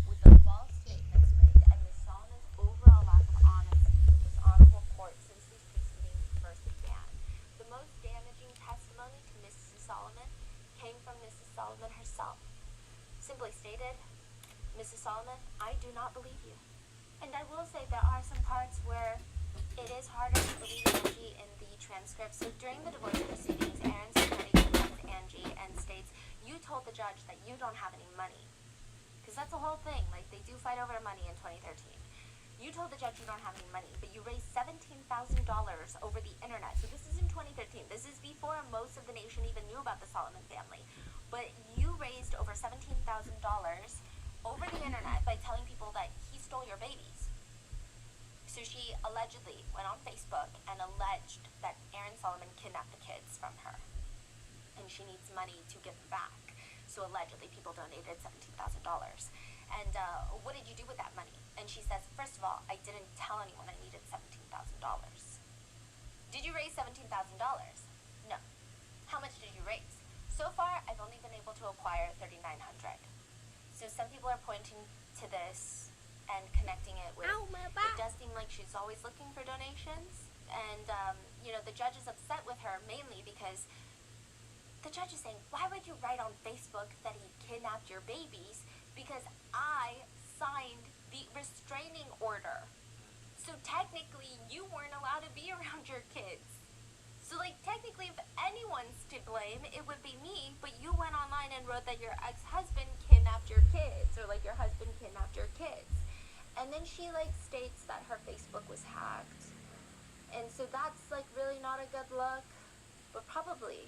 with the false statements made and Ms. Solomon's overall lack of honesty with this honorable court since these yourself. Simply stated, Mrs. Solomon, I do not believe you. And I will say there are some parts where it is harder to believe Angie in the transcript. So during the divorce proceedings, Aaron's attorney confronts Angie and states, you told the judge that you don't have any money. Because that's the whole thing. Like, they do fight over money in 2013. You told the judge you don't have any money, but you raised $17,000 over the internet. So this is in 2013. This is before most of the nation even knew about the Solomon family. But you raised over $17,000 over the internet by telling people that he stole your babies. So she allegedly went on Facebook and alleged that Aaron Solomon kidnapped the kids from her. And she needs money to give them back. So allegedly people donated $17,000. And what did you do with that money? And she says, first of all, I didn't tell anyone I needed $17,000. Did you raise $17,000? No. How much did you raise? So far, I've only been able to acquire $3,900. So some people are pointing to this and connecting it with, it does seem like she's always looking for donations. And, the judge is upset with her mainly because the judge is saying, why would you write on Facebook that he kidnapped your babies? Because I signed the restraining order. So technically, you weren't allowed to be around your kids. So, technically, if anyone's to blame, it would be me, but you went online and wrote that your ex-husband kidnapped your kids, or, your husband kidnapped your kids. And then she, states that her Facebook was hacked. And so that's, really not a good look. But probably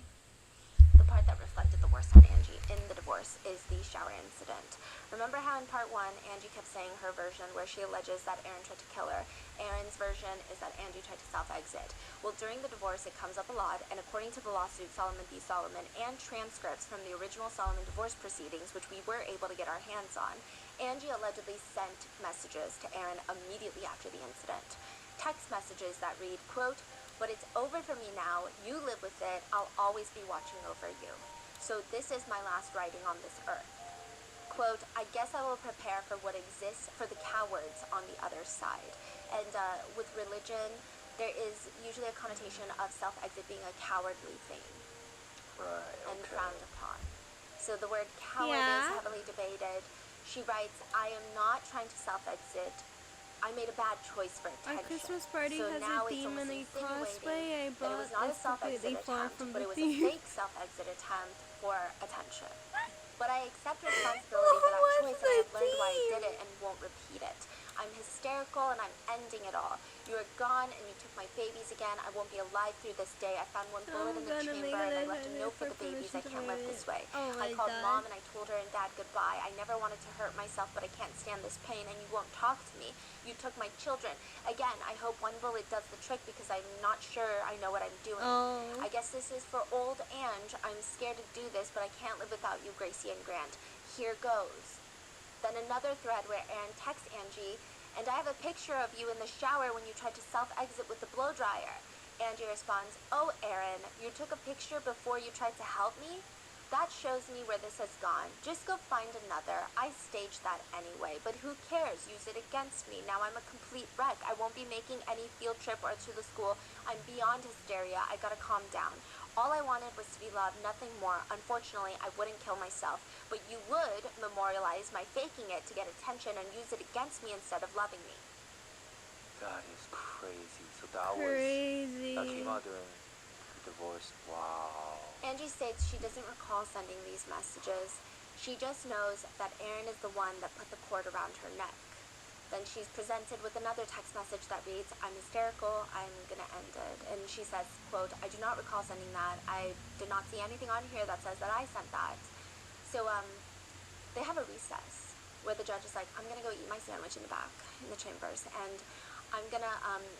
the part that reflected the worst on Angie in the divorce is the shower incident. Remember how in part 1, Angie kept saying her version where she alleges that Aaron tried to kill her. Aaron's version is that Angie tried to self-exit. Well, during the divorce, it comes up a lot, and according to the lawsuit Solomon v. Solomon and transcripts from the original Solomon divorce proceedings, which we were able to get our hands on, Angie allegedly sent messages to Aaron immediately after the incident. Text messages that read, quote, but it's over for me now, you live with it, I'll always be watching over you. So this is my last writing on this earth. Quote, I guess I will prepare for what exists for the cowards on the other side. And with religion, there is usually a connotation of self-exit being a cowardly thing. Right, and okay. frowned upon. So the word coward is heavily debated. She writes, I am not trying to self-exit. I made a bad choice for attention. Our Christmas party so has now a it's theme and a almost cosplay I insinuating that it was bought not a is self-exit completely far attempt, from but the it was theme. a fake self-exit attempt for attention. But I accept responsibility for that What's choice, and I have the learned why I theme? did it and won't repeat it. I'm hysterical and I'm ending it all. You are gone and you took my babies again. I won't be alive through this day. I found one bullet in the gonna chamber make and I it left a note for the babies. I can't live this way. Oh I my called God. Mom and I told her and Dad goodbye. I never wanted to hurt myself, but I can't stand this pain and you won't talk to me. You took my children. Again, I hope one bullet does the trick because I'm not sure I know what I'm doing. Oh. I guess this is for old Ange. I'm scared to do this, but I can't live without you, Gracie and Grant. Here goes. Then another thread where Aaron texts Angie, and I have a picture of you in the shower when you tried to self-exit with the blow dryer. Angie responds, oh, Aaron, you took a picture before you tried to help me? That shows me where this has gone. Just go find another. I staged that anyway, but who cares? Use it against me. Now I'm a complete wreck. I won't be making any field trip or to the school. I'm beyond hysteria. I gotta calm down. All I wanted was to be loved, nothing more. Unfortunately, I wouldn't kill myself, but you would memorialize my faking it to get attention and use it against me instead of loving me. That is crazy. So that Crazy. that came out during the divorce. Wow. Angie states she doesn't recall sending these messages. She just knows that Aaron is the one that put the cord around her neck. Then she's presented with another text message that reads, I'm hysterical, I'm gonna end it. And she says, quote, I do not recall sending that. I did not see anything on here that says that I sent that. So, they have a recess where the judge is like, I'm gonna go eat my sandwich in the back, in the chambers, and I'm gonna,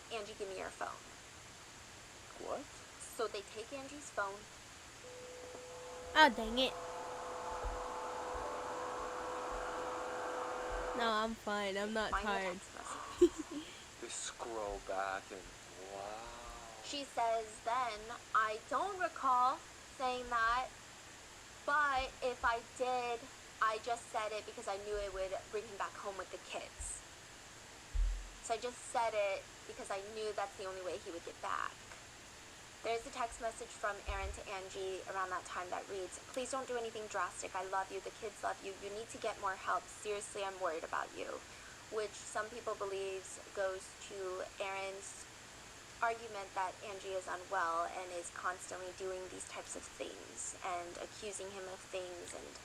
Angie, give me your phone. What? So they take Angie's phone. Oh, dang it. No, I'm fine. I'm not Find the tired. text message. They scroll back and wow. She says, then, I don't recall saying that, but if I did, I just said it because I knew it would bring him back home with the kids. So I just said it because I knew that's the only way he would get back. There's a text message from Aaron to Angie around that time that reads, "Please don't do anything drastic. I love you. The kids love you. You need to get more help. Seriously, I'm worried about you." Which some people believe goes to Aaron's argument that Angie is unwell and is constantly doing these types of things and accusing him of things and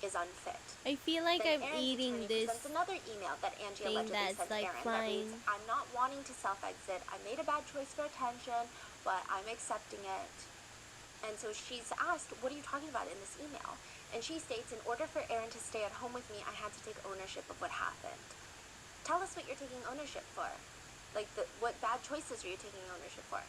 is unfit. I feel like Then I'm Aaron's eating attorney this presents another email that Angie thing allegedly that's sent to like Aaron that reads, flying. "I'm not wanting to self-exit. I made a bad choice for attention, but I'm accepting it." And so she's asked, "What are you talking about in this email?" And she states, "In order for Aaron to stay at home with me, I had to take ownership of what happened." Tell us what you're taking ownership for. Like, what bad choices are you taking ownership for?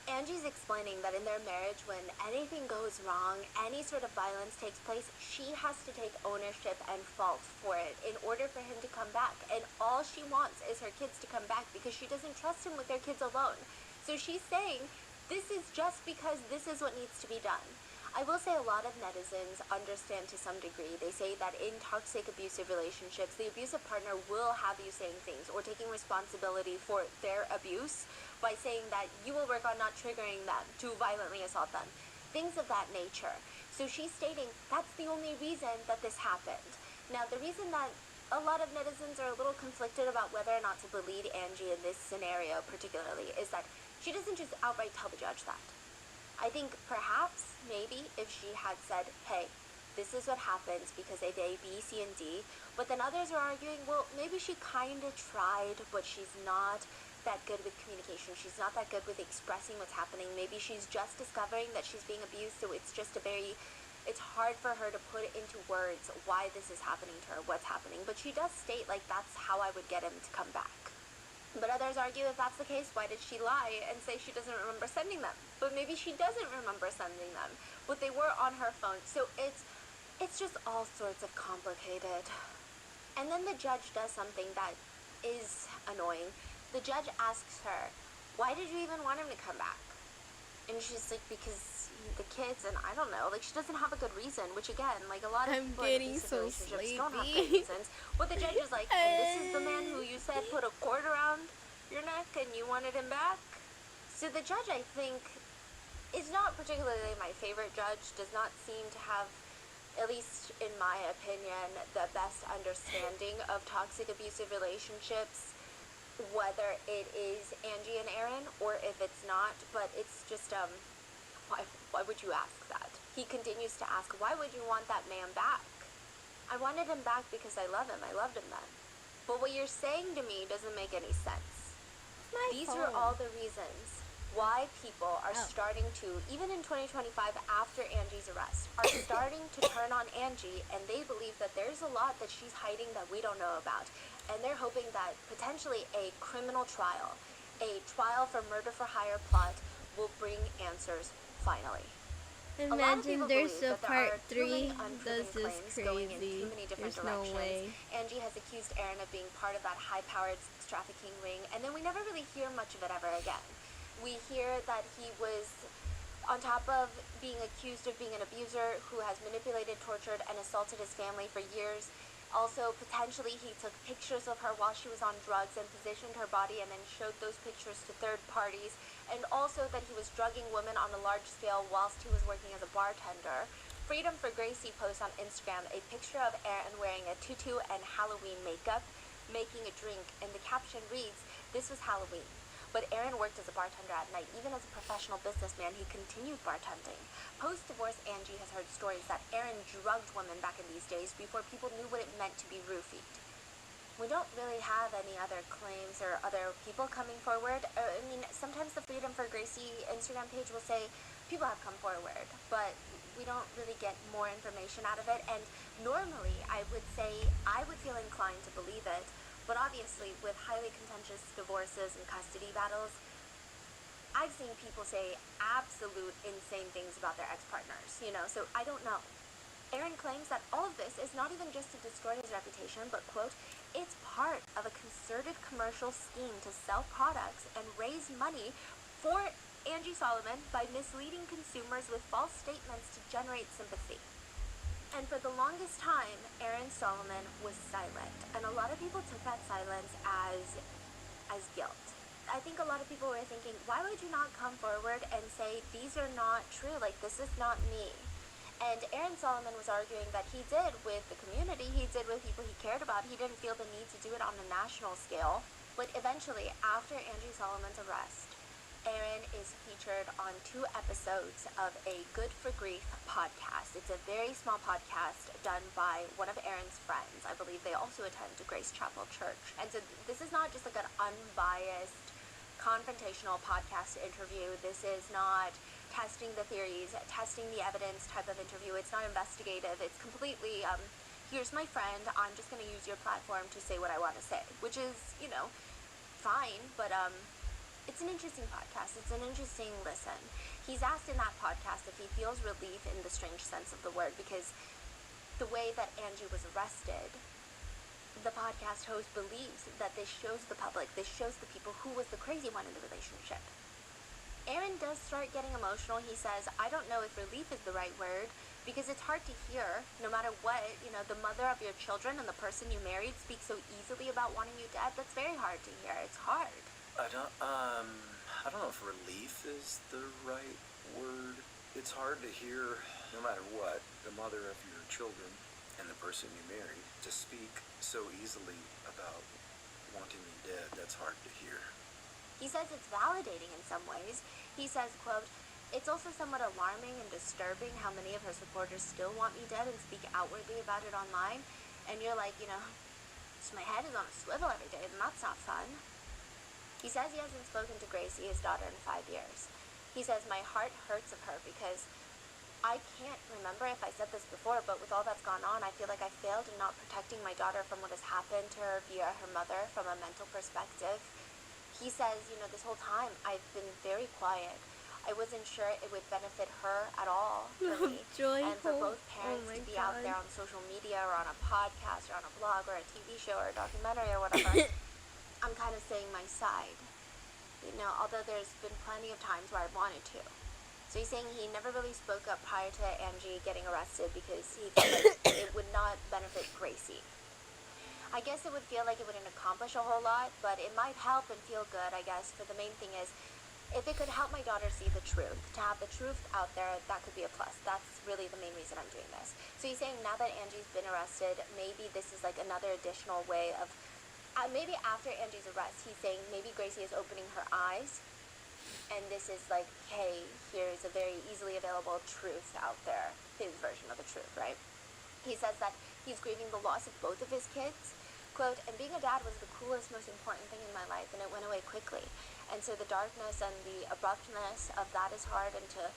Angie's explaining that in their marriage, when anything goes wrong, any sort of violence takes place, she has to take ownership and fault for it in order for him to come back. And all she wants is her kids to come back because she doesn't trust him with their kids alone. So she's saying, this is just because this is what needs to be done. I will say a lot of netizens understand to some degree. They say that in toxic, abusive relationships, the abusive partner will have you saying things or taking responsibility for their abuse by saying that you will work on not triggering them to violently assault them. Things of that nature. So she's stating that's the only reason that this happened. Now, the reason that a lot of netizens are a little conflicted about whether or not to believe Angie in this scenario particularly is that she doesn't just outright tell the judge that. I think perhaps, maybe, if she had said, "Hey, this is what happens because of A, B, C, and D," but then others are arguing, well, maybe she kind of tried, but she's not that good with communication. She's not that good with expressing what's happening. Maybe she's just discovering that she's being abused, so it's just it's hard for her to put into words why this is happening to her, what's happening. But she does state, like, that's how I would get him to come back. But others argue if that's the case, why did she lie and say she doesn't remember sending them? But maybe she doesn't remember sending them, but they were on her phone. So it's just all sorts of complicated. And then the judge does something that is annoying. The judge asks her, "Why did you even want him to come back?" And she's like, "Because the kids," and I don't know, like, she doesn't have a good reason, which again, like, a lot of I'm people in getting abusive so relationships don't have good sleepy. reasons. But the judge is like, "And this is the man who you said put a cord around your neck and you wanted him back?" So the judge, I think, is not particularly my favorite judge, does not seem to have, at least in my opinion, the best understanding of toxic abusive relationships, whether it is Angie and Aaron or if it's not. But it's just, why would you ask that? He continues to ask, "Why would you want that man back?" "I wanted him back because I love him. I loved him then." But what you're saying to me doesn't make any sense. These are all the reasons why people are starting to, even in 2025 after Angie's arrest, are starting to turn on Angie, and they believe that there's a lot that she's hiding that we don't know about. And they're hoping that potentially a criminal trial, a trial for murder for hire plot, will bring answers finally. Imagine there's a that there part are too many 3. unproven This is claims going in crazy. too many different There's no directions. way. Angie has accused Aaron of being part of that high-powered sex trafficking ring, and then we never really hear much of it ever again. We hear that he was, on top of being accused of being an abuser who has manipulated, tortured, and assaulted his family for years, also potentially he took pictures of her while she was on drugs and positioned her body and then showed those pictures to third parties, and also that he was drugging women on a large scale whilst he was working as a bartender. Freedom for Gracie posts on Instagram a picture of Aaron wearing a tutu and Halloween makeup, making a drink, and the caption reads, "This was Halloween." But Aaron worked as a bartender at night. Even as a professional businessman, he continued bartending. Post-divorce, Angie has heard stories that Aaron drugged women back in these days before people knew what it meant to be roofied. We don't really have any other claims or other people coming forward. I mean, sometimes the Freedom for Gracie Instagram page will say people have come forward, but we don't really get more information out of it. And normally, I would say I would feel inclined to believe it. But obviously, with highly contentious divorces and custody battles, I've seen people say absolute insane things about their ex-partners, so I don't know. Aaron claims that all of this is not even just to destroy his reputation, but, quote, "It's part of a concerted commercial scheme to sell products and raise money for Angie Solomon by misleading consumers with false statements to generate sympathy." And for the longest time, Aaron Solomon was silent. And a lot of people took that silence as guilt. I think a lot of people were thinking, why would you not come forward and say, these are not true, like, this is not me? And Aaron Solomon was arguing that he did with the community, he did with people he cared about. He didn't feel the need to do it on a national scale. But eventually, after Angie Solomon's arrest, Aaron is featured on 2 episodes of a Good for Grief podcast. It's a very small podcast done by one of Aaron's friends. I believe they also attend Grace Chapel Church. And so this is not just like an unbiased, confrontational podcast interview. This is not testing the theories, testing the evidence type of interview. It's not investigative. It's completely, here's my friend, I'm just going to use your platform to say what I want to say, which is, fine, but it's an interesting podcast. It's an interesting listen. He's asked in that podcast if he feels relief in the strange sense of the word, because the way that Angie was arrested, the podcast host believes that this shows the public, this shows the people who was the crazy one in the relationship. Aaron does start getting emotional. He says, I don't know if relief is the right word, because it's hard to hear, no matter what, the mother of your children and the person you married speak so easily about wanting you dead. That's very hard to hear. It's hard. I don't know if relief is the right word. It's hard to hear, no matter what, the mother of your children and the person you married to speak so easily about wanting me dead. That's hard to hear. He says it's validating in some ways. He says, quote, it's also somewhat alarming and disturbing how many of her supporters still want me dead and speak outwardly about it online. And you're like, so my head is on a swivel every day, and that's not fun. He says he hasn't spoken to Gracie, his daughter, in 5 years. He says, my heart hurts of her because I can't remember if I said this before, but with all that's gone on, I feel like I failed in not protecting my daughter from what has happened to her via her mother from a mental perspective. He says, this whole time I've been very quiet. I wasn't sure it would benefit her at all for me. And for both parents to be out there on social media or on a podcast or on a blog or a TV show or a documentary or whatever, I'm kind of saying my side, although there's been plenty of times where I wanted to. So he's saying he never really spoke up prior to Angie getting arrested because he felt like it would not benefit Gracie. I guess it would feel like it wouldn't accomplish a whole lot, but it might help and feel good, I guess. For the main thing is, if it could help my daughter see the truth, to have the truth out there, that could be a plus. That's really the main reason I'm doing this. So he's saying now that Angie's been arrested, maybe this is like another additional way of, maybe after Angie's arrest, he's saying maybe Gracie is opening her eyes, and this is like, hey, here's a very easily available truth out there, his version of the truth, right? He says that he's grieving the loss of both of his kids. Quote, and being a dad was the coolest, most important thing in my life, and it went away quickly. And so the darkness and the abruptness of that is hard, and to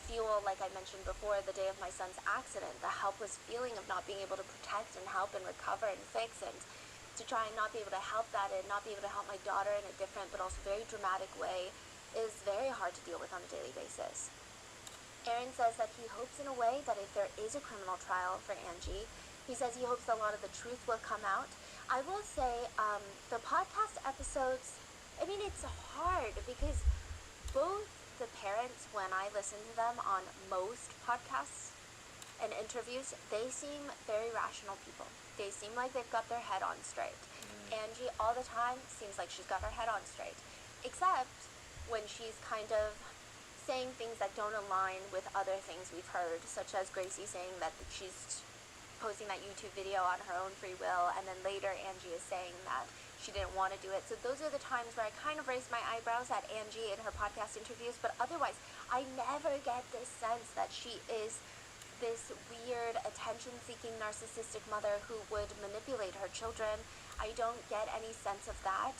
feel, like I mentioned before, the day of my son's accident, the helpless feeling of not being able to protect and help and recover and fix, and to try and not be able to help that and not be able to help my daughter in a different but also very dramatic way is very hard to deal with on a daily basis. Aaron says that he hopes in a way that if there is a criminal trial for Angie, he says he hopes a lot of the truth will come out. I will say, the podcast episodes, it's hard because both the parents, when I listen to them on most podcasts and interviews, they seem very rational people. They seem like they've got their head on straight. Angie all the time seems like she's got her head on straight, except when she's kind of saying things that don't align with other things we've heard, such as Gracie saying that she's posting that YouTube video on her own free will, and then later Angie is saying that she didn't want to do it. So those are the times where I kind of raise my eyebrows at Angie in her podcast interviews, but otherwise I never get this sense that she is this weird attention-seeking narcissistic mother who would manipulate her children. I don't get any sense of that.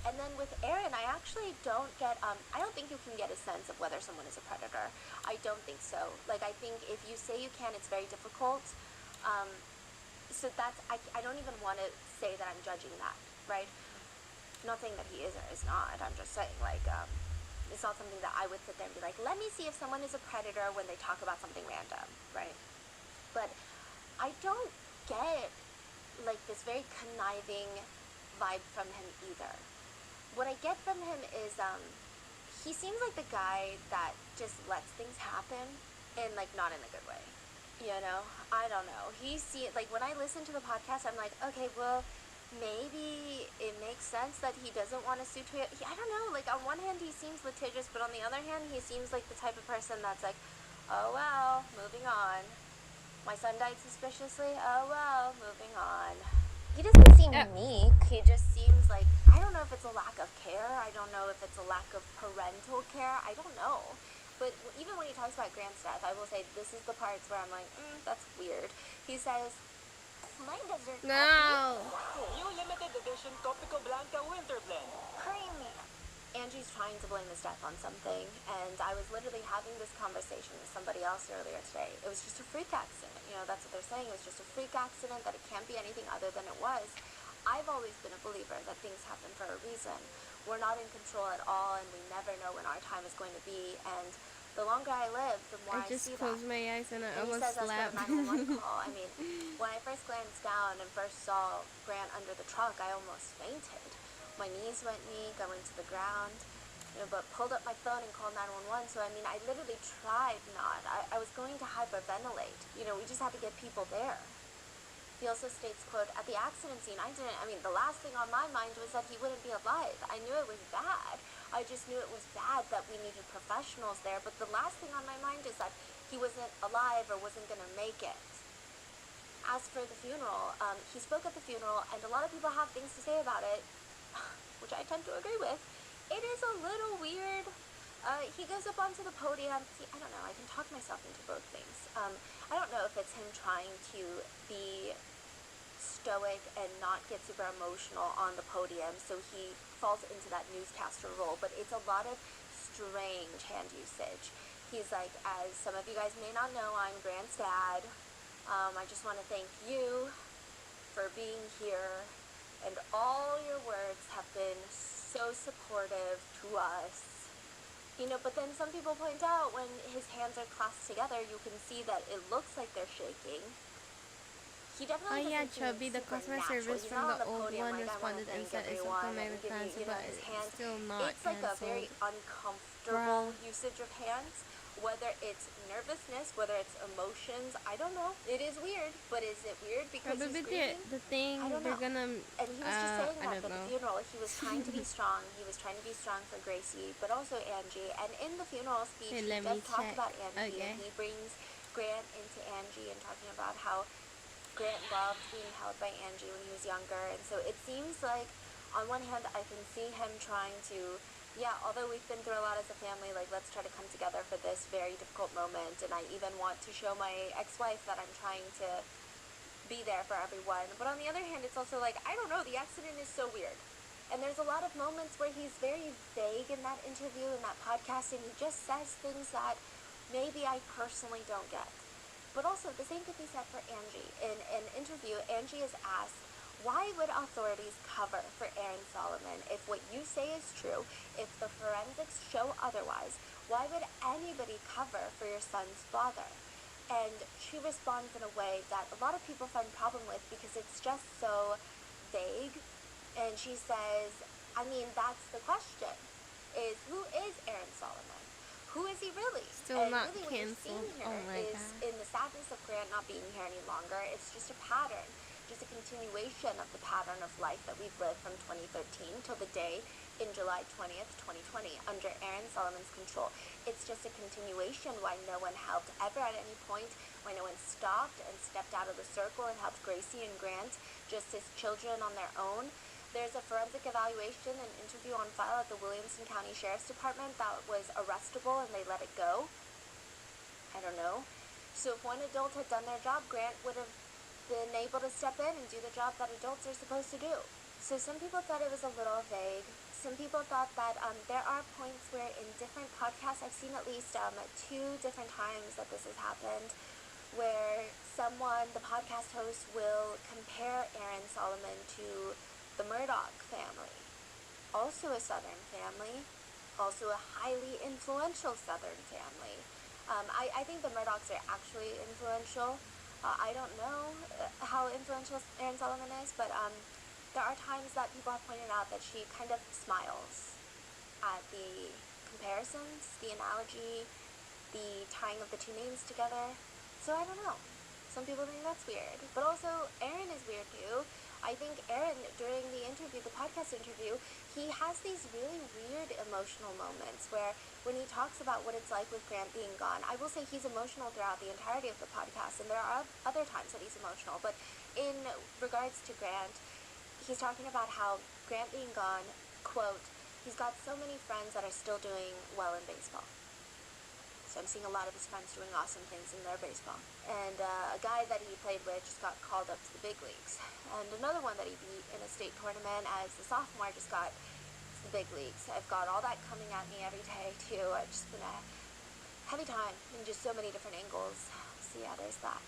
And then with Aaron, I actually don't get, I don't think you can get a sense of whether someone is a predator. I don't think so. Like, I think if you say you can, it's very difficult. So that's, I don't even want to say that I'm judging that, right? I'm not saying that he is or is not. I'm just saying, like, it's not something that I would sit there and be like, let me see if someone is a predator when they talk about something random, right? But I don't get, like, this very conniving vibe from him either. What I get from him is, he seems like the guy that just lets things happen and, like, not in a good way. I don't know. Like, when I listen to the podcast, I'm like, okay, well, maybe it makes sense that he doesn't want to sue Toyota. I don't know, like, on one hand he seems litigious, but on the other hand he seems like the type of person that's like, oh well, moving on. My son died suspiciously, oh well, moving on. He doesn't seem meek. He just seems like, I don't know if it's a lack of care. I don't know if it's a lack of parental care. I don't know. But even when he talks about Grant's death, I will say this is the parts where I'm like, that's weird. He says, my dessert No. New limited edition Copico Blanca Winter Blend. creamy. Angie's trying to blame his death on something, and I was literally having this conversation with somebody else earlier today. It was just a freak accident. You know, that's what they're saying. It was just a freak accident, that it can't be anything other than it was. I've always been a believer that things happen for a reason. We're not in control at all, and we never know when our time is going to be, and the longer I live, the more I I just see closed that. my eyes and I And he almost says that's slapped. the 911 call. I mean, when I first glanced down and first saw Grant under the truck, I almost fainted. My knees went weak, I went to the ground, but pulled up my phone and called 911. So, I mean, I literally tried not. I was going to hyperventilate. We just had to get people there. He also states, quote, at the accident scene, the last thing on my mind was that he wouldn't be alive. I knew it was bad. I just knew it was bad that we needed professionals there. But the last thing on my mind is that he wasn't alive or wasn't going to make it. As for the funeral, he spoke at the funeral, and a lot of people have things to say about it, which I tend to agree with. It is a little weird. He goes up onto the podium. See, I don't know. I can talk myself into both things. I don't know if it's him trying to be stoic and not get super emotional on the podium, so he falls into that newscaster role, but it's a lot of strange hand usage. He's like, as some of you guys may not know, I'm Grant's dad. I just want to thank you for being here, and all your words have been so supportive to us. But then some people point out when his hands are clasped together, you can see that it looks like they're shaking. He definitely doesn't seem Chubby, the super customer natural. service He's from not the on old podium one like, I wanna responded and thank said it's everyone automatically and give canceled, you but his hand. it's still not It's like a very canceled. uncomfortable usage of hands, whether it's nervousness, whether it's emotions, I don't know. It is weird, but is it weird because he's grieving? The thing I don't they're know. gonna And he was just saying I that don't at the know. funeral. He was trying to be strong. He was trying to be strong for Gracie, but also Angie. And in the funeral speech, Hey, he let does me talk check. about Angie, Okay. and he brings Grant into Angie and talking about how Grant loved being held by Angie when he was younger. And so it seems like, on one hand, I can see him trying to, although we've been through a lot as a family, like, let's try to come together for this very difficult moment. And I even want to show my ex-wife that I'm trying to be there for everyone. But on the other hand, it's also like, I don't know, the accident is so weird. And there's a lot of moments where he's very vague in that interview, in that podcast, and he just says things that maybe I personally don't get. But also, the same could be said for Angie. In an interview, Angie is asked, why would authorities cover for Aaron Solomon if what you say is true, if the forensics show otherwise? Why would anybody cover for your son's father? And she responds in a way that a lot of people find problem with because it's just so vague. And she says, that's the question, is who is Aaron Solomon? Who is he really? Still and not really what you're canceled. seeing here Oh my is, God. in the sadness of Grant not being here any longer, it's just a pattern, just a continuation of the pattern of life that we've lived from 2013 till the day in July 20th, 2020, under Aaron Solomon's control. It's just a continuation why no one helped ever at any point, why no one stopped and stepped out of the circle and helped Gracie and Grant just as children on their own. There's a forensic evaluation and interview on file at the Williamson County Sheriff's Department that was arrestable and they let it go. I don't know. So if one adult had done their job, Grant would have been able to step in and do the job that adults are supposed to do. So some people thought it was a little vague. Some people thought that there are points where in different podcasts, I've seen at least 2 different times that this has happened, where the podcast host will compare Aaron Solomon to the Murdaugh family, also a Southern family, also a highly influential Southern family. I think the Murdaughs are actually influential. I don't know how influential Aaron Solomon is, but there are times that people have pointed out that she kind of smiles at the comparisons, the analogy, the tying of the two names together. So I don't know. Some people think that's weird. But also, Aaron is weird too. I think Aaron, during the interview, the podcast interview, he has these really weird emotional moments where when he talks about what it's like with Grant being gone, I will say he's emotional throughout the entirety of the podcast, and there are other times that he's emotional. But in regards to Grant, he's talking about how Grant being gone, quote, he's got so many friends that are still doing well in baseball. So I'm seeing a lot of his friends doing awesome things in their baseball. And a guy that he played with just got called up to the big leagues. And another one that he beat in a state tournament as the sophomore just got to the big leagues. I've got all that coming at me every day too. It's just been a heavy time in just so many different angles. So yeah, there's that.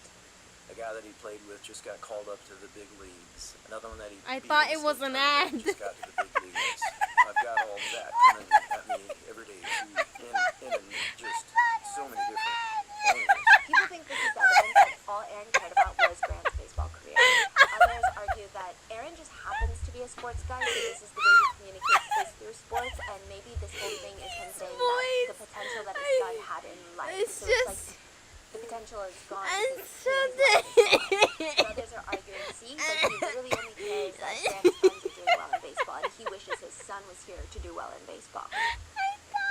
A guy that he played with just got called up to the big leagues. Another one that he I beat thought in it was state an tournament ad. just got to the big leagues. I've got all of that coming at me every day too, in just so many different angles. People think this is evidence that all Aaron cared about was Grant's baseball career. Others argue that Aaron just happens to be a sports guy, so this is the way he communicates is through sports, and maybe this whole thing is him saying that the potential that his son had in life. It's So it's just. like the potential is gone. I'm because so he is not. Others are arguing, see, like he literally only cares that Grant's sons are doing well in baseball, and he wishes his son was here to do well in baseball.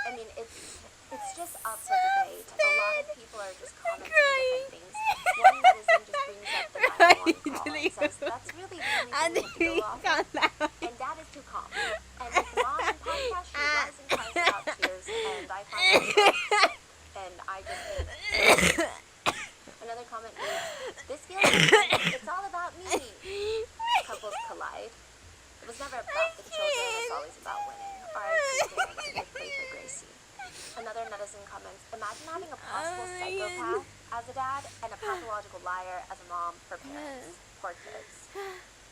I mean, it's just up for debate. A lot of people are just commenting different things. One netizen just brings up the 911 call and says that's really the only thing we have to go off of. And Dad is too calm. And with Mom and podcast, she runs and cries about tears, and I find that gross. And I just think another comment reads, this feels like it's all about me. Couples collide. It was never about the children, it's always about winning. R.I.P. Dan, good play for Gracie. Another netizen comments, imagine having a possible psychopath as a dad and a pathological liar as a mom for parents. Poor kids.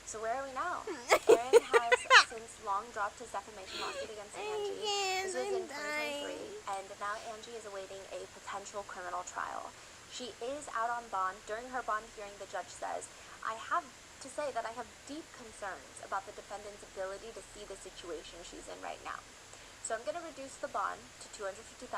So where are we now? Aaron has since long dropped his defamation lawsuit against Angie. This was in 2023, and now Angie is awaiting a potential criminal trial. She is out on bond. During her bond hearing, the judge says, I have to say that I have deep concerns about the defendant's ability to see the situation she's in right now. So I'm going to reduce the bond to $250,000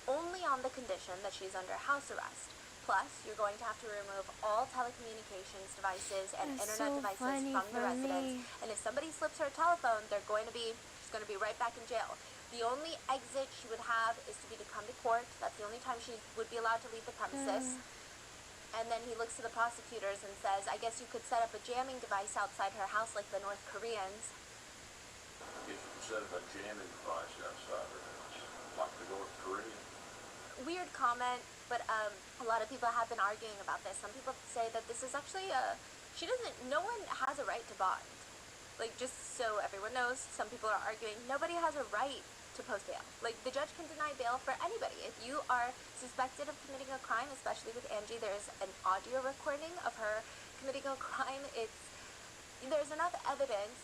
only on the condition that she's under house arrest. Plus, you're going to have to remove all telecommunications devices and That's internet so devices funny from the for residence. me. And if somebody slips her telephone, she's going to be right back in jail. The only exit she would have is to come to court. That's the only time she would be allowed to leave the premises. And then he looks to the prosecutors and says, I guess you could set up a jamming device outside her house like the North Koreans. If you set up a jamming device outside her house, like the North Korean. Weird comment, but a lot of people have been arguing about this. Some people say that this is actually no one has a right to bond. Like, just so everyone knows, some people are arguing, nobody has a right to post bail. Like, the judge can deny bail for anybody. If you are suspected of committing a crime, especially with Angie, there's an audio recording of her committing a crime. There's enough evidence,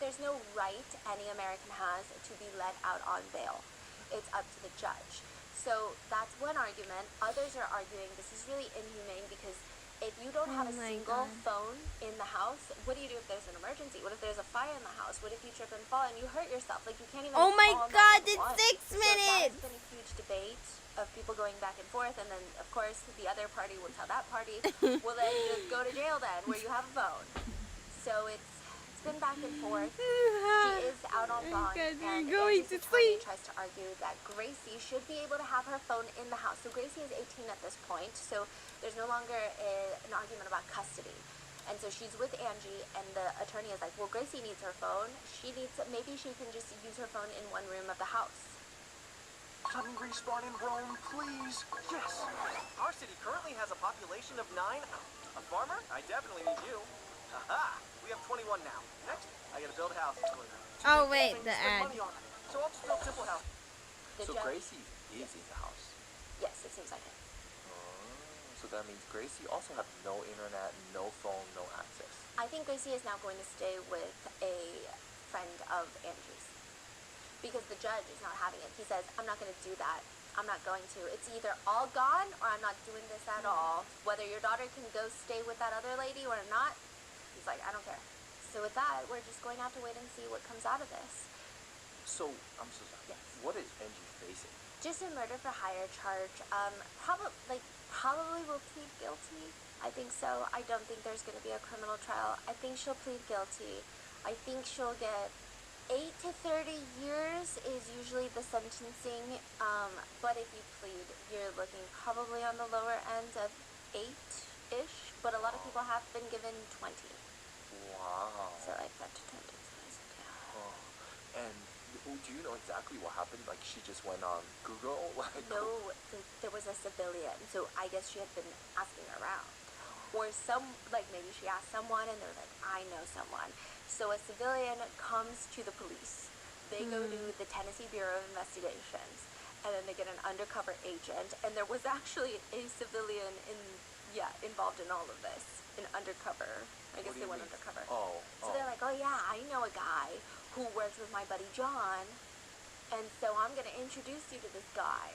there's no right any American has to be let out on bail. It's up to the judge. So that's one argument. Others are arguing this is really inhumane because if you don't have a single phone in the house, what do you do if there's an emergency? What if there's a fire in the house? What if you trip and fall and you hurt yourself? Like, you can't even Oh my call God, 911. it's 6 minutes! So that's been a huge debate of people going back and forth, and then, of course, the other party will tell that party, well, then just go to jail then, where you have a phone. So it's been back and forth. She is out on bond, and Angie's attorney tries to argue that Gracie should be able to have her phone in the house. So Gracie is 18 at this point, so there's no longer an argument about custody. And so she's with Angie, and the attorney is like, well, Gracie needs her phone. Maybe she can just use her phone in one room of the house. Sudden respawn in Rome, please. Yes. Our city currently has a population of 9. A farmer? I definitely need you. Aha! We have 21 now. Next, I gotta build houses for them. Oh wait, the Spend ad. money on them. So I'll just build simple houses. So Gracie is in the house. Yes, it seems like it. So that means Gracie also have no internet, no phone, no access. I think Gracie is now going to stay with a friend of Angie's. Because the judge is not having it. He says, I'm not going to do that. I'm not going to. It's either all gone or I'm not doing this at all. Whether your daughter can go stay with that other lady or not, he's like, I don't care. So with that, we're just going to have to wait and see what comes out of this. So, I'm so sorry. Yes. What is Angie facing? Just a murder for hire charge. probably will plead guilty. I think so. I don't think there's going to be a criminal trial. I think she'll plead guilty. I think she'll get 8 to 30 years is usually the sentencing. But if you plead, you're looking probably on the lower end of 8-ish. But a lot of people have been given 20. Wow. So like that to 10 days, yeah. Oh. And do you know exactly what happened? Like she just went on Google? Like No, there was a civilian, so I guess she had been asking around. Or like maybe she asked someone and they're like, I know someone. So a civilian comes to the police. They go to the Tennessee Bureau of Investigations, and then they get an undercover agent. And there was actually a civilian involved in all of this, an undercover. I guess What do they you went mean? undercover. Oh. So they're like, oh yeah, I know a guy who works with my buddy John, and so I'm gonna introduce you to this guy.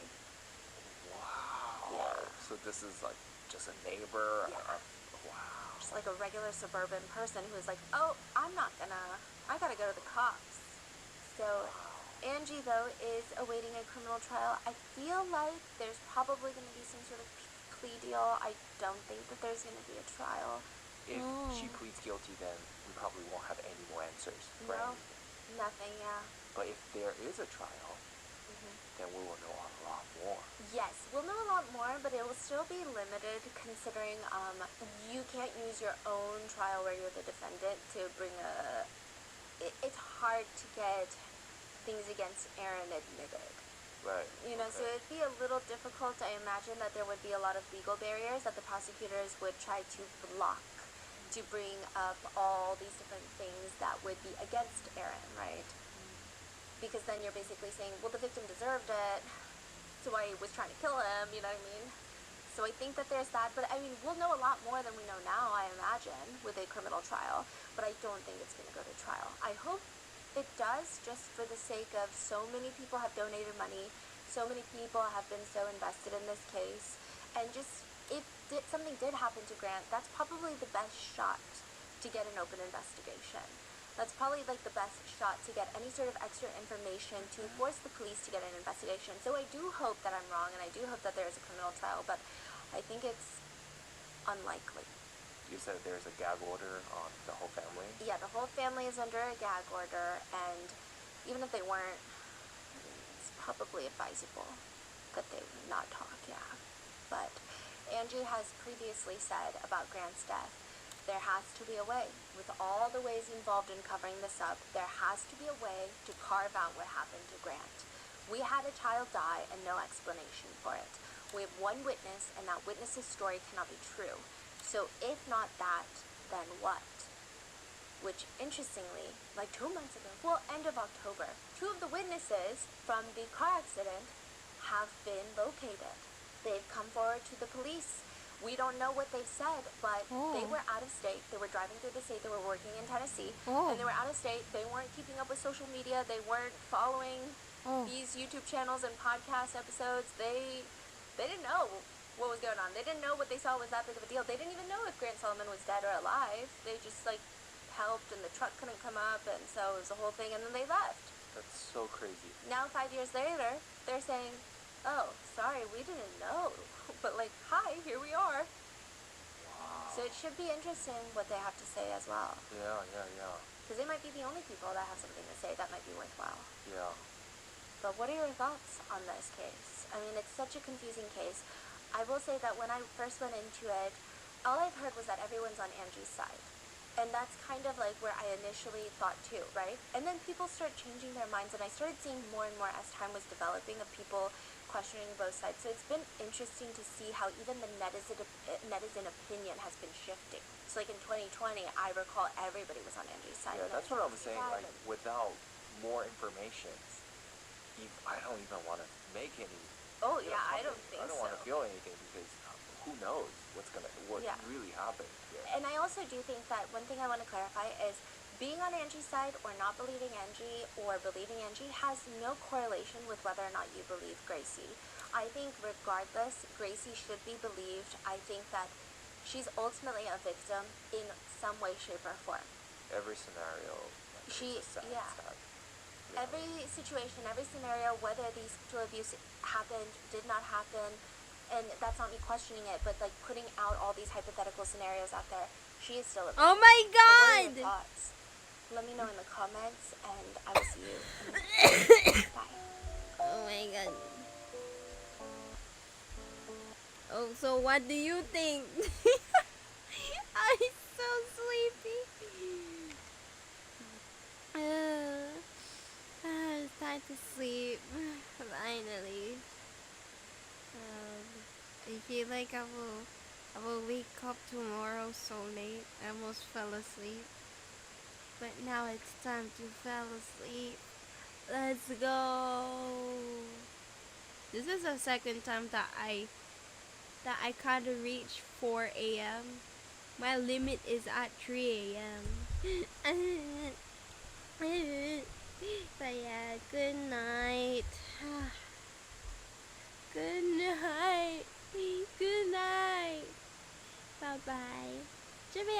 Wow. Yeah. So this is like just a neighbor. Yeah. Wow. Just like a regular suburban person who's like, oh, I gotta go to the cops. So Angie, though, is awaiting a criminal trial. I feel like there's probably going to be some sort of plea deal. I don't think that there's going to be a trial. If she pleads guilty, then we probably won't have any more answers. No, Right? nothing, yeah. But if there is a trial, then we will know a lot more. Yes, we'll know a lot more, but it will still be limited considering you can't use your own trial where you're the defendant to bring it's hard to get things against Aaron admitted. Right. You know, so it'd be a little difficult. I imagine that there would be a lot of legal barriers that the prosecutors would try to block to bring up all these different things that would be against Aaron, right? Because then you're basically saying, well, the victim deserved it, so I was trying to kill him, you know what I mean? So I think that there's that, but I mean, we'll know a lot more than we know now, I imagine, with a criminal trial, but I don't think it's going to go to trial. I hope it does, just for the sake of so many people have donated money, so many people have been so invested in this case, and just if something did happen to Grant, that's probably the best shot to get an open investigation. That's probably like the best shot to get any sort of extra information to force the police to get an investigation. So I do hope that I'm wrong, and I do hope that there is a criminal trial, but I think it's unlikely. You said there's a gag order on the whole family? Yeah, the whole family is under a gag order, and even if they weren't, it's probably advisable that they not talk, yeah. But Angie has previously said about Grant's death, there has to be a way. With all the ways involved in covering this up, there has to be a way to carve out what happened to Grant. We had a child die and no explanation for it. We have one witness, and that witness's story cannot be true. So if not that, then what? Which, interestingly, like 2 months ago, well, end of October, 2 of the witnesses from the car accident have been located. They've come forward to the police. We don't know what they've said, but they were out of state. They were driving through the state. They were working in Tennessee, and they were out of state. They weren't keeping up with social media. They weren't following these YouTube channels and podcast episodes. They didn't know what was going on. They didn't know what they saw was that big of a deal. They didn't even know if Grant Solomon was dead or alive. They just like helped, and the truck couldn't come up, and so it was a whole thing, and then they left. That's so crazy. Now 5 years later, they're saying, oh, sorry, we didn't know. But like, hi, here we are. Wow. So it should be interesting what they have to say as well. Yeah. Because they might be the only people that have something to say that might be worthwhile. Yeah. But what are your thoughts on this case? I mean, it's such a confusing case. I will say that when I first went into it, all I've heard was that everyone's on Angie's side. And that's kind of like where I initially thought too, right? And then people start changing their minds, and I started seeing more and more as time was developing of people questioning both sides. So it's been interesting to see how even the netizen opinion has been shifting. So like in 2020, I recall everybody was on Angie's side. Yeah, that's what I'm saying. Like, without more information, I don't even want to make any. Oh yeah, I don't think so. I don't want to feel anything because who knows what really happened here. And I also do think that one thing I want to clarify is being on Angie's side or not believing Angie or believing Angie has no correlation with whether or not you believe Gracie. I think regardless, Gracie should be believed. I think that she's ultimately a victim in some way, shape, or form. Every scenario. Every situation, every scenario, whether the sexual abuse happened, did not happen, and that's not me questioning it, but like putting out all these hypothetical scenarios out there, she is still a Oh my So what are your god! thoughts? Let me know in the comments, and I will see you. In the Bye. Oh my god. Oh, so what do you think? I'm so sleepy. It's time to sleep. Finally. I feel like I will wake up tomorrow so late. I almost fell asleep. But now it's time to fall asleep. Let's go. This is the second time that I kind of reached 4 a.m. My limit is at 3 a.m. But yeah, good night. Good night. Good night. Bye bye. 这边。